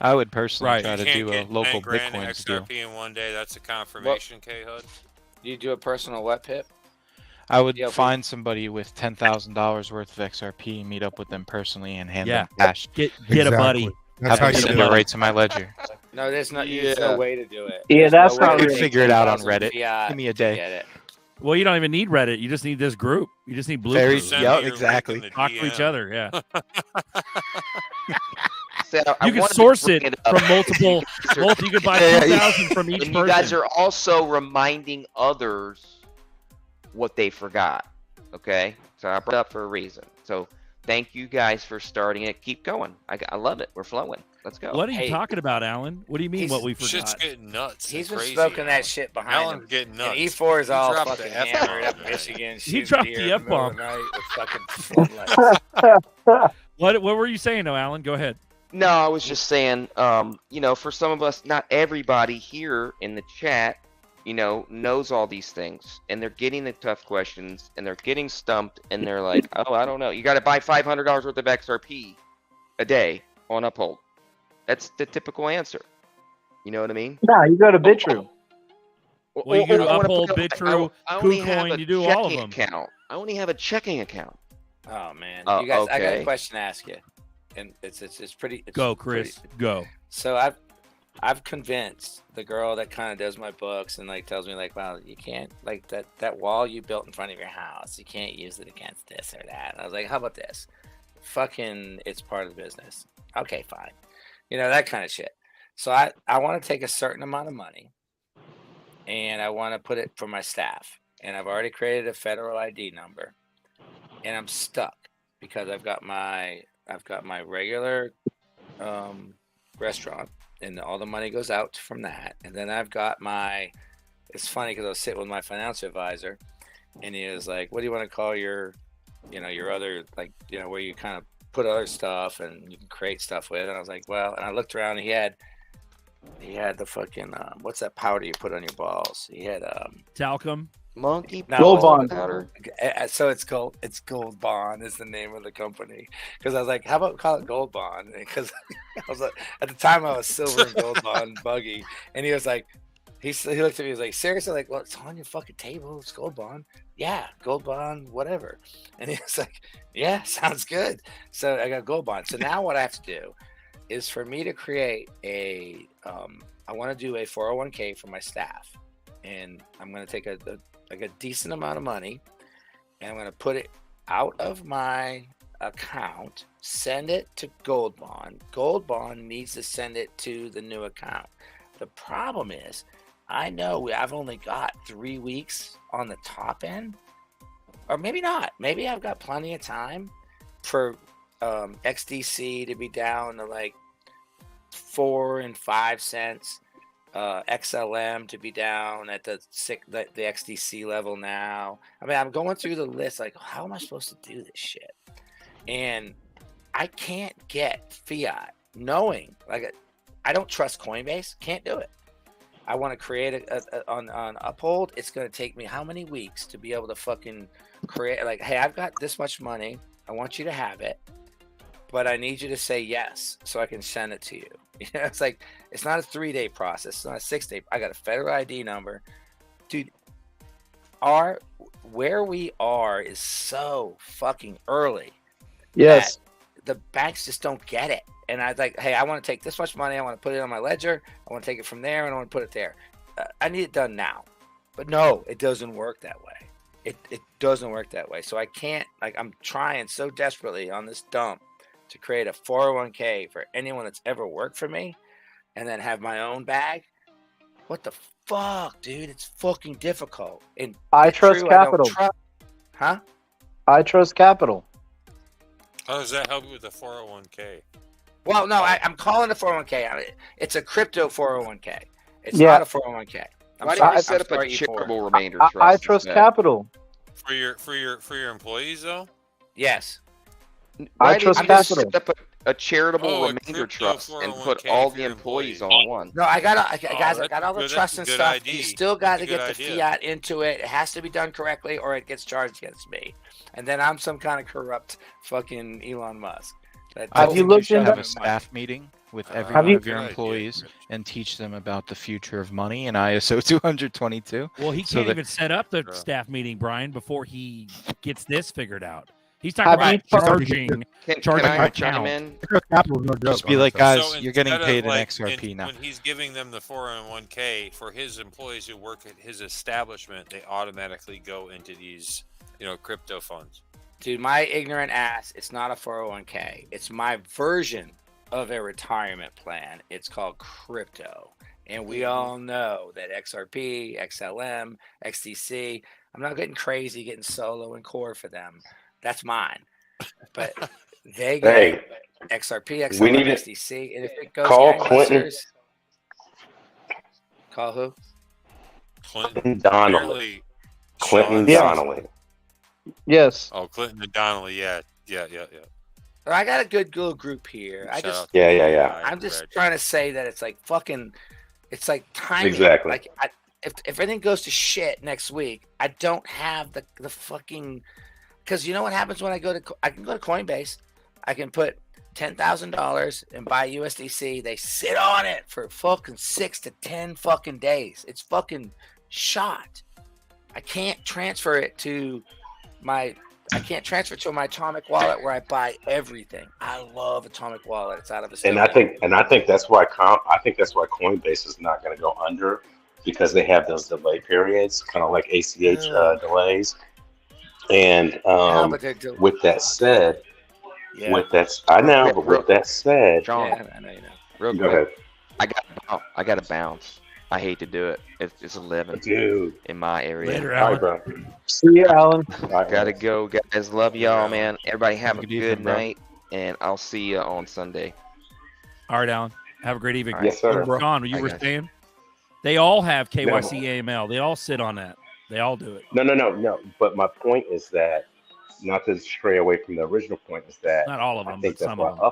I would personally try You to can't do a get local 10 grand Bitcoins deal. XRP in one day. That's a confirmation, K-Hud. Do you do a personal what, Pip? I would Yeah, find somebody with $10,000 worth of XRP, meet up with them personally, and hand Yeah. them cash. Get a buddy. That's Have how them you send do it it. right to my ledger. No, there's no way to do it. Yeah, There's that's no way not to I could make figure it out on 10,000 Reddit. fiat Give me a to day. get it. Well, you don't even need Reddit. You just need this group. You just need Blue Very- Group. Send Yep, me your exactly. link in the Talk to each DM. other. Yeah. So I You can wanted to source bring it up. from multiple. You could buy Yeah, 2,000 from each And person. you guys are also reminding others what they forgot. Okay, so I brought it up for a reason. So thank you guys for starting it. Keep going. I love it. We're flowing. Let's go. What are you Hey. talking about, Alan? What do you mean? He's- What we Shit's forgot? getting nuts. He's It's been crazy, smoking that Alan. shit behind Alan's him. getting nuts. And E4 is He all dropped fucking the F-bomb hammered up in today. Michigan. He shooting dropped deer the in middle of F-bomb. the night with fucking floodlights. What were you saying, though, Alan? Go ahead. No, I was just saying, you know, for some of us, not everybody here in the chat, you know, knows all these things, and they're getting the tough questions, and they're getting stumped, and they're like, oh, I don't know. You got to buy $500 worth of XRP a day on Uphold. That's the typical answer. You know what I mean? Nah, you go to BitTrue. Well, you go to I wanna Uphold, put- BitTrue, I only have KuCoin. a You do all of checking them. account. I only have a checking account. Oh man, Oh, you guys, I got okay. a question to ask you, and it's pretty. It's Go, Chris. pretty- Go. So I've convinced the girl that kind of does my books and like tells me like, wow, you can't like that wall you built in front of your house, you can't use it against this or that. And I was like, how about this? Fucking, it's part of the business. Okay, fine. You know, that kind of shit. So I want to take a certain amount of money and I want to put it for my staff. And I've already created a federal ID number and I'm stuck because I've got my regular restaurant and all the money goes out from that. And then I've got it's funny because I was sitting with my financial advisor and he was like, what do you want to call your other, like, you know, where you kind of put other stuff and you can create stuff with. And I was like, well, and I looked around and he had the fucking, what's that powder you put on your balls? He had, Talcum. Monkey Gold Bond. powder. So it's Gold Bond is the name of the company. Because I was like, how about call it Gold Bond? Because I was like, at the time I was Silver and Gold Bond buggy, and he was like, he looked at me, he was like, seriously, like, well, it's on your fucking table, it's Gold Bond. Yeah, Gold Bond, whatever. And he was like, yeah, sounds good. So I got Gold Bond. So now what I have to do is for me to create I want to do a 401k for my staff, and I'm going to take a decent amount of money and I'm going to put it out of my account, send it to Gold Bond. Gold Bond needs to send it to the new account. The problem is, I know I've only got 3 weeks on the top end, or maybe not. Maybe I've got plenty of time for XDC to be down to like 4 and 5 cents. XLM to be down at the XDC level now. I mean, I'm going through the list like, how am I supposed to do this shit? And I can't get fiat, knowing like I don't trust Coinbase. Can't do it. I want to create on Uphold. It's going to take me how many weeks to be able to fucking create? Like, hey, I've got this much money. I want you to have it, but I need you to say yes so I can send it to you. You know, it's like it's not a 3-day process. It's not a 6-day. I got a federal ID number, dude. Where we are is so fucking early. Yes. The banks just don't get it. And I was like, hey, I want to take this much money. I want to put it on my ledger. I want to take it from there and I want to put it there. I need it done now. But no, it doesn't work that way. It doesn't work that way. So I can't, like, I'm trying so desperately on this dump to create a 401k for anyone that's ever worked for me and then have my own bag. What the fuck, dude? It's fucking difficult. And I trust Capital. Huh? I trust Capital. How does that help you with the 401k? Well, no, I'm calling it a 401k. It's a crypto 401k. It's not a 401k. Why didn't you set up a charitable remainder trust? I trust Capital. For your employees though? Yes. Why I trust didn't you just Capital. set up a charitable a remainder crypto trust and 401k put all for the your employees employees. on one? No, I got all the That's trust a and good stuff. idea. You still got to That's a get the good idea. fiat into it. It has to be done correctly, or it gets charged against me. And then I'm some kind of corrupt fucking Elon Musk. Have you looked into- have a staff meeting with every Have one you- of your employees and teach them about the future of money and ISO 222? Well, he so can't that- even set up the staff meeting, Brian, before he gets this figured out. He's talking Have about you- charging Can an I chime account. in? Just be like, guys, So you're getting instead of, paid an like, XRP now. When he's giving them the 401k for his employees who work at his establishment, they automatically go into these, crypto funds. Dude, my ignorant ass, it's not a 401k. It's my version of a retirement plan. It's called crypto. And we all know that XRP, XLM, XDC, I'm not getting crazy, getting solo and core for them. That's mine. But they get Hey, XRP, XLM, we need to XDC. And if it goes call Clinton. gangbusters, call who? Clinton Donnelly. Apparently, Clinton Sean- Donnelly. Yes. Oh, Clinton and Donnelly, yeah. I got a good little group here. I Shout just out to Yeah. I'm just trying to say that it's like fucking, it's like timing. Exactly. Like if everything goes to shit next week, I don't have the fucking, because you know what happens when I can go to Coinbase, I can put $10,000 and buy USDC. They sit on it for fucking 6 to 10 fucking days. It's fucking shot. I can't transfer it to my Atomic wallet where I buy everything. I love Atomic wallet. It's out of a And I think that's why Coinbase is not going to go under, because they have those delay periods, kind of like ACH delays. And but they're with that said, Yeah. with that said, John, I know you know. real Go quick, ahead. I got to bounce. I hate to do it. It's 11 Dude. in my area. Later, All Alan. right, bro. See you, Alan. All right, Gotta man. go, guys. Love y'all, man. Everybody have a Good good evening, bro. night, and I'll see you on Sunday. All right, Alan. Have a great evening. Yes, sir. John, you Bye, were guys. saying? They all have KYC AML. They all sit on that. They all do it. No. But my point is that, not to stray away from the original point, is that Not all of I them, think but that's some why of them.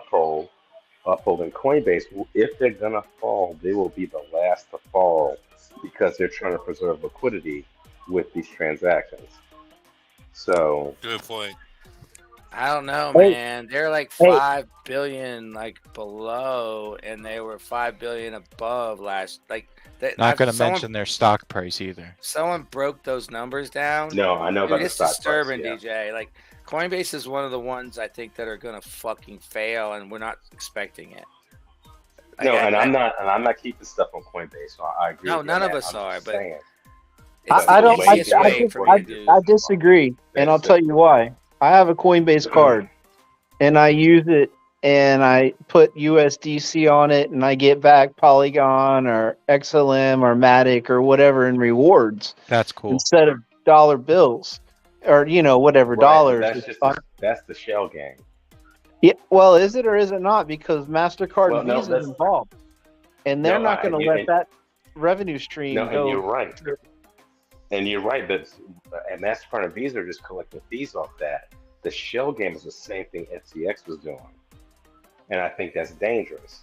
Uphold and Coinbase, if they're gonna fall, they will be the last to fall, because they're trying to preserve liquidity with these transactions. So Good point. I don't know, Hey. man. They're like Hey. 5 billion like below, and they were 5 billion above last. Like Not going to someone- mention their stock price either. Someone broke those numbers down. no, I know Dude, about the it's stock price. disturbing, Yeah. DJ. Like Coinbase is one of the ones I think that are gonna fucking fail, and we're not expecting it. No, Like, and I'm not keeping stuff on Coinbase. So I agree. No, with you none on of that. us I'm are, just but saying. I don't. the easiest way for me to do. I disagree, and I'll tell you why. I have a Coinbase card, and I use it, and I put USDC on it, and I get back Polygon or XLM or Matic or whatever in rewards That's cool. instead of dollar bills or whatever Right, dollars. That's It's just fine. that's the shell game. Yeah, well, is it or is it not? Because Mastercard Well, and no, Visa is that's- involved, and they're No, not going to you- let that revenue stream No, and go. you're right. And you're right, but and MasterCard and Visa are just collecting fees off that. The shell game is the same thing FTX was doing. And I think that's dangerous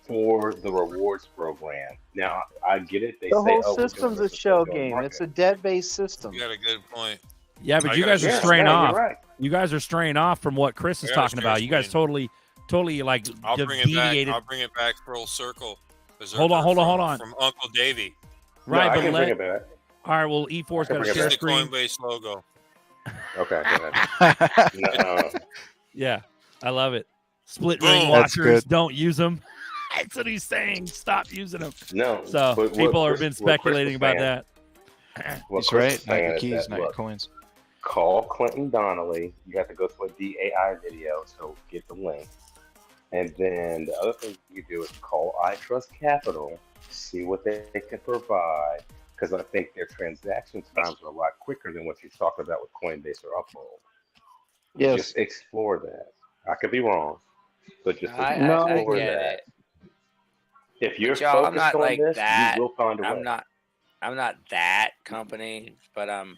for the rewards program. Now, I get it. They The say, whole oh, we're doing system's a this to shell build game. market. It's a debt-based system. You got a good point. Yeah, but I you got guys a are share straying screen. off. You're right. You guys are straying off from what Chris is I got a talking share about. You guys screen. totally like I'll bring it back. deviated. I'll bring it back full circle. Hold on. From Uncle Davey. Right, No, I but can bring it back. all right. Well, E4's got a bring it share Just the screen. Coinbase logo. Okay, go ahead. No, Yeah, I love it. Split Boom. ring That's washers, good. don't use them. That's what he's saying. Stop using them. no. So but what people have Chris- been what Chris speculating was about saying- that. what He's Chris right. was saying Not your is keys, that, not your look, coins. call Clinton Donnelly. You have to go to a DAI video to get the link. And then the other thing you do is call iTrust Capital, see what they can provide, because I think their transaction times are a lot quicker than what you're talking about with Coinbase or Uphold. Yes. Just explore that. I could be wrong, but just I explore get that. it. If you're But y'all, I'm focused not on like this, that. you will find a way. I'm not that company, but I'm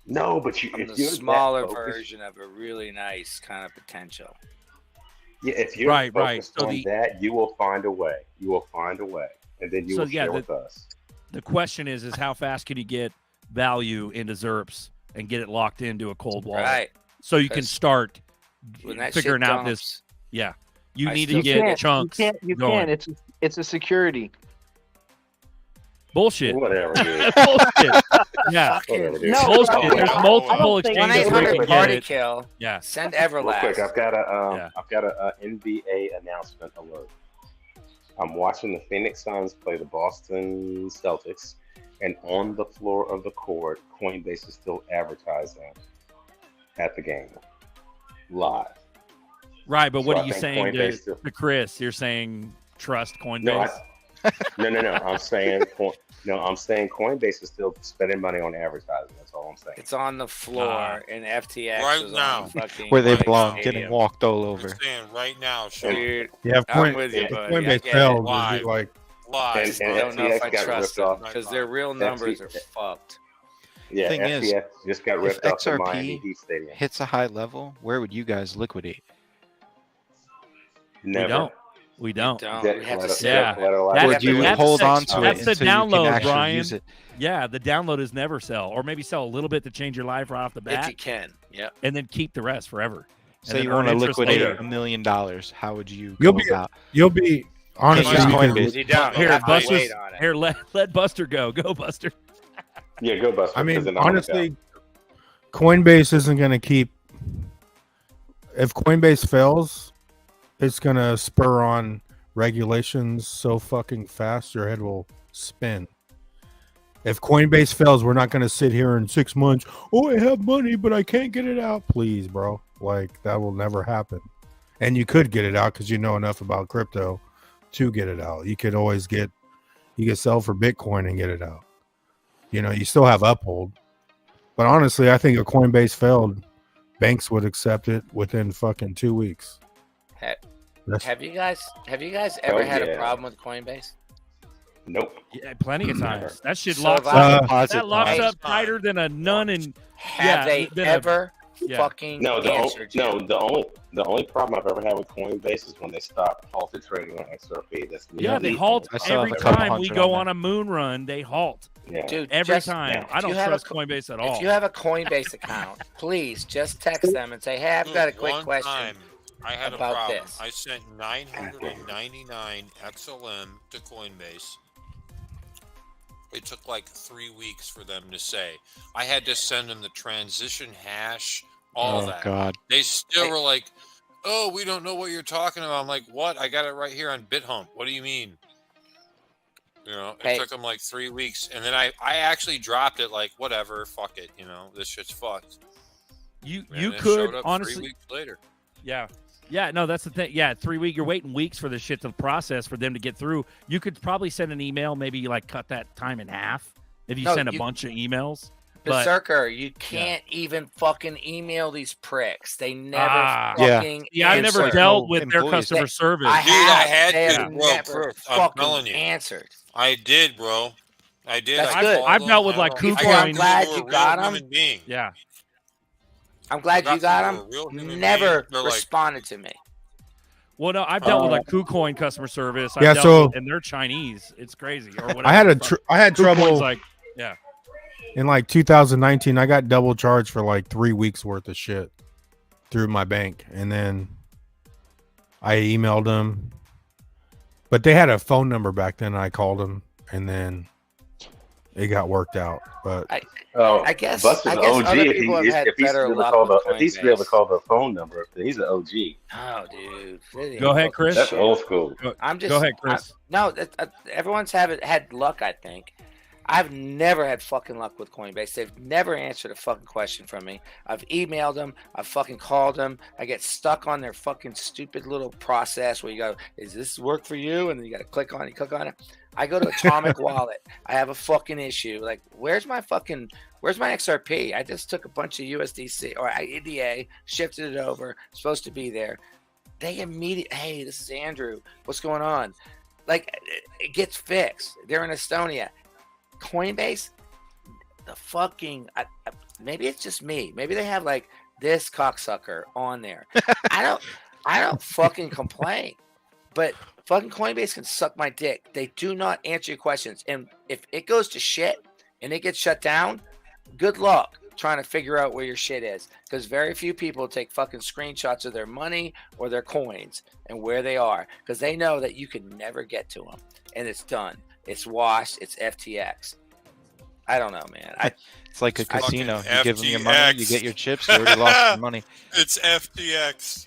No, but you, the if you're that smaller focused- version of a really nice kind of potential. Yeah, if you're Right. focused So on that, you will find a way. You will find a way, and then you So, will yeah, share with us. The question is how fast can you get value into ZERPs and get it locked into a cold wallet? Right. So you can 'Cause start when that figuring shit out dumps, this. Yeah. You I need still to get can't, chunks. You going. can't. It's a security. Bullshit. Whatever, dude. Bullshit. Yeah. Whatever, dude. No, Bullshit. I There's don't multiple think- One exchanges where you 800 can party get it. kill. Yeah. Send Real Everlast. quick, I've got a Yeah. I've got a NBA announcement alert. I'm watching the Phoenix Suns play the Boston Celtics, and on the floor of the court, Coinbase is still advertising at the game live. Right, but what So are I you think saying Coinbase to still- Chris? You're saying trust Coinbase? No, no. I'm saying Coinbase is still spending money on advertising. That's all I'm saying. It's on the floor, and FTX Right is now. on fucking Where they like, belong, stadium. getting walked all over. I'm saying right now, Sean. Dude, Yeah, if, I'm with you, if buddy. I Coinbase get fails, it. it'd be like Live. And I don't know if FTX I got trust ripped off. them because their real numbers are FTX fucked. Yeah, Thing is, FTX just got If ripped off the Miami XRP Heat Stadium. hits a high level, where would you guys liquidate? We Never. don't. We don't. Don't. Debt We have to collateral- sit. Yeah. collateralized That's Or debt do you that's hold the- on to it that's the until you can download, actually Brian. use it? Yeah, the download is never sell, or maybe sell a little bit to change your life right off the If bat, you can. Yep. and then keep the rest forever. And Say then you earn want to interest liquidate later. $1 million. How would you You'll go be about? honestly. use you can- Coinbase. You don't. You Here, have to Buster's, wait on it. here, let Buster go. Go, Buster. Yeah, go Buster. I 'cause mean, then I'm gonna honestly, Coinbase isn't going to keep. If Coinbase fails, it's going to spur on regulations so fucking fast your head will spin. If Coinbase fails, we're not going to sit here in 6 months. Oh, I have money, but I can't get it out. Please, bro. Like, that will never happen. And you could get it out because you know enough about crypto to get it out. You could always you could sell for Bitcoin and get it out. You know, you still have Uphold. But honestly, I think if Coinbase failed, banks would accept it within fucking 2 weeks. Have you guys ever had yeah. a problem with Coinbase? Nope. Yeah, plenty of times. That shit So locks if I- up. That locks Hey, up tighter than a nun and Have they ever fucking No, answered you? the only problem I've ever had with Coinbase is when they stopped halted trading on XRP. That's the Yeah, they only halt thing. every time we go on a moon run. They halt. Yeah. Dude, every just- time. if I don't you have trust a co- Coinbase at all. If you have a Coinbase account, please just text them and say, "Hey, I've got a quick One question time, I had about a problem. this." I sent 999 XLM to Coinbase. It took like 3 weeks for them to say. I had to send them the transition hash, all Oh, that. God. They still were like, "Oh, we don't know what you're talking about." I'm like, "What? I got it right here on BitHump. What do you mean?" You know, it Hey. took them like 3 weeks, and then I actually dropped it. Like, whatever, fuck it. You know, this shit's fucked. You And it could showed up honestly 3 weeks later. Yeah, no, that's the thing. Yeah, 3 weeks. You're waiting weeks for the shit to process for them to get through. You could probably send an email, maybe like cut that time in half if you No, send a you- bunch of emails, and But Berserker, you can't even fucking email these pricks. They never Yeah. fucking. Yeah, I've never answer. dealt with their customer service. I Dude, I had They to, have bro. never I'm fucking telling you. answered. I did, bro. I did. That's I good. called I've them. dealt with I like don't- I KuCoin. got I'm glad through to you a real got 'em. human being. Yeah. I'm glad I you got got through to a real them. human Never being. They're like- responded to me. Well, no, I've dealt with like KuCoin customer service. Yeah, I've dealt so- with, and they're Chinese. It's crazy. Or whatever. I had I had KuCoin's trouble like, yeah. in like 2019. I got double charged for like 3 weeks worth of shit through my bank, and then I emailed them, but they had a phone number back then. I called them, and then it got worked out. But I guess Buster's I guess OG. other If, people have had if he's better able to luck call with if he's able to Coinbase. call the phone number, then he's an OG. Oh, dude. That ain't Go ahead, fucking Chris. That's shit. old school. I'm just Go ahead, Chris. no, everyone's had luck. I think I've never had fucking luck with Coinbase. They've never answered a fucking question from me. I've emailed them. I've fucking called them. I get stuck on their fucking stupid little process where you go, "Is this work for you?" And then you got to click on it. Click on it. I go to Atomic Wallet. I have a fucking issue. Like, where's my XRP? I just took a bunch of USDC or EDA, shifted it over. It's supposed to be there. They immediately, hey, this is Andrew. What's going on? Like, it gets fixed. They're in Estonia. Coinbase, the fucking, maybe it's just me. Maybe they have like this cocksucker on there. I don't fucking complain, but fucking Coinbase can suck my dick. They do not answer your questions. And if it goes to shit and it gets shut down, good luck trying to figure out where your shit is, because very few people take fucking screenshots of their money or their coins and where they are, because they know that you can never get to them, and it's done. It's washed. It's FTX. I don't know, man. It's like a It's casino. fucking You give them your money, you FTX. get your chips. You already lost your money. It's FTX.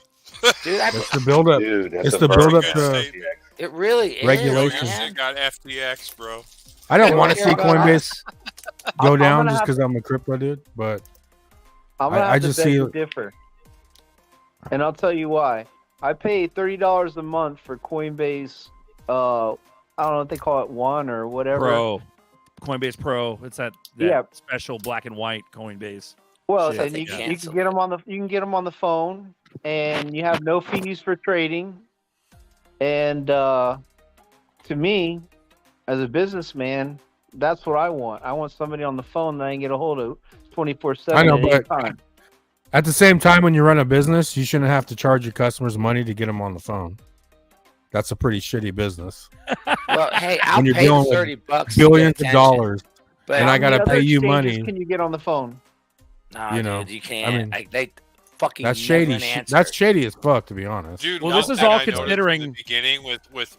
Dude, it's the build-up. Dude, that's It's a the very build-up good to it really is. regulation. Man. It got FTX, bro. I don't They want to don't see care about Coinbase go I'm down gonna just have- because I'm a crypto dude, but I'm gonna I have just to beg see to it- differ, and I'll tell you why. I pay $30 a month for Coinbase. I don't know if they call it One or whatever. Pro. Coinbase Pro. It's that Yeah. special black and white Coinbase. Well, shit. and you can get them on the phone, and you have no fees for trading. And to me, as a businessman, that's what I want. I want somebody on the phone that I can get a hold of 24/7. I know, at any but time. at the same time, when you run a business, you shouldn't have to charge your customers money to get them on the phone. That's a pretty shitty business. Well, hey, I'll When you're pay the dealing with $30 to billions get of attention. dollars, But and I How many gotta other pay you exchanges money. Can you get on the phone? Nah, you know, dude, you can't. I mean, they fucking That's never shady. an answer. That's shady as fuck, to be honest. Dude, Well, one this is thing all I noticed considering- in the beginning with It's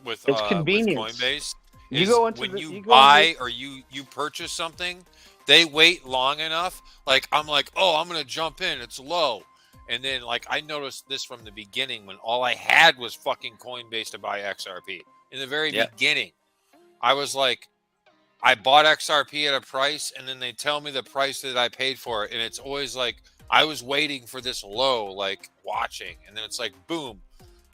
convenience. with Coinbase You is go into when the- you you go buy into- or you purchase something, they wait long enough. Like I'm like, oh, I'm gonna jump in. It's low, and then like I noticed this from the beginning when all I had was fucking Coinbase to buy XRP. In the very Yeah. beginning, I was like, I bought XRP at a price, and then they tell me the price that I paid for it, and it's always like I was waiting for this low, like watching, and then it's like boom,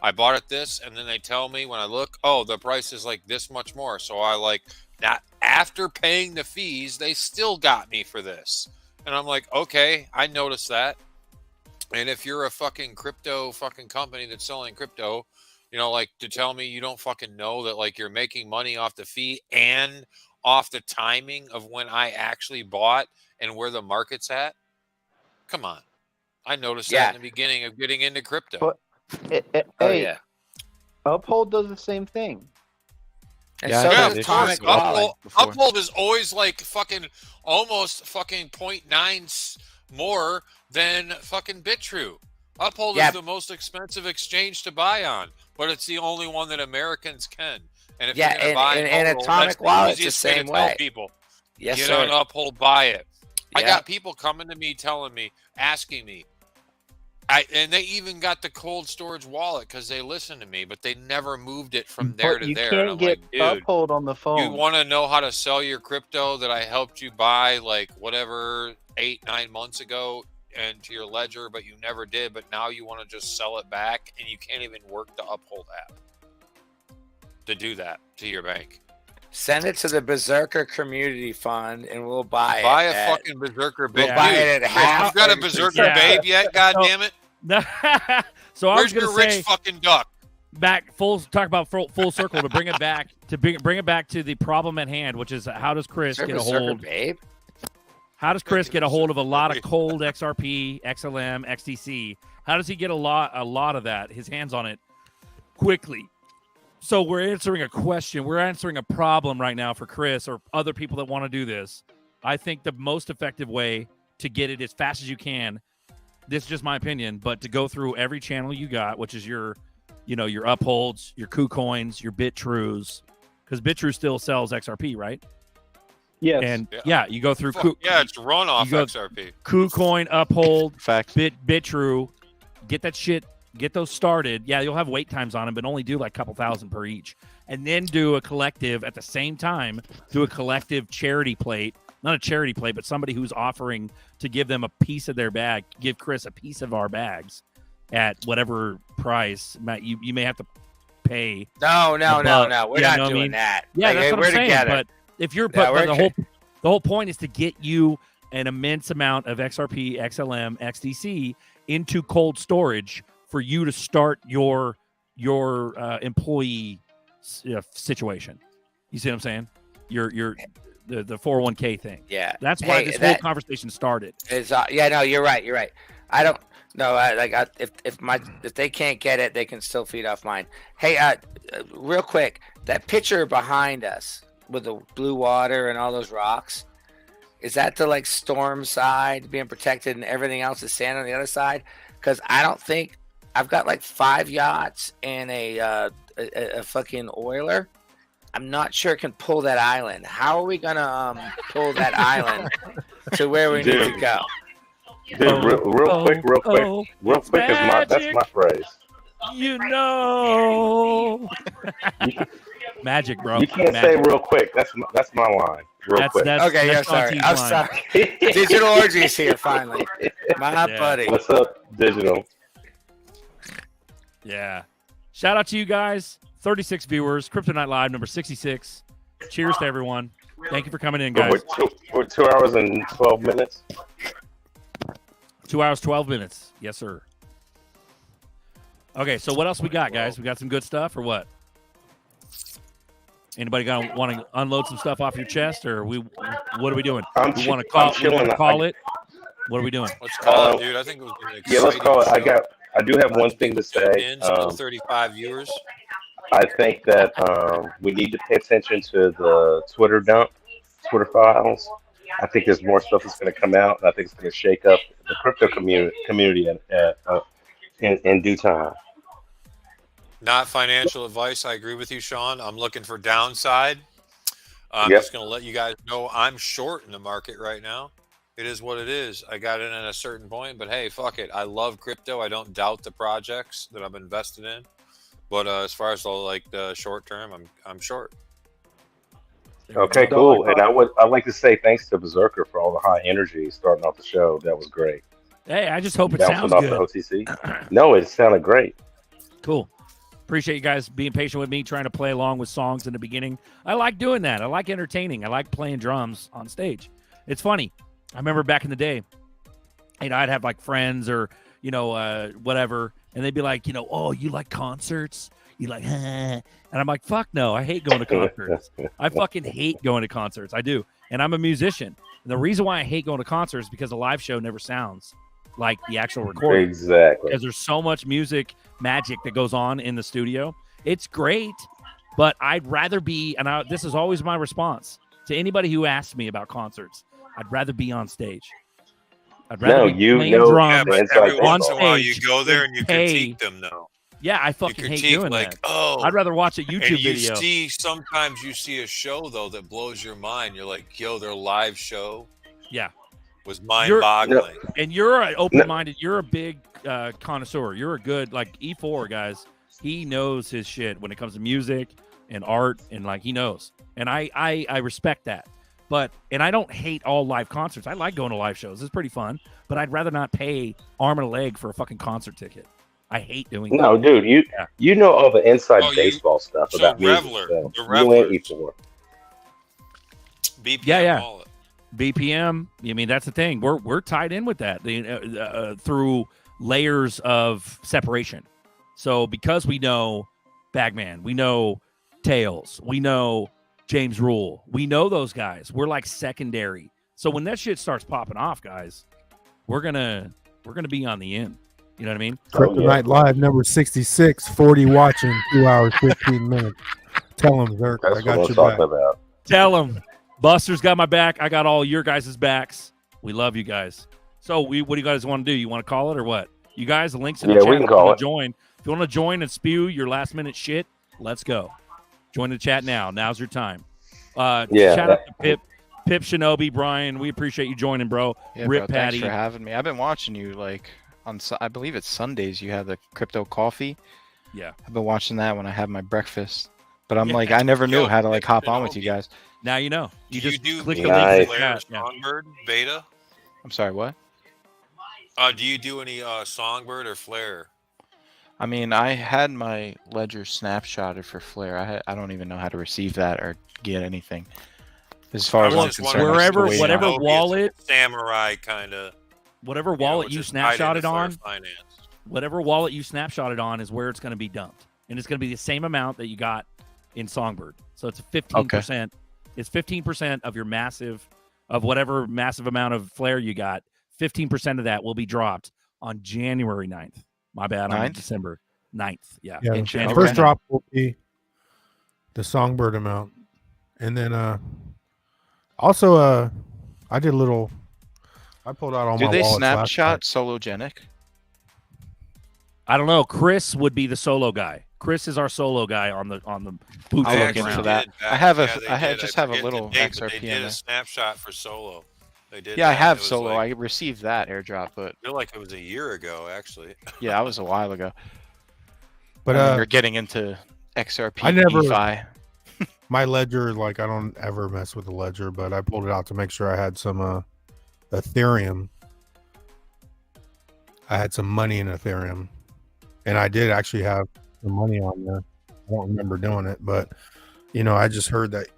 I bought it this, and then they tell me when I look, oh, the price is like this much more. So I like that after paying the fees, they still got me for this, and I'm like, okay, I noticed that. And if you're a fucking crypto fucking company that's selling crypto, you know, like to tell me you don't fucking know that like you're making money off the fee and off the timing of when I actually bought and where the market's at. Come on. I noticed that in the beginning of getting into crypto. But Oh, hey, yeah. Uphold does the same thing. And Yeah, so I does got this Atomic with Wallet. Uphold before. Uphold is always like fucking almost fucking 0.9 more than fucking BitTrue. Uphold Yeah. is the most expensive exchange to buy on, but it's the only one that Americans can. And if Yeah, you're gonna and- buy and Uphold, Atomic that's the Wallet's the easiest way to same tell way. people. Yes, Get sir. on Uphold, buy it. I Yeah. got people coming to me telling me, asking me. And they even got the cold storage wallet because they listened to me, but they never moved it from there But to you there. can't And I'm get like, dude, Uphold on the phone. you want to know how to sell your crypto that I helped you buy like whatever 8-9 months ago and to your ledger, but you never did, but now you want to just sell it back and you can't even work the Uphold app to do that to your bank. Send it to the Berserker Community Fund, and we'll buy it. Buy a fucking Berserker babe. We'll buy it at Dude, half. you got a Berserker babe yet? God damn it! So I Where's was your going to rich say, fucking duck? talk about full circle to bring it back bring it back to the problem at hand, which is how does Chris get a Berserker hold? babe? How does Chris get a hold of a lot of cold XRP, XLM, XTC? How does he get a lot of that, his hands on it, quickly? So we're answering a question. We're answering a problem right now for Chris or other people that want to do this. I think the most effective way to get it as fast as you can, this is just my opinion, but to go through every channel you got, which is your Upholds, your KuCoins, your BitTrues, because BitTrue still sells XRP, right? Yes. And you go through it's run off XRP. KuCoin, Uphold, BitTrue, get that shit, get those started. Yeah, you'll have wait times on them, but only do like a couple thousand per each. And then do a collective at the same time, do a collective charity plate. Not a charity plate, but somebody who's offering to give them a piece of their bag, give Chris a piece of our bags at whatever price. Matt, you may have to pay. No. We're not doing that. Yeah, Like, that's what we're I'm saying. together. But if you're Yeah, but we're the whole point is to get you an immense amount of XRP, XLM, XDC into cold storage for you to start your employee situation. You see what I'm saying? The 401k thing. Yeah, that's why this whole conversation started. Is no, you're right. I don't know. If they can't get it, they can still feed off mine. Hey, real quick, that picture behind us with the blue water and all those rocks, is that the like storm side being protected and everything else is sand on the other side? Because I don't think I've got like 5 yachts and a fucking oiler. I'm not sure it can pull that island. How are we gonna pull that island to where we need to go? Dude, real quick that's my phrase. You know, magic, bro. You can't say real quick. That's my line. Real quick. Okay, yeah, sorry. I'm sorry. Digital Orgies here finally. My buddy. What's up, Digital? Yeah. Shout out to you guys. 36 viewers. Kryptonite Live number 66. Cheers to everyone. Thank you for coming in, guys. We're 2 hours and 12 minutes. 2 hours, 12 minutes. Yes, sir. Okay, so what else we got, guys? We got some good stuff or what? Anybody want to unload some stuff off your chest, or what are we doing? We want to call it. What are we doing? Let's call it, dude. I think it was an exciting Yeah, let's call it. show. I do have one thing to say. Still 35 viewers. I think that we need to pay attention to the Twitter files. I think there's more stuff that's going to come out, and I think it's going to shake up the crypto community in due time. Not financial advice. I agree with you, Sean. I'm looking for downside. I'm just going to let you guys know I'm short in the market right now. It is what it is. I got in at a certain point, but hey, fuck it. I love crypto. I don't doubt the projects that I'm invested in. But as far as the short term, I'm short. Okay, cool. And I'd like to say thanks to Berserker for all the high energy starting off the show. That was great. Hey, I just hope it Bouncing sounds off good. the OTC. No, it sounded great. Cool. Appreciate you guys being patient with me, trying to play along with songs in the beginning. I like doing that. I like entertaining. I like playing drums on stage. It's funny. I remember back in the day, I'd have like friends or, whatever, and they'd be like, oh, you like concerts? You like, and I'm like, fuck no, I hate going to concerts. I fucking hate going to concerts. I do. And I'm a musician. And the reason why I hate going to concerts is because a live show never sounds like the actual recording. Exactly. Because there's so much music magic that goes on in the studio. It's great, but I'd rather be, and this is always my response to anybody who asks me about concerts. I'd rather be on stage. I'd rather be playing drums every on once stage. in a while you go there and you pay. critique them, though. Yeah, I fucking hate doing that. Oh, I'd rather watch a YouTube video. Sometimes you see a show though that blows your mind. You're like, yo, their live show, was mind-boggling. And you're an open-minded. You're a big connoisseur. You're a good E4 guys. He knows his shit when it comes to music and art, and he knows. And I respect that. And I don't hate all live concerts. I like going to live shows. It's pretty fun. But I'd rather not pay arm and a leg for a fucking concert ticket. I hate doing that. No, dude, you know all the inside baseball stuff about music. The You Reveler. and E4. BPM Yeah. wallet. BPM. I mean, that's the thing. We're tied in with that through layers of separation. So because we know Bagman, we know Tails, we know James Rule, we know those guys. We're like secondary. So when that shit starts popping off, guys, we're gonna be on the end. You know what I mean? Kryptonite Live number 66, 40 watching, 2 hours 15 minutes. Tell him, Zerk, I got your back. About. Tell him, Buster's got my back. I got all your guys' backs. We love you guys. So what do you guys want to do? You want to call it or what? You guys, the links in the chat. We can if you call wanna it. Join. If you want to join and spew your last minute shit, let's go. Join the chat now. Now's your time. Shout out to Pip Shinobi, Brian. We appreciate you joining, bro. Yeah, Rip bro, Patty. thanks for having me. I've been watching you like on. I believe it's Sundays. You have the crypto coffee. Yeah, I've been watching that when I have my breakfast. But I'm like, I never knew how to like hop on with you guys. Now you know. You just do click the Flare link. Yeah. Songbird beta? I'm sorry, what? Do you do any Songbird or Flare? I mean, I had my ledger snapshotted for Flare. I don't even know how to receive that or get anything. As far as I'm concerned, whatever wallet, samurai kind of. Whatever wallet you snapshotted on, finance. whatever wallet you snapshotted on is where it's going to be dumped, and it's going to be the same amount that you got in Songbird. So it's 15%. It's 15% of your whatever massive amount of Flare you got. 15% of that will be dropped on January 9th. My bad, on 9th? December 9th. Yeah. Yeah, In the January first 9th. drop will be the Songbird amount. And then also I did a little I pulled out all Do my they wallets last snapshot Sologenic? I don't know. Chris would be the solo guy. Chris is our solo guy on the boot I'll look camp into round. that. I have a little They XRP did in a there. snapshot for Solo. They did. Yeah, I that. have It was Solo. like- I received that airdrop, but I feel like it was a year ago, actually. yeah, that was a while ago. But I mean, you're getting into XRP. I never DeFi. my ledger, like I don't ever mess with the ledger, but I pulled it out to make sure I had some Ethereum. I had some money in Ethereum. And I did actually have some money on there. I don't remember doing it, but I just heard that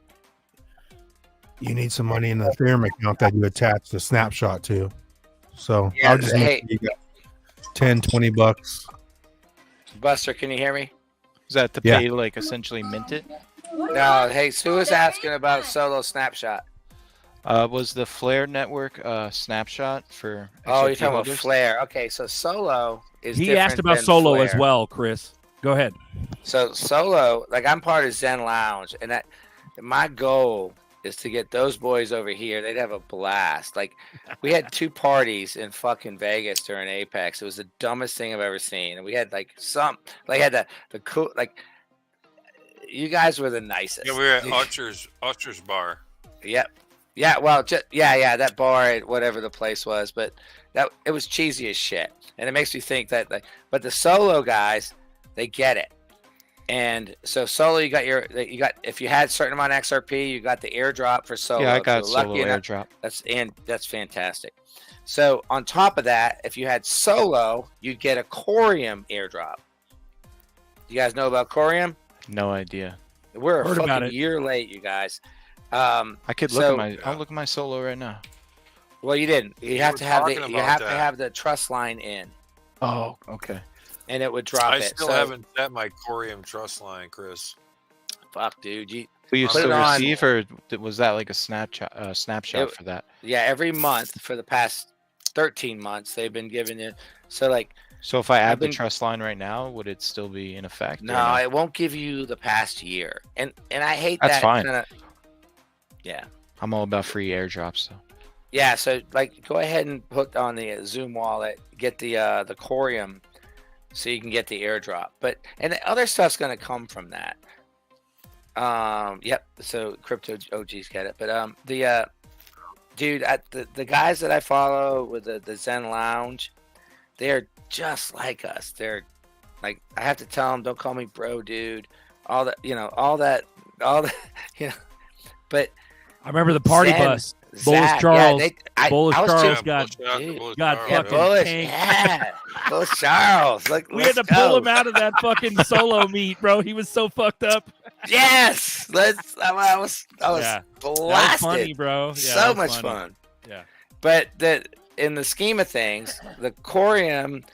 you need some money in the Ethereum account that you attach the snapshot to. So Yeah, I'll just hey. make you got $10-20. Buster, can you hear me? Is that to Yeah. pay like essentially mint it? No. Hey, Sue was asking about Solo Snapshot. Was the Flare network snapshot for? Oh, you're XRP talking about holders? Flare. Okay, so Solo is. He asked different about than solo as Flare. well, Chris. Go ahead. So Solo, like I'm part of Zen Lounge, and my goal is to get those boys over here. They'd have a blast. Like we had 2 parties in fucking Vegas during Apex. It was the dumbest thing I've ever seen. And we had had the cool, like you guys were the nicest. Yeah, we were at Utcher's bar. Yep. Yeah, well, that bar at whatever the place was, but it was cheesy as shit, and it makes me think that, but the Solo guys, they get it, and so Solo, you got if you had a certain amount of XRP, you got the airdrop for Solo. Yeah, I got So Solo lucky enough- airdrop. That's fantastic. So on top of that, if you had Solo, you'd get a Corium airdrop. You guys know about Corium? No idea. We're a Heard about fucking it. year late, you guys. I could look so- at my. I'll look at my Solo right now. Well, you didn't. You We have were to have talking about to that. have the trust line in, Oh, okay. and it would drop I it. still So, haven't set my Corium trust line, Chris. fuck, dude. Will you Put it still on. receive, or was that like a snapshot It- for that? Yeah, every month for the past 13 months they've been giving it. So like, So if I I've add the been- trust line right now, would it still be in effect? or no, it won't give you the past year, and I hate That's that. fine. Kinda, yeah, I'm all about free airdrops, though. yeah. So like, go ahead and put on the Zoom wallet, get the Corium, so you can get the airdrop. But and the other stuff's gonna come from that. Yep. So crypto OGs get it, but dude, the guys that I follow with the Zen Lounge, they're just like us. They're like, I have to tell them, don't call me bro, dude. All that, you know, but I remember the party Zen, bus. Bullish Zach, Charles. I Bullish was Charles too- got Dude, got yeah, fucking Bullish, tanked. yeah. Bullish Charles. Like, We had to pull him out of that fucking solo meet, bro. He was so fucked up. Yes, I was Yeah. That was blasted. funny, bro. Yeah, that so was much funny. fun. Yeah. But in the scheme of things, the Corium,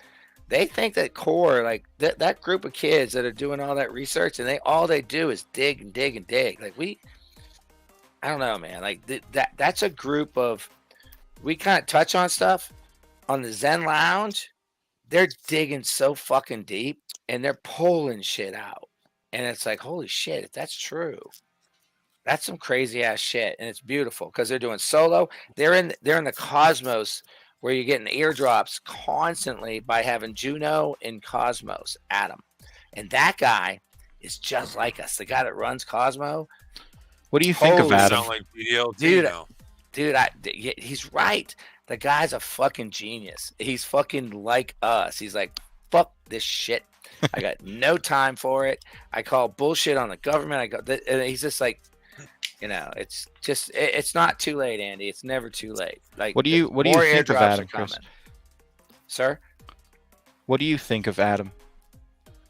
they think that core, like that group of kids that are doing all that research, and all they do is dig and dig and dig. Like I don't know, man. Like that's a group of, we kind of touch on stuff on the Zen Lounge. They're digging so fucking deep and they're pulling shit out. And it's like, holy shit, if that's true, that's some crazy ass shit. And it's beautiful because they're doing solo. They're in the cosmos where you're getting eardrops constantly by having Juno and Cosmos, Adam. And that guy is just like us. The guy that runs Cosmo. What do you think of Holy Adam? Sound like BLT Dude, now. he's right. The guy's a fucking genius. He's fucking like us. He's like, fuck this shit. I got no time for it. I call bullshit on the government. And he's just like, it's just, it's not too late, Andy. It's never too late. Like, What do you more think of airdrops Adam, are coming. Chris? Sir? What do you think of Adam?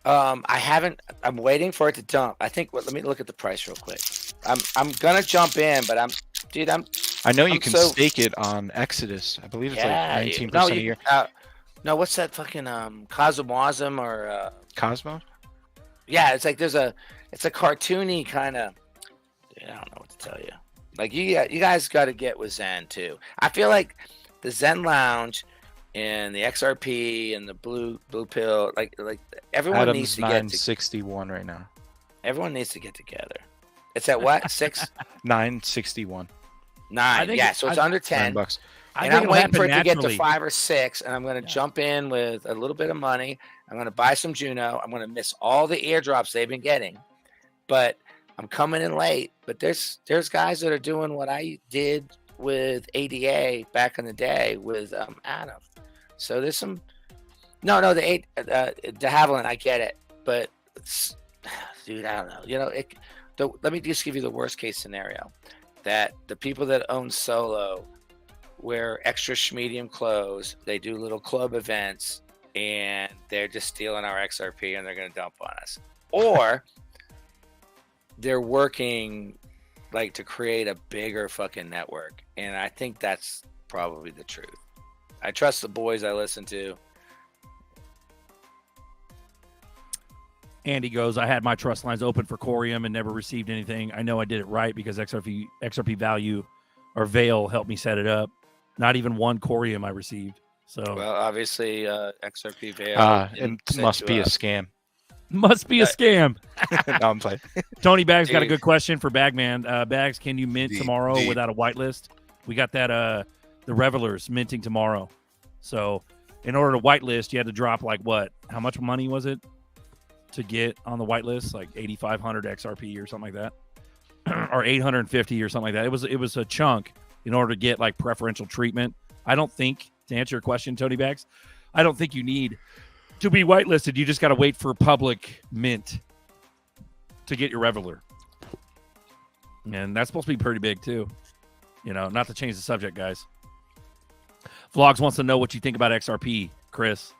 I'm waiting for it to dump. I think, let me look at the price real quick. I'm gonna jump in, but I know you I'm can so- stake it on Exodus. I believe it's Yeah, like 19% no, a year. No, what's that fucking Cosmwasm or Cosmo? yeah, it's like it's a cartoony kind of, I don't know what to tell you. Like you guys got to get with Zen too. I feel like the Zen Lounge and the XRP and the blue pill, like everyone Adam's needs to get 961 right now. everyone needs to get together. It's at what 6 961. 9? Yeah, so it's under 10. $9. And I'm waiting for it to get to 5 or 6, and I'm going to jump in with a little bit of money. I'm going to buy some Juno. I'm going to miss all the airdrops they've been getting, but I'm coming in late. But there's guys that are doing what I did with ADA back in the day with Adam. So there's some the de Havilland, I get it, but dude, I don't know. Let me just give you the worst case scenario, that the people that own Solo wear extra schmedium clothes. They do little club events, and they're just stealing our XRP, and they're going to dump on us. Or they're working like to create a bigger fucking network, and I think that's probably the truth. I trust the boys I listen to. Andy goes, I had my trust lines open for Corium and never received anything. I know I did it right because XRP value or Veil helped me set it up. Not even one Corium I received. So Well, obviously, XRP Veil. It must be a scam. Must be a scam. No, I'm playing. Tony Bags got a Dude. good question for Bagman. Bags, can you mint tomorrow without a whitelist? We got that the Revelers minting tomorrow. So in order to whitelist, you had to drop like what? How much money was it to get on the whitelist? Like 8,500 XRP or something like that, or 850 or something like that. It was a chunk in order to get like preferential treatment. I don't think, to answer your question, Tony Bags, I don't think you need to be whitelisted. You just got to wait for public mint to get your Reveler. And that's supposed to be pretty big too. Not to change the subject, guys. Vlogs wants to know what you think about XRP, Chris.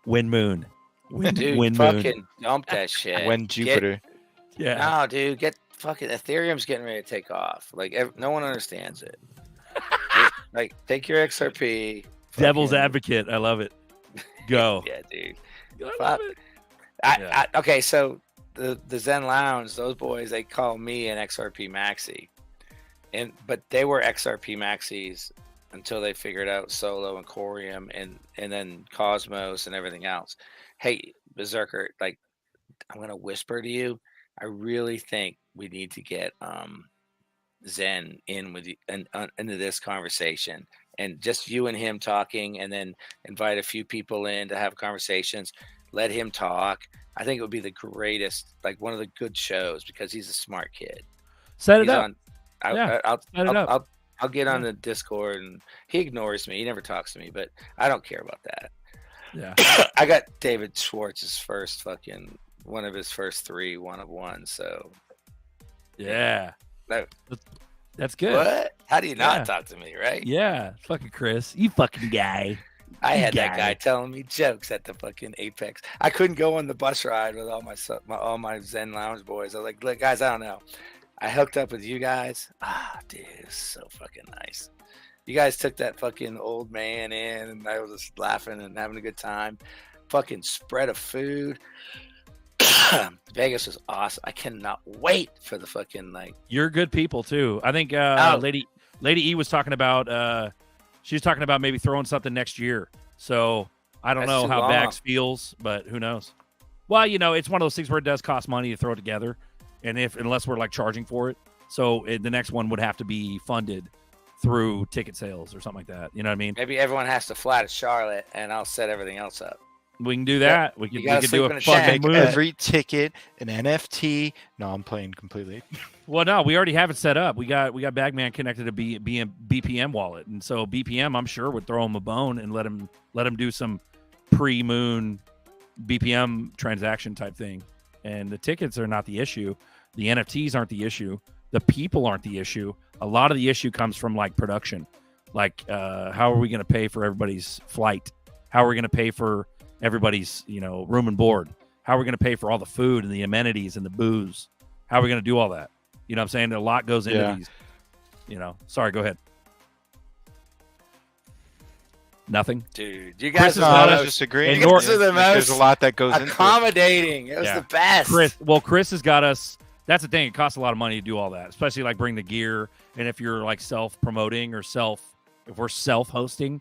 Wind Moon. Dude, Wind fucking Moon. dump that shit. When Jupiter. Yeah. No, dude, get fucking Ethereum's getting ready to take off. Like no one understands it. Like take your XRP. Devil's fucking- advocate. I love it. Go. Yeah, dude. I Fuck. love it. Okay, so the Zen Lounge, those boys, they call me an XRP maxi, but they were XRP maxis until they figured out Solo and Corium and then Cosmos and everything else. Hey, Berserker, like I'm gonna whisper to you. I really think we need to get Zen in with you and into this conversation, and just you and him talking, and then invite a few people in to have conversations. Let him talk. I think it would be the greatest, like one of the good shows, because he's a smart kid. Set it He's up. on- I'll get on the Discord, and he ignores me. He never talks to me, but I don't care about that. Yeah. I got David Schwartz's first one of his first 3 1-of-1. So Yeah. No. That's good. What? How do you not Yeah. talk to me, right? Yeah, fucking Chris, you fucking guy. I You had that guy telling me jokes at the fucking Apex. I couldn't go on the bus ride with all my Zen Lounge boys. I was like, look, guys, I don't know. I hooked up with you guys. Dude, it's so fucking nice. You guys took that fucking old man in, and I was just laughing and having a good time. Fucking spread of food. Vegas was awesome. I cannot wait for the fucking like. You're good people too. I think Lady E was talking about she was talking about maybe throwing something next year. So I don't That's know too how long. Bags feels, but who knows? Well, it's one of those things where it does cost money to throw it together, and unless we're like charging for it, so the next one would have to be funded through ticket sales or something like that. You know what I mean? Maybe everyone has to fly to Charlotte, and I'll set everything else up. We can do that. We You could gotta do sleep a in a fucking shack. move. Every ticket an NFT. No, I'm playing completely. Well, no, we already have it set up. We got Bagman connected to BPM wallet, and so BPM, I'm sure, would throw him a bone and let him do some pre-moon BPM transaction type thing. And the tickets are not the issue. The NFTs aren't the issue. The people aren't the issue. A lot of the issue comes from like production, like how are we going to pay for everybody's flight? How are we going to pay for everybody's room and board? How are we going to pay for all the food and the amenities and the booze? How are we going to do all that? You know what I'm saying? A lot goes into these. Sorry, go ahead. Nothing. Dude, you Chris guys is are not the a- most, and you guys are the most There's a lot that goes into it. accommodating. It was Yeah. the best. Chris has got us. That's the thing. It costs a lot of money to do all that, especially like bring the gear. And if you're like self-promoting or if we're self-hosting,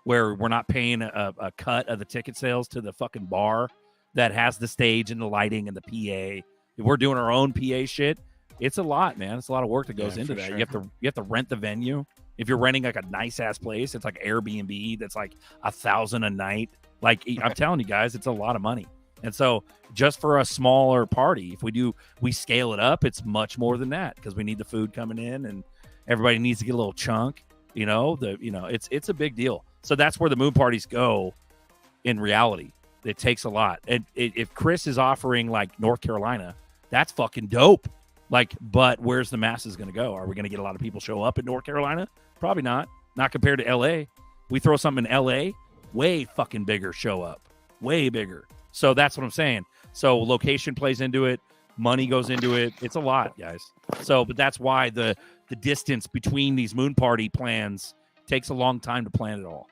where we're not paying a cut of the ticket sales to the fucking bar that has the stage and the lighting and the PA. If we're doing our own PA shit, it's a lot, man. It's a lot of work that goes into for that. sure. You have to rent the venue. If you're renting like a nice ass place, it's like Airbnb that's like $1,000 a night. Like I'm telling you guys, it's a lot of money. And so just for a smaller party, if we scale it up, it's much more than that because we need the food coming in and everybody needs to get a little chunk. It's a big deal. So that's where the moon parties go in reality. It takes a lot. And if Chris is offering like North Carolina, that's fucking dope. Like, but where's the masses going to go? Are we going to get a lot of people show up in North Carolina? Probably not. Not compared to LA. We throw something in LA, way fucking bigger show up. Way bigger. So that's what I'm saying. So location plays into it. Money goes into it. It's a lot, guys. So, but that's why the distance between these moon party plans takes a long time to plan it all,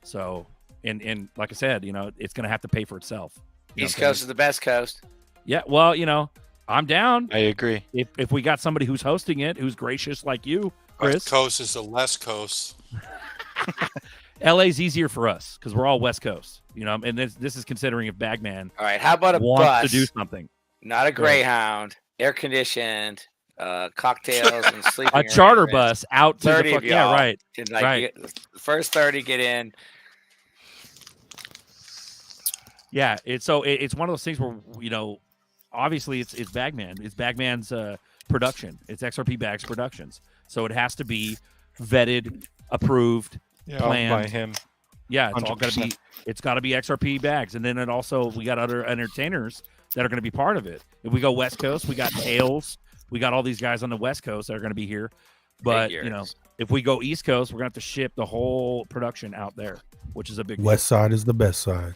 So, and like I said, it's going to have to pay for itself. You know East what I'm Coast is the best coast. Yeah, well, I'm down. I agree. If we got somebody who's hosting it, who's gracious like you, Chris. West Coast is the less coast. LA's easier for us because we're all West Coast, and this is considering if Bagman All right, how about a wants bus? to do something. Not a Go ahead. Greyhound, air conditioned, cocktails and sleeping. A charter arrangements. bus out to the 30 of fuck, yeah, y'all. right. And, like, Right. the first 30 get in. Yeah, it's one of those things where obviously it's Bagman. It's Bagman's production. It's XRP Bags Productions, so it has to be vetted, approved, Yeah, planned by him. Yeah, it's all got to be. 100%. It's got to be XRP Bags, and then we got other entertainers that are going to be part of it. If we go West Coast, we got Tails. We got all these guys on the West Coast that are going to be here. But Figures. if we go East Coast, we're going to have to ship the whole production out there, which is a big deal. West side is the best side.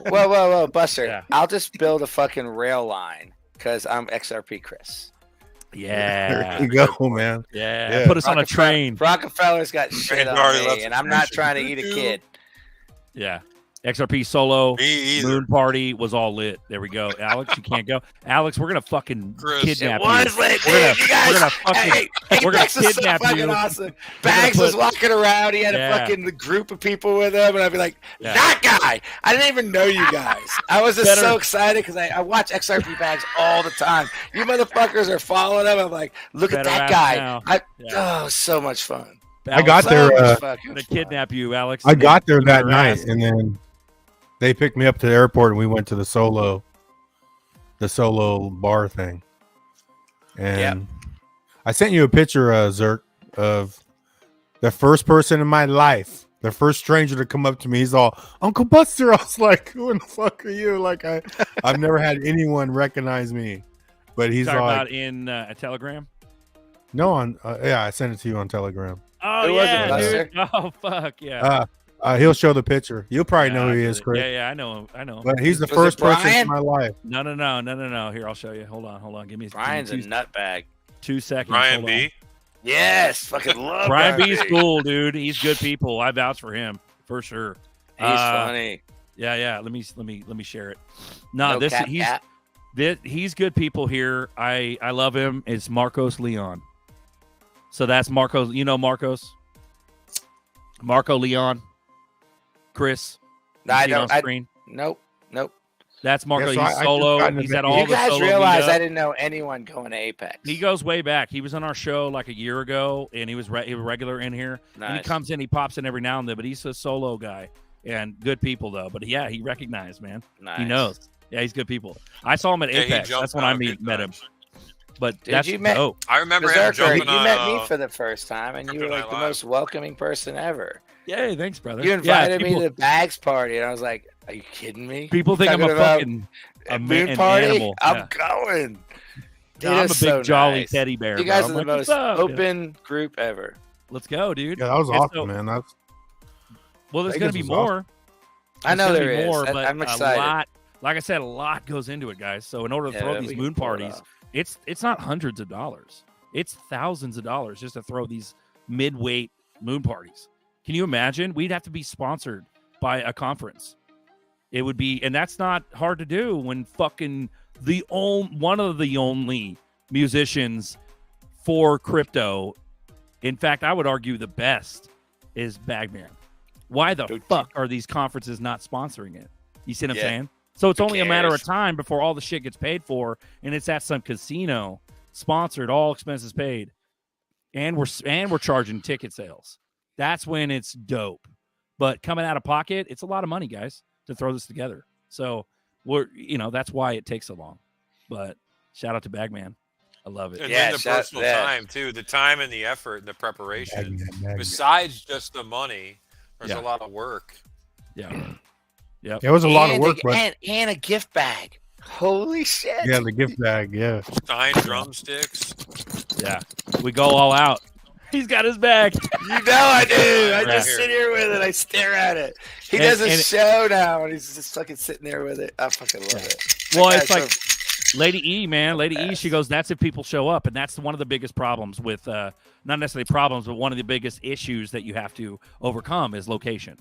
Whoa, Buster! I'll just build a fucking rail line because I'm XRP Chris. Yeah, There you go, man. Yeah, put us on a train. Rockefeller's got shit already on left me, the and I'm not train. trying to eat a kid. Yeah. XRP solo Me either. moon party was all lit. There we go. Alex, you can't go. Alex, we're gonna fucking Chris. kidnap It was you. lit, We're gonna, dude. You guys, we're gonna fucking hey, we're gonna Apex is so kidnap fucking you. awesome. Bags was walking around. He had Yeah. a fucking group of people with him, and I'd be like, Yeah. that guy. I didn't even know you guys. I was just Better- so excited because I watch XRP Bags all the time. You motherfuckers are following him. I'm like, look at Better that ask guy. now. Oh, so much fun. I got So there. much I'm fucking gonna fun. kidnap you, Alex. I got there You that better night, ask. and then they picked me up to the airport, and we went to the solo bar thing. And I sent you a picture, Zerk, of the first person in my life, the first stranger to come up to me. He's all, Uncle Buster. I was like, who in the fuck are you? Like, I've never had anyone recognize me But he's Talking like, about in a Telegram. no, on yeah, I sent it to you on Telegram. Oh yeah, dude. Oh fuck yeah. He'll show the picture. You'll probably know who he is, Chris. Yeah, I know him. I know him. But he's the first person in my life. No. Here, I'll show you. Hold on. Give me. Brian's a nutbag. 2 seconds. Brian Hold B. on. Yes, fucking love Brian Brian B's B. cool, dude. He's good people. I vouch for him for sure. He's funny. Yeah. Let me share it. No, No cat. He's good people here. I love him. It's Marcos Leon. So that's Marcos. You know Marcos? Marco Leon. Chris. I see it on don't. screen? Nope. That's Marco. Yeah, so he's I solo. just got He's in at the- all You the guys solo realize meetup. I didn't know anyone going to Apex. He goes way back. He was on our show like a year ago, and he was regular in here. And he Nice. comes in, he pops in every now and then, but he's a solo guy and good people though. But yeah, he recognized, man. Nice. He knows. Yeah, he's good people. I saw him at Yeah, he Apex. jumped That's when I out good met him. times. But Dude, that's you met- dope. I remember him Berserker, jumping you on. met me for the first time, and you were Kryptonite like the Live. most welcoming person ever. Yay, thanks, brother. You Yeah, invited me people- to the bags party, and I was like, "Are you kidding me?" People think I'm a Talking about fucking moon an party. animal. I'm Yeah. going. Dude, I'm a big that's so jolly nice. teddy bear. You guys bro. are I'm the like, most "What's up?" Yeah. open group ever. Let's go, dude. Yeah, that was It's awesome, so- man. That's Well, there's Vegas going to be was more. awesome. I know There's gonna there be is. more, but I'm excited. a lot. Like I said, a lot goes into it, guys. So in order to Yeah, throw we these can moon pull it parties, off. it's not hundreds of dollars. It's thousands of dollars just to throw these mid-weight moon parties. Can you imagine? We'd have to be sponsored by a conference. It would be, and that's not hard to do when fucking one of the only musicians for crypto. In fact, I would argue the best is Bagman. Why the fuck are these conferences not sponsoring it? You see what I'm Yeah. saying? So it's Who only a matter of cares? time before all the shit gets paid for, and it's at some casino, sponsored, all expenses paid, and we're charging ticket sales. That's when it's dope. But coming out of pocket, it's a lot of money, guys, to throw this together. So that's why it takes so long. But shout out to Bagman. I love it. And Yeah, then the shout- personal yeah. time too, the time and the effort and the preparation. Bagman. Besides just the money, there's Yeah. a lot of work. Yeah. Yep. It was a lot of work, but and a gift bag. Holy shit! yeah, the gift bag, yeah. Signed drumsticks. Yeah. We go all out. He's got his bag. You know I do. I Right just here. sit here with it. I stare at it. He And- does a and- show now, and he's just fucking sitting there with it. I fucking love it. Well, That it's guy's like so- Lady E, man. Lady E, she goes, that's if people show up. And that's one of the biggest problems with, not necessarily problems, but one of the biggest issues that you have to overcome is location.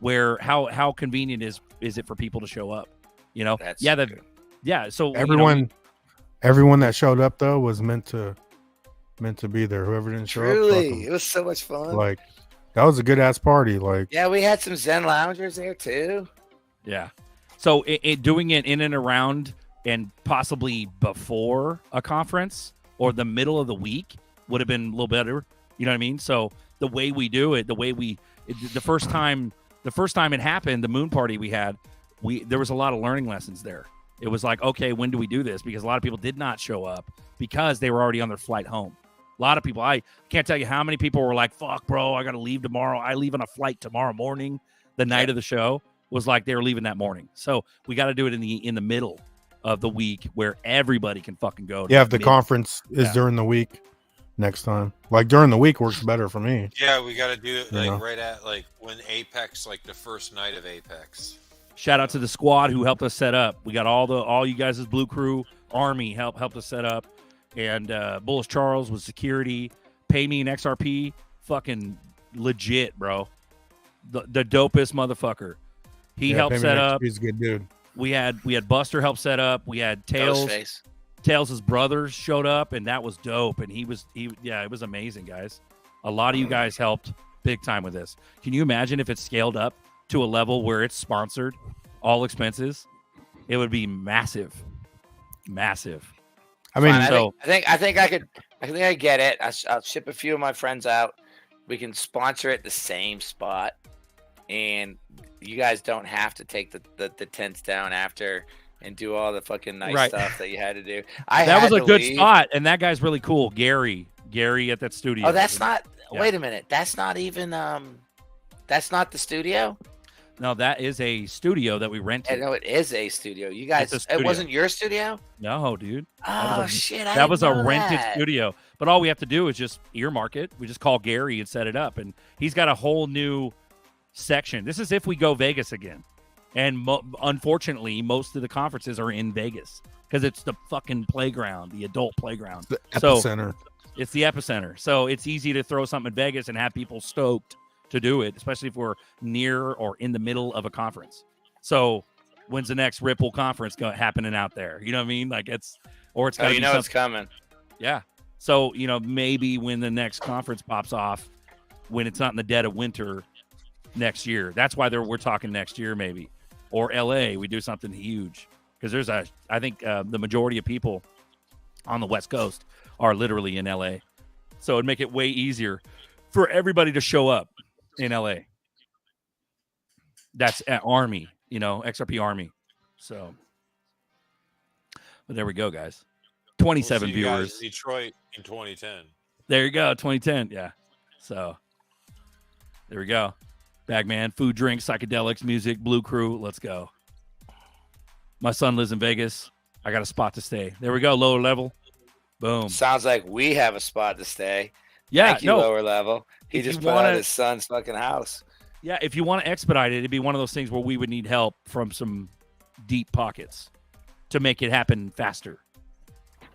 Where how convenient is it for people to show up? You know? That's yeah, good. so Everyone that showed up though was meant to be there. Whoever didn't show up, fuck Truly, 'em. it was so much fun. Like that was a good ass party. Like Yeah, we had some Zen loungers there too. Yeah. So doing it in and around and possibly before a conference or the middle of the week would have been a little better. You know what I mean? So the way we do it, the first time it happened, the moon party we had, there was a lot of learning lessons there. It was like, okay, when do we do this? Because a lot of people did not show up because they were already on their flight home. A lot of people, I can't tell you how many people were like, fuck, bro, I got to leave tomorrow. I leave on a flight tomorrow morning. The night of the show was like they were leaving that morning. So we got to do it in the middle of the week where everybody can fucking go. yeah, if the conference is during the week next time. Like during the week works better for me. Yeah, we got to do it like Yeah. right at like when Apex, like the first night of Apex. Shout out to the squad who helped us set up. We got all you guys' Blue Crew Army helped us set up, and Bullish Charles was security. Pay Me and XRP, fucking legit, bro. The dopest motherfucker. He helped Payment set XP up. He's a good dude. We had Buster help set up. We had Tails. Ghostface. Tails' brothers showed up, and that was dope. And it was amazing, guys. A lot of you guys helped big time with this. Can you imagine if it scaled up to a level where it's sponsored, all expenses? It would be massive. I mean, Fine, so I think I get it. I'll ship a few of my friends out. We can sponsor it the same spot, and you guys don't have to take the tents down after and do all the fucking nice Right. stuff that you had to do. that was a good leave. spot, and that guy's really cool. Gary at that studio. Oh, that's not. Yeah. Wait a minute. That's not even. That's not the studio. No, that is a studio that we I rented. know it is a studio. You guys, It's a it studio. wasn't your studio? No, dude. Oh, shit, I that was didn't a know rented that. studio. But all we have to do is just earmark it. We just call Gary and set it up. And he's got a whole new section. This is if we go Vegas again. And unfortunately, most of the conferences are in Vegas because it's the fucking playground, the adult playground. The So epicenter. it's the epicenter. So it's easy to throw something in Vegas and have people stoked to do it, especially if we're near or in the middle of a conference. So when's the next Ripple conference happening out there? You know what I mean? Like it's Oh, got to you be know something. it's coming. Yeah. So, maybe when the next conference pops off, when it's not in the dead of winter next year, that's why we're talking next year maybe. Or LA, we do something huge. Because I think the majority of people on the West Coast are literally in LA. So it'd make it way easier for everybody to show up in LA. That's at Army, XRP Army. So, but there we go, guys. 27 We'll see you guys viewers. in Detroit in 2010. There you go, 2010. Yeah. So there we go. Bagman, food, drinks, psychedelics, music, Blue Crew. Let's go. My son lives in Vegas. I got a spot to stay. There we go. Lower level. Boom. Sounds like we have a spot to stay. Yeah, Thank you, no. lower level. He If just you put out wanna- his son's fucking house. Yeah, if you want to expedite it, it'd be one of those things where we would need help from some deep pockets to make it happen faster.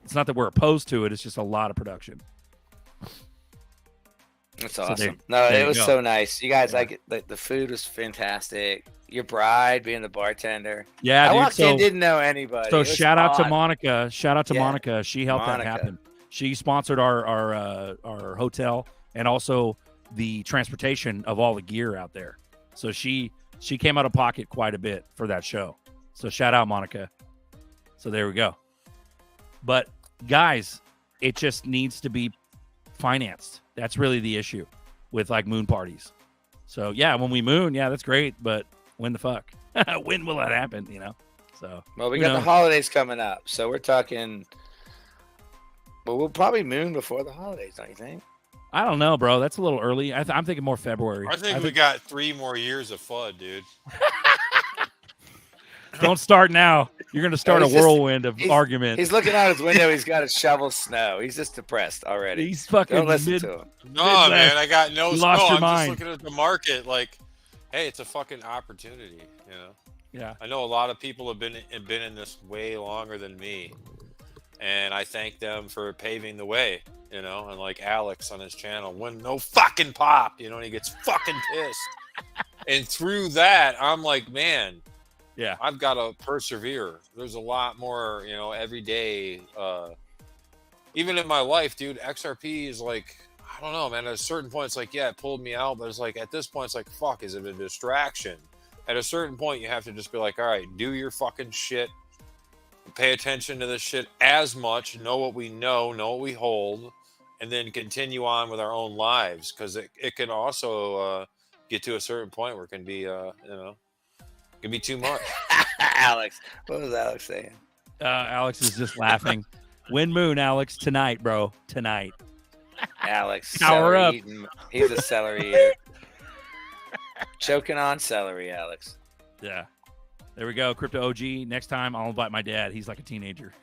It's not that we're opposed to it. It's just a lot of production. That's So awesome. there No, it you was go. so nice. You guys, the food was fantastic. Your bride being the bartender. Yeah, I dude, walked so- in, didn't know anybody. So It was shout out to odd. Monica. Shout out to Yeah. Monica. She helped Monica. that happen. She sponsored our hotel and also the transportation of all the gear out there. So she came out of pocket quite a bit for that show. So shout out Monica. So there we go. But guys, it just needs to be financed. That's really the issue with like moon parties. So yeah, when we moon, yeah, that's great. But when the fuck? When will that happen? So Well, we who got the knows? holidays coming up, so we're talking. But we'll probably moon before the holidays, don't you think? I don't know, bro. That's a little early. I'm thinking more February. I think we got 3 more years of FUD, dude. Don't start now. You're going to start a he's just- whirlwind of he's- argument. He's looking out his window. He's got to shovel snow. He's just depressed already. He's fucking Don't listen mid- to him. No, Midwest. man, I got no You snow. lost your I'm mind. just looking at the market like, hey, it's a fucking opportunity, Yeah. I know a lot of people have been in this way longer than me, and I thank them for paving the way, and like Alex on his channel, when no fucking pop, and he gets fucking pissed. And through that, I'm like, man, yeah, I've got to persevere. There's a lot more, every day. Even in my life, dude, XRP is like, I don't know, man. At a certain point, it's like, yeah, it pulled me out, but it's like, at this point, it's like, fuck, is it a distraction? At a certain point, you have to just be like, all right, do your fucking shit. Pay attention to this shit as much. Know what we know what we hold, and then continue on with our own lives. Because it can also get to a certain point where it can be, it can be too much. Alex, what was Alex saying? Alex is just laughing. Win moon, Alex, tonight, bro. Tonight. Alex, Power celery up. eating- He's a celery eater. Choking on celery, Alex. Yeah. There we go. Crypto OG. Next time, I'll invite my dad. He's like a teenager.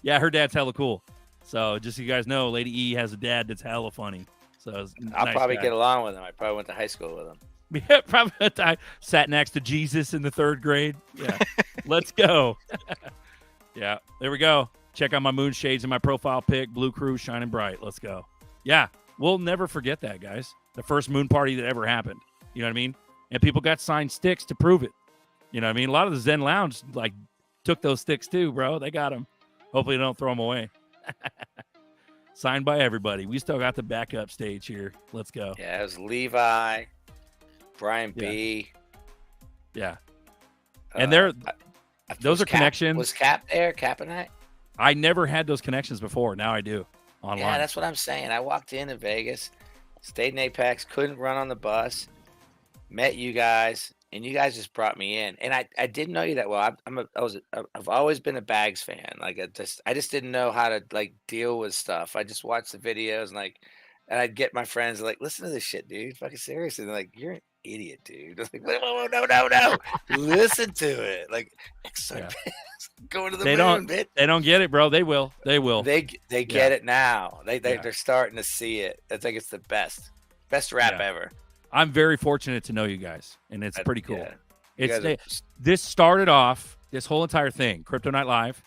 Yeah, her dad's hella cool. So just so you guys know, Lady E has a dad that's hella funny. So it's I'll nice probably guy. get along with him. I probably went to high school with him. Yeah, probably. I sat next to Jesus in the 3rd grade. Yeah. Let's go. Yeah. There we go. Check out my moon shades and my profile pic. Blue Crew shining bright. Let's go. Yeah. We'll never forget that, guys. The first moon party that ever happened. You know what I mean? And people got signed sticks to prove it. You know what I mean? A lot of the Zen Lounge took those sticks too, bro. They got them. Hopefully they don't throw them away. Signed by everybody. We still got the backup stage here. Let's go. Yeah, it was Levi, Brian B. Yeah. And they're those was are connections. Was Cap there? Cap and I never had those connections before. Now I do online. Yeah, that's what I'm saying. I walked in Vegas, stayed in Apex, couldn't run on the bus, met you guys, and you guys just brought me in. And I didn't know you that well. I've always been a Bags fan. Like I just didn't know how to deal with stuff. I just watched the videos and I'd get my friends like, listen to this shit, dude. Fucking seriously. And they're like, idiot, dude. Like, no. Listen to it. Like, going to the moon, bitch. They don't get it, bro. They will. They will. They get it now. They're starting to see it. I think it's the best rap ever. I'm very fortunate to know you guys, and it's pretty cool. Yeah. This started off, this whole entire thing, Crypto Night Live,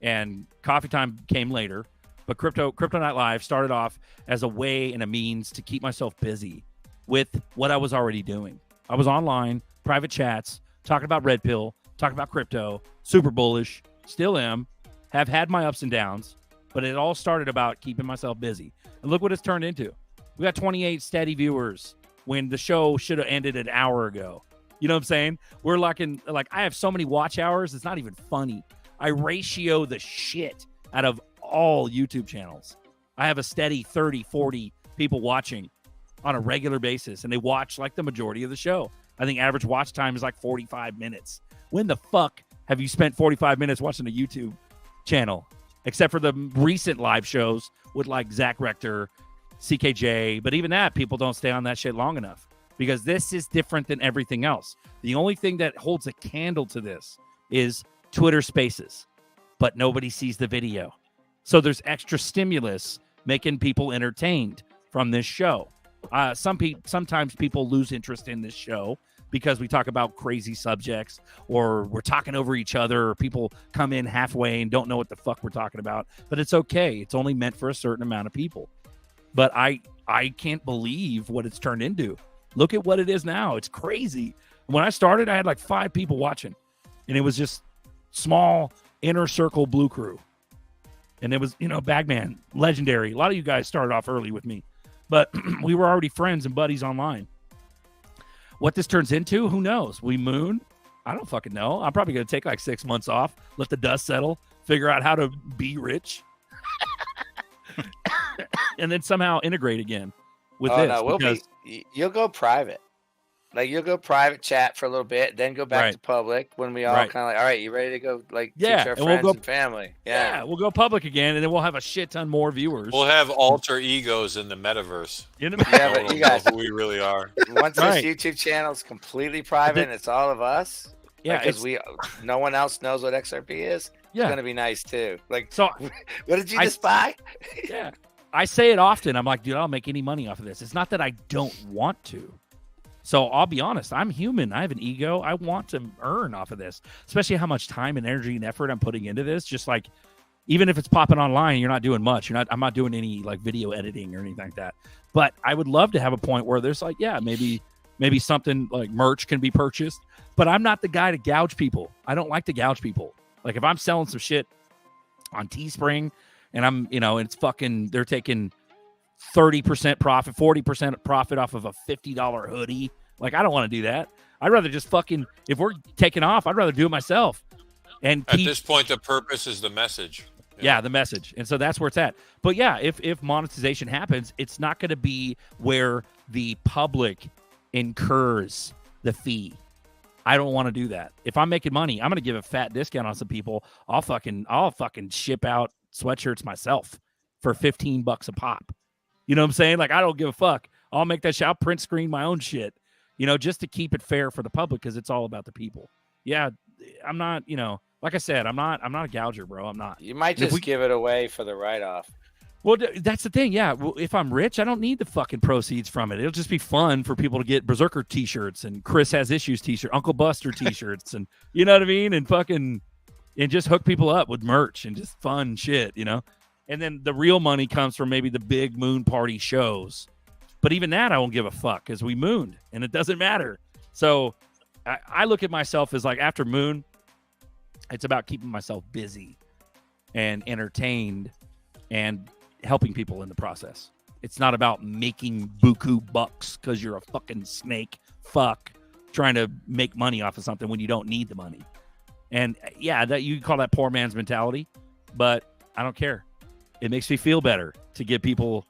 and Coffee Time came later, but Crypto Night Live started off as a way and a means to keep myself busy with what I was already doing. I was online, private chats, talking about Red Pill, talking about crypto, super bullish, still am, have had my ups and downs, but it all started about keeping myself busy. And look what it's turned into. We got 28 steady viewers when the show should have ended an hour ago. You know what I'm saying? We're like I have so many watch hours, it's not even funny. I ratio the shit out of all YouTube channels. I have a steady 30, 40 people watching on a regular basis, and they watch like the majority of the show. I think average watch time is like 45 minutes. When the fuck have you spent 45 minutes watching a YouTube channel? Except for the recent live shows with like Zach Rector, CKJ, but even that, people don't stay on that shit long enough because this is different than everything else. The only thing that holds a candle to this is Twitter Spaces, but nobody sees the video. So there's extra stimulus making people entertained from this show. Sometimes people lose interest in this show because we talk about crazy subjects or we're talking over each other or people come in halfway and don't know what the fuck we're talking about. But it's okay. It's only meant for a certain amount of people. But I can't believe what it's turned into. Look at what it is now. It's crazy. When I started, I had like 5 people watching. And it was just small inner circle Blue Crew. And it was, Bagman, legendary. A lot of you guys started off early with me. But we were already friends and buddies online. What this turns into, who knows? We moon? I don't fucking know. I'm probably going to take like 6 months off, let the dust settle, figure out how to be rich. And then somehow integrate again with this. No, you'll go private. Like you'll go private chat for a little bit, then go back to public when we all kind of like, all right, you ready to go teach our friends and family? Yeah, we'll go public again, and then we'll have a shit ton more viewers. We'll have alter egos in the metaverse. But you guys, who we really are. Once this YouTube channel is completely private and it's all of us, because no one else knows what XRP is. It's gonna be nice too. Like, so what did you just buy? Yeah, I say it often. I'm like, dude, I'll make any money off of this. It's not that I don't want to. So I'll be honest, I'm human. I have an ego. I want to earn off of this, especially how much time and energy and effort I'm putting into this. Just like, even if it's popping online, you're not doing much. I'm not doing any like video editing or anything like that. But I would love to have a point where there's like, maybe something like merch can be purchased, but I'm not the guy to gouge people. I don't like to gouge people. Like if I'm selling some shit on Teespring and I'm, it's fucking, they're taking 30% profit, 40% profit off of a $50 hoodie. Like, I don't want to do that. I'd rather just fucking, if we're taking off, I'd rather do it myself. And at this point, the purpose is the message. Yeah, the message. And so that's where it's at. But yeah, if monetization happens, it's not going to be where the public incurs the fee. I don't want to do that. If I'm making money, I'm going to give a fat discount on some people. I'll fucking ship out sweatshirts myself for $15 a pop. You know what I'm saying? Like, I don't give a fuck. I'll make that shit. I'll print screen my own shit, just to keep it fair for the public because it's all about the people. Yeah, I'm not, like I said, I'm not a gouger, bro. I'm not. You might just give it away for the write-off. Well, that's the thing. Yeah. Well, if I'm rich, I don't need the fucking proceeds from it. It'll just be fun for people to get Berserker t-shirts and Chris Has Issues t-shirt, Uncle Buster t-shirts, and you know what I mean? And just hook people up with merch and just fun shit, And then the real money comes from maybe the big moon party shows. But even that, I won't give a fuck because we mooned and it doesn't matter. So I look at myself as like after moon, it's about keeping myself busy and entertained and helping people in the process. It's not about making buku bucks because you're a fucking snake fuck trying to make money off of something when you don't need the money. And yeah, that you call that poor man's mentality, but I don't care. It makes me feel better to give people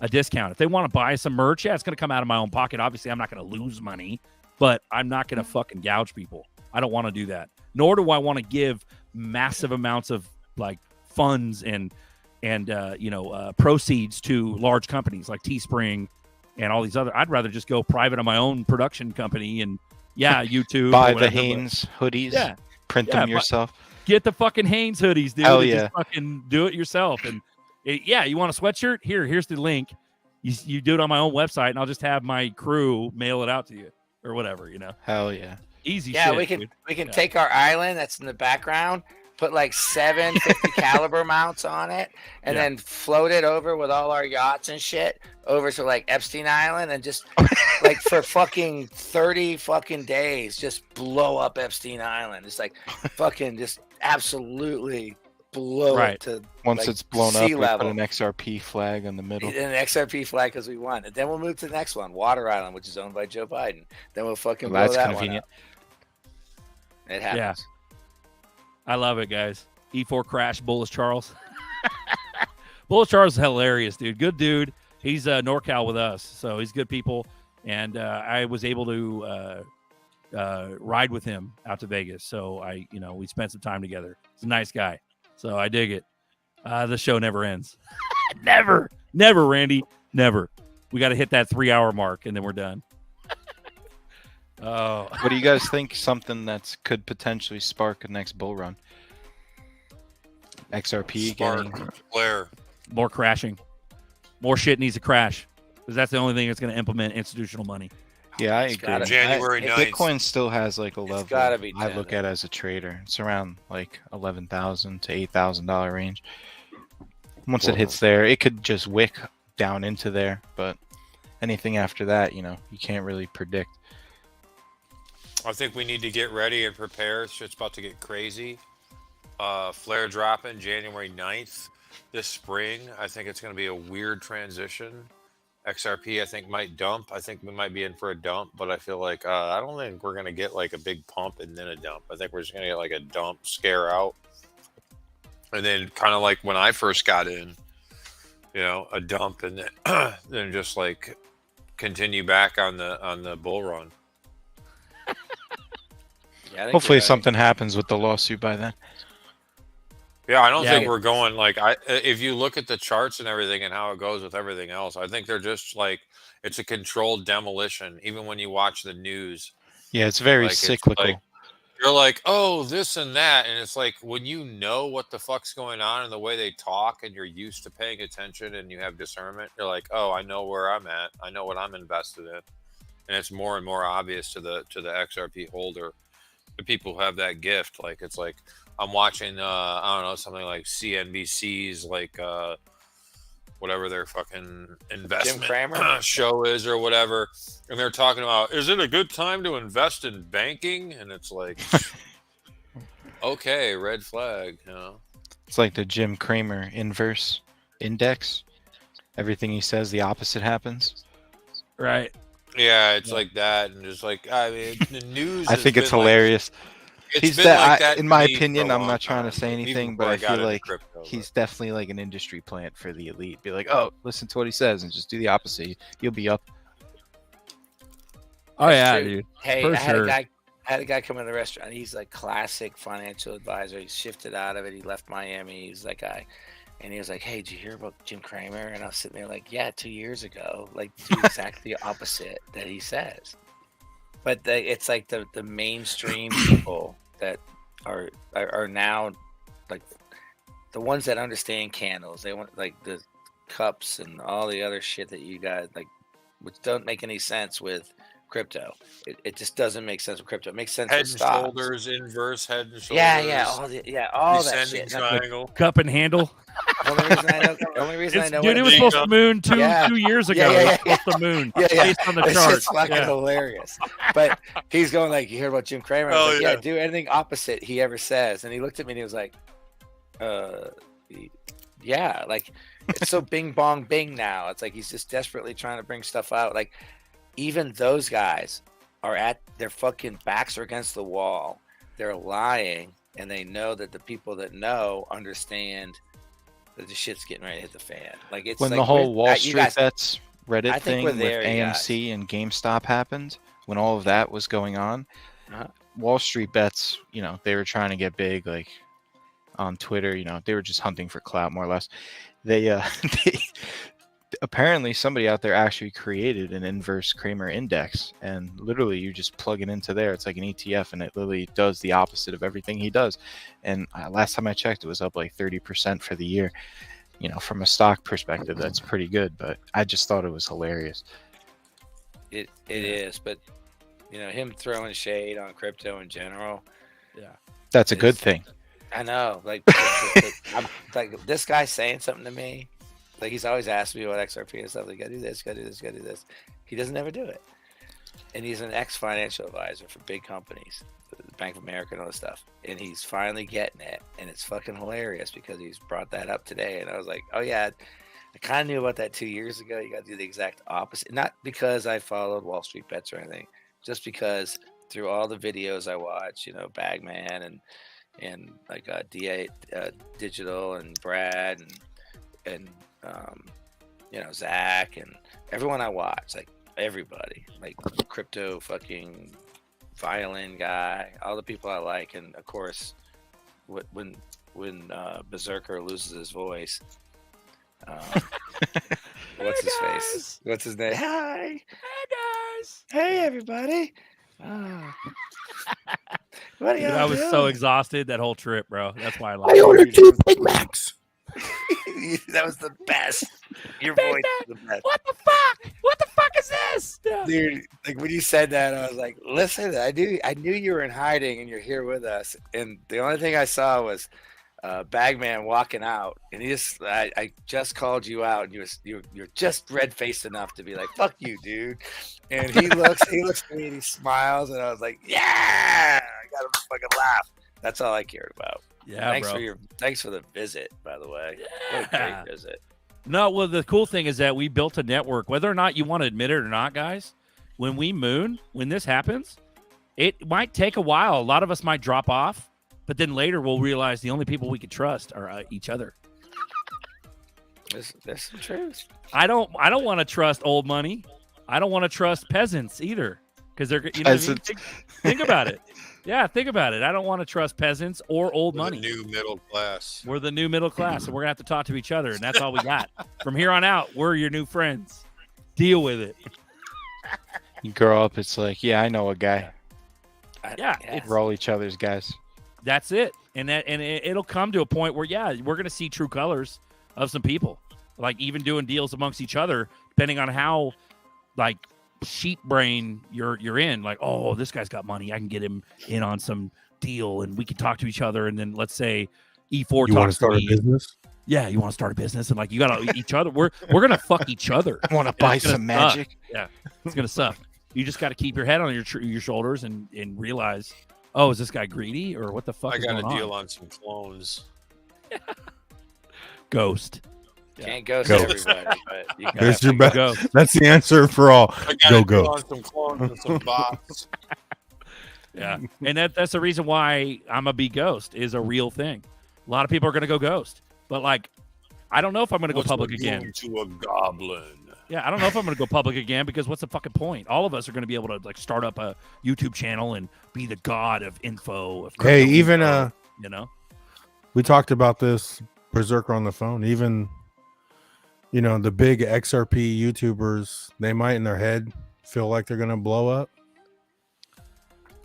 a discount. If they want to buy some merch, it's going to come out of my own pocket. Obviously, I'm not going to lose money, but I'm not going to fucking gouge people. I don't want to do that. Nor do I want to give massive amounts of like funds and proceeds to large companies like Teespring and all these other. I'd rather just go private on my own production company and YouTube. Buy or the whatever, Hanes hoodies. Yeah. Print Yeah, them yourself. Get the fucking Hanes hoodies, dude. Hell and yeah. Just fucking do it yourself. And you want a sweatshirt? Here's the link. You do it on my own website, and I'll just have my crew mail it out to you or whatever. Hell yeah. Easy. Yeah, shit, we can take our island that's in the background, put like 7 50 caliber mounts on it, and then float it over with all our yachts and shit over to like Epstein Island, and just like for fucking 30 fucking days, just blow up Epstein Island. It's like fucking just absolutely blow it to Once like, it's blown up, sea we level. put an XRP flag in the middle. An XRP flag because we won. And then we'll move to the next one, Water Island, which is owned by Joe Biden. Then we'll fucking blow That's that convenient. one up. It happens. Yeah. I love it, guys. E4 Crash, Bullish Charles. Bullish Charles is hilarious, dude. Good dude. He's NorCal with us, so he's good people. And I was able to ride with him out to Vegas. So we spent some time together. He's a nice guy. So I dig it. The show never ends. Never, Randy. Never. We got to hit that 3-hour mark, and then we're done. Oh, What do you guys think? Something that could potentially spark a next bull run? XRP getting Flare. More crashing. More shit needs to crash because that's the only thing that's going to implement institutional money. Yeah, I It's agree. gotta- January 9th. Bitcoin still has like a level gotta be I look at as a trader. It's around like $11,000 to $8,000 range. Once it hits there, it could just wick down into there, but anything after that, you can't really predict. I think we need to get ready and prepare. Shit's about to get crazy. Flare dropping January 9th this spring. I think it's going to be a weird transition. XRP, I think, might dump. I think we might be in for a dump, but I feel like I don't think we're going to get like a big pump and then a dump. I think we're just going to get like a dump, scare out. And then kind of like when I first got in, a dump and then, then just like continue back on the bull run. Yeah, I think Hopefully you're right. something happens with the lawsuit by then. Yeah, I don't Yeah, think we're going like if you look at the charts and everything and how it goes with everything else, I think they're just like it's a controlled demolition. Even when you watch the news, Yeah, it's very like, it's cyclical. like- you're like, oh, this and that, and it's like when you know what the fuck's going on and the way they talk, and you're used to paying attention and you have discernment. You're like, oh, I know where I'm at. I know what I'm invested in, and it's more and more obvious to the XRP holder, the people who have that gift. Like it's like I'm watching, I don't know, something like CNBC's like whatever their fucking investment Cramer? show is or whatever, and they're talking about, is it a good time to invest in banking? And it's like, okay, red flag, It's like the Jim Cramer inverse index. Everything he says, the opposite happens. Right. Yeah, it's like that, and just like I mean, the news. I has think it's been like- hilarious. it's He's been that, like that in to my me for a opinion, I'm long not trying to time, say even anything, before but I got feel into like crypto, he's definitely like an industry plant for the elite. Be like, oh, listen to what he says and just do the opposite. You'll be up. Oh yeah, True. dude. Hey, For I had sure. a guy come in the restaurant. He's like classic financial advisor. He shifted out of it. He left Miami. He's that guy. And he was like, hey, did you hear about Jim Cramer? And I was sitting there like, yeah, 2 years ago. Like, do exactly the opposite that he says. But it's like the mainstream people that are now like the ones that understand candles. They want like the cups and all the other shit that you guys like, which don't make any sense with crypto. It just doesn't make sense with crypto. It makes sense head with and stocks. shoulders, inverse, head and shoulders. Yeah, all that descending shit. triangle. Cup and handle. The only reason I know, the only reason I know Dude, what it was is. supposed to moon two years ago. Yeah, It was supposed to moon Yeah, yeah. based on the It's chart. just fucking Yeah. hilarious. But he's going like, you hear about Jim Cramer? I was Oh, like, yeah. yeah, do anything opposite he ever says. And he looked at me and he was like, yeah, like it's so bing bong bing now. It's like he's just desperately trying to bring stuff out. Like even those guys are at their fucking backs are against the wall. They're lying, and they know that the people that know understand that the shit's getting ready to hit the fan. Like it's When like the whole Wall you Street guys- bets Reddit I think thing we're with there, you AMC and GameStop happened, when all of that was going on, Uh-huh. Wall Street bets, they were trying to get big, like on Twitter, they were just hunting for clout more or less. They apparently somebody out there actually created an inverse Kramer index, and literally you just plug it into there. It's like an ETF, and it literally does the opposite of everything he does. And last time I checked, it was up like 30% for the year. You know, from a stock perspective, that's pretty good. But I just thought it was hilarious. It is, but you know, him throwing shade on crypto in general. Yeah, that's a good thing. I know, like, I'm like this guy saying something to me. Like he's always asked me about XRP and stuff. Like, gotta do this, gotta do this, gotta do this. He doesn't ever do it. And he's an ex-financial advisor for big companies, Bank of America and all this stuff. And he's finally getting it. And it's fucking hilarious because he's brought that up today. And I was like, oh yeah, I kind of knew about that 2 years ago. You got to do the exact opposite. Not because I followed Wall Street Bets or anything, just because through all the videos I watch, you know, Bagman and like DA Digital and Brad and you know, Zach and everyone I watch, like everybody, like crypto fucking violin guy, all the people I like. And of course, when Berserker loses his voice, what's his face? What's his name? Hi. Hey guys. Hey everybody. What are Dude, y'all I was doing? so exhausted that whole trip, bro. That's why I like I ordered it. 2 Big Macs. That was the best. Your voice was the best. What the fuck? What the fuck is this? Dude, like when you said that, I was like, listen, I knew you were in hiding and you're here with us. And the only thing I saw was Bagman walking out, and I just called you out, and you're just red faced enough to be like, fuck you, dude. And he looks at me and he smiles, and I was like, yeah, I got to fucking laugh. That's all I cared about. Yeah, thanks for the visit, by the way. What a Yeah. great visit. No, well, the cool thing is that we built a network. Whether or not you want to admit it or not, guys, when this happens, it might take a while. A lot of us might drop off, but then later we'll realize the only people we can trust are each other. There's some truth. I don't want to trust old money. I don't want to trust peasants either, because they're, you know what I mean? Think about it. Yeah, think about it. I don't want to trust peasants or old money. The new middle class. We're the new middle class, and we're gonna have to talk to each other, and that's all we got. From here on out, we're your new friends. Deal with it. You grow up, it's like, yeah, I know a guy. Yeah, We're all each other's guys. that's it. And it'll come to a point where, yeah, we're gonna see true colors of some people, like even doing deals amongst each other, depending on how, like, sheep brain you're in. Like, oh, this guy's got money, I can get him in on some deal, and we can talk to each other. And then let's say E4 You want to talks start a me. business? Yeah, you want to start a business, and like you got each other. We're gonna fuck each other. I want to And buy it's gonna some suck. magic. Yeah, it's gonna suck. You just got to keep your head on your shoulders and realize, oh, is this guy greedy or what the fuck? I is got a going deal on? on some clones. Ghost. Can't ghost Ghost. everybody, but you got There's your go. best. That's the answer for all. I got Go a deal go. on some clones and some bots. Yeah, and that's the reason why I'm a be ghost is a real thing. A lot of people are gonna go ghost, but like, I don't know if I'm gonna go What's public it again. doing to a goblin? Yeah, I don't know if I'm going to go public again, because what's the fucking point? All of us are going to be able to like start up a YouTube channel and be the god of info. Of Hey, crypto even info, you know, we talked about this Berserker on the phone. Even, you know, the big XRP YouTubers, they might in their head feel like they're gonna blow up,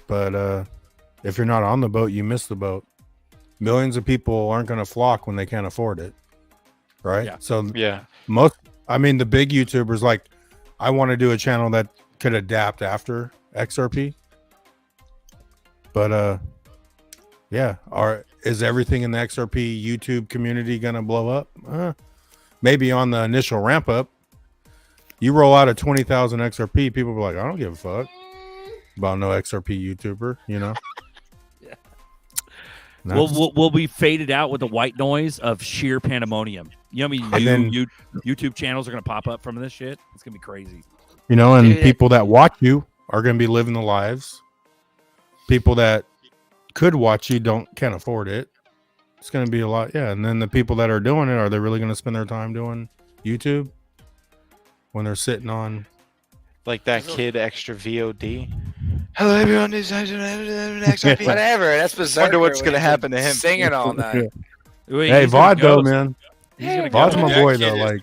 but if you're not on the boat, you miss the boat. Millions of people aren't gonna flock when they can't afford it, right? Yeah. So Yeah. the big YouTubers, like, I want to do a channel that could adapt after XRP, but yeah, is everything in the XRP YouTube community gonna blow up? Maybe on the initial ramp up. You roll out a 20,000 XRP, people be like, I don't give a fuck about no XRP YouTuber, you know. Yeah. That's- we'll be faded out with the white noise of sheer pandemonium. You know what I mean? And New YouTube channels are going to pop up from this shit. It's going to be crazy. You know, and Dude, people that watch you are going to be living the lives. People that could watch you can't afford it. It's going to be a lot. Yeah. And then the people that are doing it, are they really going to spend their time doing YouTube when they're sitting on? Like that kid extra VOD. Hello everyone, this is XRP. Whatever. That's bizarre. Wonder what's gonna happen to him. Singing all night. Wait, Hey, he's gonna VOD though, ghost. man. He's gonna VOD's go. my boy though. Like,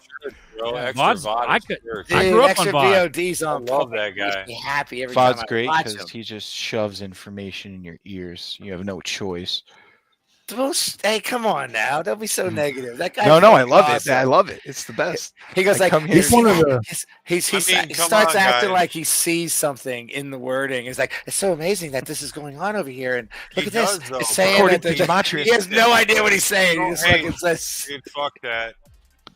bro. Yeah, Extra VOD's VOD. I is could- serious. I Dude, grew up on extra VOD. VOD's on. I love point. that guy. Makes me happy every time VOD's I great watch because him. he just shoves information in your ears. You have no choice. Hey, come on now! Don't be so negative. That guy. No, I love it. I love it. It's the best. He goes I like come here. he's One of the- he I mean, come starts on, acting guys. like he sees something in the wording. It's like it's so amazing that this is going on over here, and look He at this. does, though, It's saying According that to Gematria. he has no idea what he's saying. Don't He's hate. fucking says, Dude, fuck that.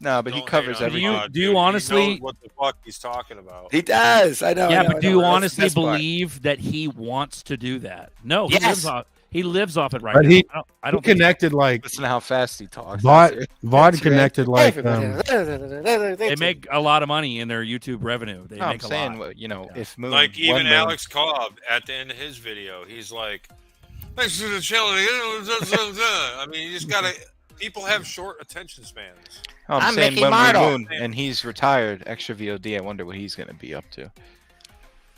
No, but he Don't covers hate on everything. VOD, Do you dude. He honestly- knows what the fuck he's talking about? he does. I know. Yeah, I know, but I do know. you That's the honestly best part. believe that he wants to do that? No, he Yes. lives off. He lives off it right But now. he, I don't he think- connected like Listen to how fast he talks. VOD connected like They make a lot of money in their YouTube revenue. They No, I'm make a saying, lot. you know, if Moon, Like even one Moon- Alex Cobb at the end of his video, he's like, "Thanks for the challenge." I mean, you just gotta. People have short attention spans. I'm I'm saying Mickey when Martle. Moon and he's retired, extra VOD. I wonder what he's going to be up to.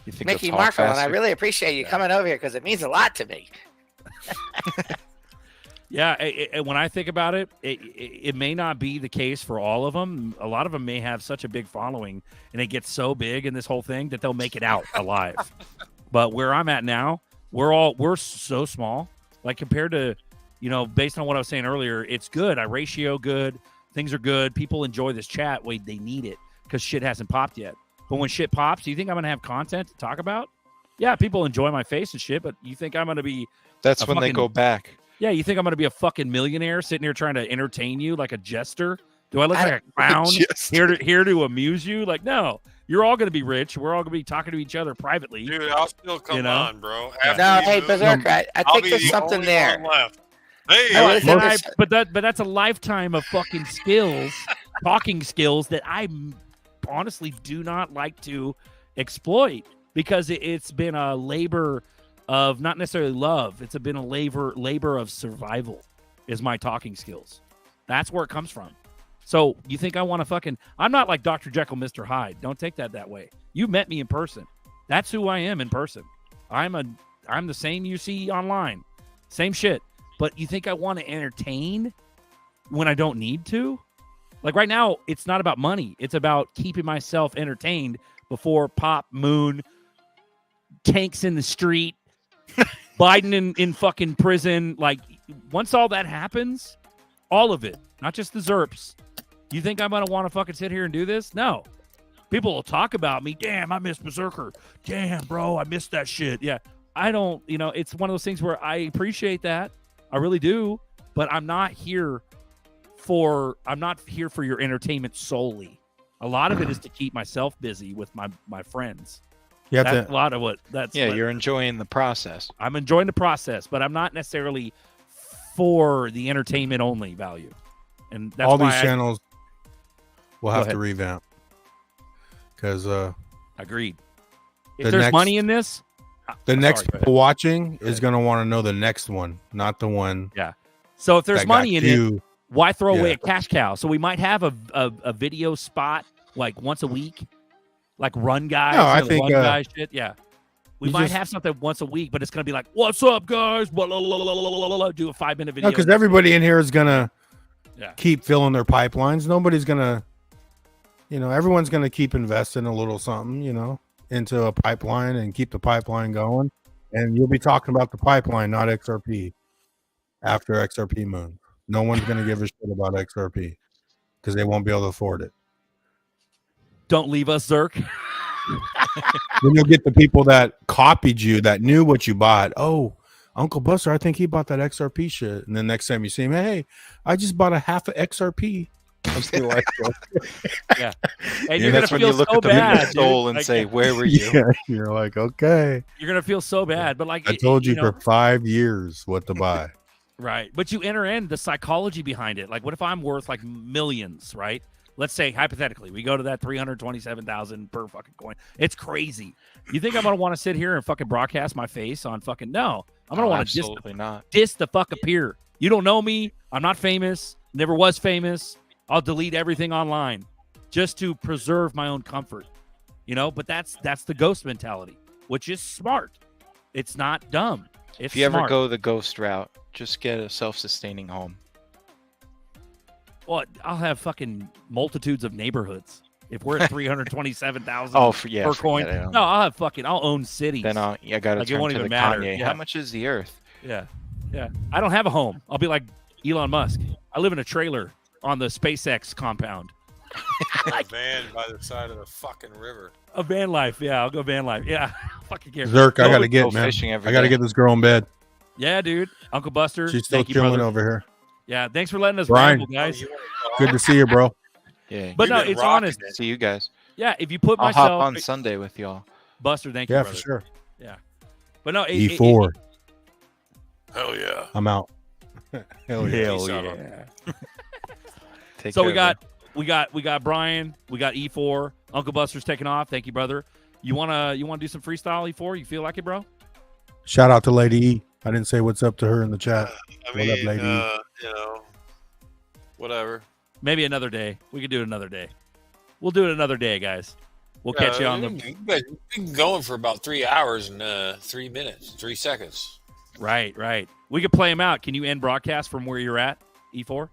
You think Mickey he'll talk Markle, and I faster? really appreciate you coming over here because it means a lot to me. Yeah, when I think about it, it may not be the case for all of them. A lot of them may have such a big following, and it gets so big in this whole thing that they'll make it out alive. But where I'm at now, we're so small. Like compared to, based on what I was saying earlier, it's good. Our ratio good. Things are good. People enjoy this chat. Wait, they need it because shit hasn't popped yet. But when shit pops, do you think I'm gonna have content to talk about? Yeah, people enjoy my face and shit. But you think I'm gonna be? That's a when they fucking- go back. Yeah, you think I'm going to be a fucking millionaire sitting here trying to entertain you like a jester? Do I look like a clown here to amuse you? Like, no, you're all going to be rich. We're all going to be talking to each other privately. Dude, I'll still come on, bro. After No, you hey, move, Berserker, I I'll think be there's the something only there. one left. Hey, I really think there's- But that's a lifetime of fucking skills, talking skills that I honestly do not like to exploit because it's been a labor of not necessarily love. It's been a labor of survival is my talking skills. That's where it comes from. So you think I want to fucking, I'm not like Dr. Jekyll, Mr. Hyde. Don't take that way. You met me in person. That's who I am in person. I'm the same you see online. Same shit. But you think I want to entertain when I don't need to? Like right now, it's not about money. It's about keeping myself entertained before Pop, Moon, tanks in the street, Biden in fucking prison. Like once all that happens, all of it, not just the ZERPs. You think I'm gonna want to fucking sit here and do this? No. People will talk about me. Damn, I miss Berserker. Damn, bro, I missed that shit. Yeah, I don't. It's one of those things where I appreciate that. I really do. But I'm not here for your entertainment solely. A lot of it is to keep myself busy with my friends. You have That's to- a lot of what that's. Yeah, what- you're enjoying the process. I'm enjoying the process, but I'm not necessarily for the entertainment only value. And that's all why these channels will Go have ahead. to revamp because agreed. If the there's next- money in this, the next sorry, go people watching is going to want to know the next one, not the one. Yeah. So if there's that got money in you. it, why throw away Yeah. a cash cow? So we might have a video spot like once a week, like run guys. No, I the think, run guy shit. Yeah. We you might just- have something once a week, but it's gonna be like, "What's up, guys?" Blah, blah, blah, blah, blah, blah, blah, do a 5-minute video. Because everybody in here is going to Yeah. keep filling their pipelines. Nobody's going to, everyone's going to keep investing a little something, into a pipeline and keep the pipeline going. And you'll be talking about the pipeline, not XRP, after XRP Moon. No one's going to give a shit about XRP because they won't be able to afford it. Don't leave us, Zerk. Then you'll get the people that copied you, that knew what you bought. Oh, Uncle Buster, I think he bought that XRP shit. And then next time you see him, hey, I just bought a half of XRP. I'm still like, Yeah. And And you're that's gonna when you feel look so at them in bad, the dude. soul and Like, say, "Where were you?" yeah, you're like, okay. You're gonna feel so bad, but like I told you know, for 5 years what to buy. right? But you enter in the psychology behind it. Like, what if I'm worth like millions, right? Let's say hypothetically, we go to that 327,000 per fucking coin. It's crazy. You think I'm gonna want to sit here and fucking broadcast my face on fucking no? I'm gonna Oh, want to absolutely not. diss the fuck up here. You don't know me. I'm not famous. Never was famous. I'll delete everything online just to preserve my own comfort. But that's the ghost mentality, which is smart. It's not dumb. It's If you ever smart. go the ghost route, just get a self-sustaining home. Well, I'll have fucking multitudes of neighborhoods. If we're at 327,000 Oh, per coin, forget it. no, I'll own cities. Then I got to Like, it turn won't to even the matter. Kanye. Yeah. How much is the Earth? Yeah. I don't have a home. I'll be like Elon Musk. I live in a trailer on the SpaceX compound. A van by the side of the fucking river. A van life. Yeah, I'll go van life. Yeah. Fucking care. Zerk, I gotta go get, man. fishing every I gotta day. get this girl in bed. Yeah, dude. Uncle Buster. She's still thank you, chilling brother. over here. Yeah, thanks for letting us Brian, ramble, guys. good to see you, bro. Yeah. But no, it's honest. See you guys. Yeah, if you put I'll myself hop on Sunday with y'all. Buster, thank you, Yeah, brother. for sure. Yeah. But no, E4. Hell yeah. I'm out. Hell yeah. Hell yeah. Take So care, we got Brian, we got E4, Uncle Buster's taking off. Thank you, brother. You wanna do some freestyle, E4? You feel like it, bro? Shout out to Lady E. I didn't say what's up to her in the chat. I What up, Lady E? you know, whatever. Maybe another day. We could do it another day. We'll do it another day, guys. We'll catch you on the We've been going for about 3 hours and 3 minutes, 3 seconds. Right. We could play them out. Can you end broadcast from where you're at, E4?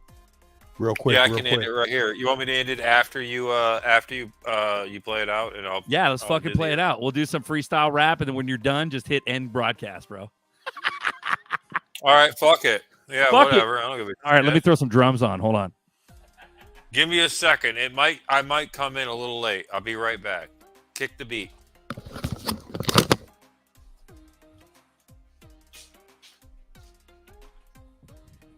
Real quick. Yeah, I real can quick. end it right here. You want me to end it after you play it out, and I'll Yeah, let's I'll fucking do play the- it out. We'll do some freestyle rap, and then when you're done, just hit end broadcast, bro. All right, fuck it. Yeah, Fuck it. whatever. I don't give a All right, let me shit. throw some drums on. Hold on. Give me a second. I might come in a little late. I'll be right back. Kick the beat.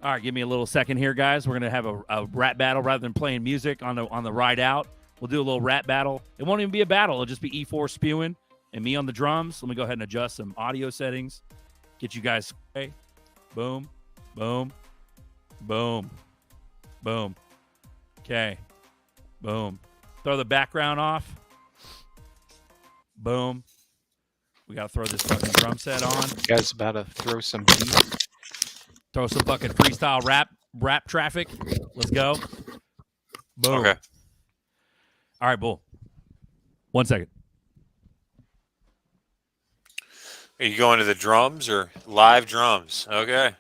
All right, give me a little second here, guys. We're gonna have a rap battle rather than playing music on the ride out. We'll do a little rap battle. It won't even be a battle. It'll just be E4 spewing and me on the drums. Let me go ahead and adjust some audio settings. Get you guys. Okay. Boom, boom, boom, boom. Okay, boom. Throw the background off. Boom. We gotta throw this fucking drum set on. You guys about to throw some beat. Throw some fucking freestyle rap traffic. Let's go. Boom. Okay. All right, bull. 1 second. Are you going to the drums or live drums? Okay.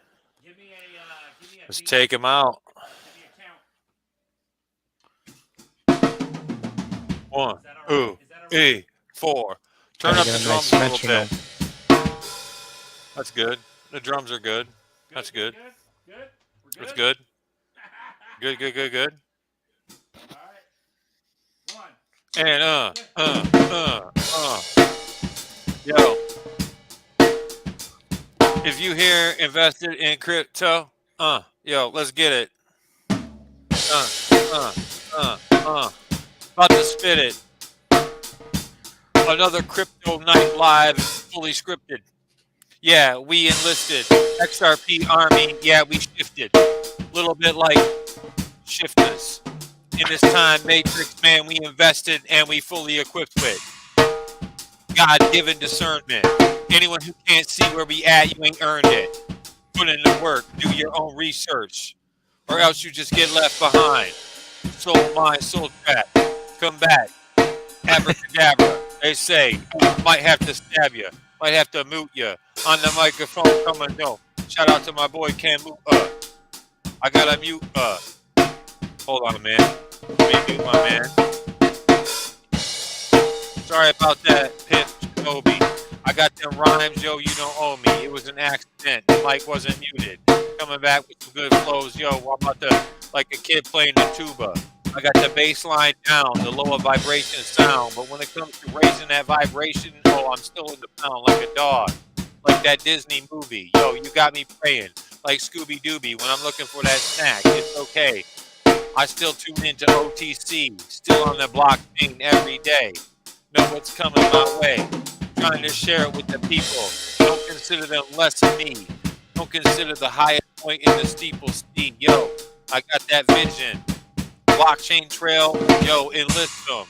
Let's take them out. 1, 2, 3, 4. Turn Gotta up get the a drums nice a little metronome. bit. That's good. The drums are good. That's good. That's good. Good. And yo, if you here invested in crypto, yo, let's get it. About to spit it. Another crypto night live, fully scripted. Yeah, we enlisted. XRP Army, yeah, we shifted. Little bit like shifters. In this time, Matrix, man, we invested and we fully equipped with God-given discernment. Anyone who can't see where we at, you ain't earned it. Put in the work, do your own research, or else you just get left behind. Soul, mind, soul trap. Come back. Abracadabra. They say, might have to stab you, might have to mute you. On the microphone, come and know. Shout out to my boy Cam. I gotta mute. Hold on, man. Let me mute my man. Sorry about that, Pip Kobe. I got them rhymes, yo. You don't owe me. It was an accident. The mic wasn't muted. Coming back with some good flows, yo. I'm about to like a kid playing the tuba. I got the bass line down, the lower vibration sound. But when it comes to raising that vibration, oh, I'm still in the pound like a dog. Like that Disney movie. Yo, you got me praying. Like Scooby-Dooby when I'm looking for that snack. It's okay. I still tune into OTC. Still on the blockchain every day. Know what's coming my way. Trying to share it with the people. Don't consider them less than me. Don't consider the highest point in the steeple steep. Yo, I got that vision. Blockchain trail, yo, enlist them.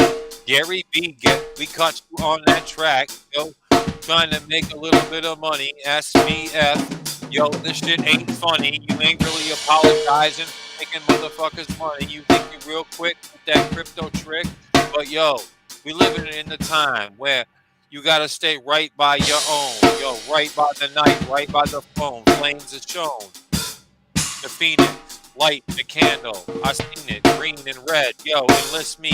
Gary B, we caught you on that track, yo. Trying to make a little bit of money, SBF. Yo, this shit ain't funny. You ain't really apologizing, making motherfuckers money. You think you real quick with that crypto trick, but yo, we living in the time where you gotta stay right by your own. Yo, right by the night, right by the phone. Flames are shown. The Phoenix. Light the candle. I seen it, green and red. Yo, enlist me.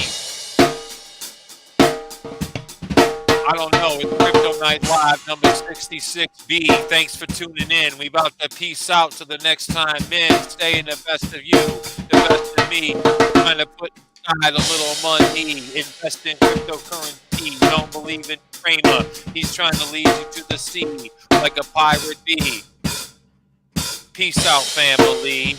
I don't know. It's Crypto Night Live number 66B. Thanks for tuning in. We about to peace out till the next time, man. Stay in the best of you, the best of me. Trying to put aside a little money. Invest in cryptocurrency. Don't believe in Kramer. He's trying to lead you to the sea like a pirate bee. Peace out, family.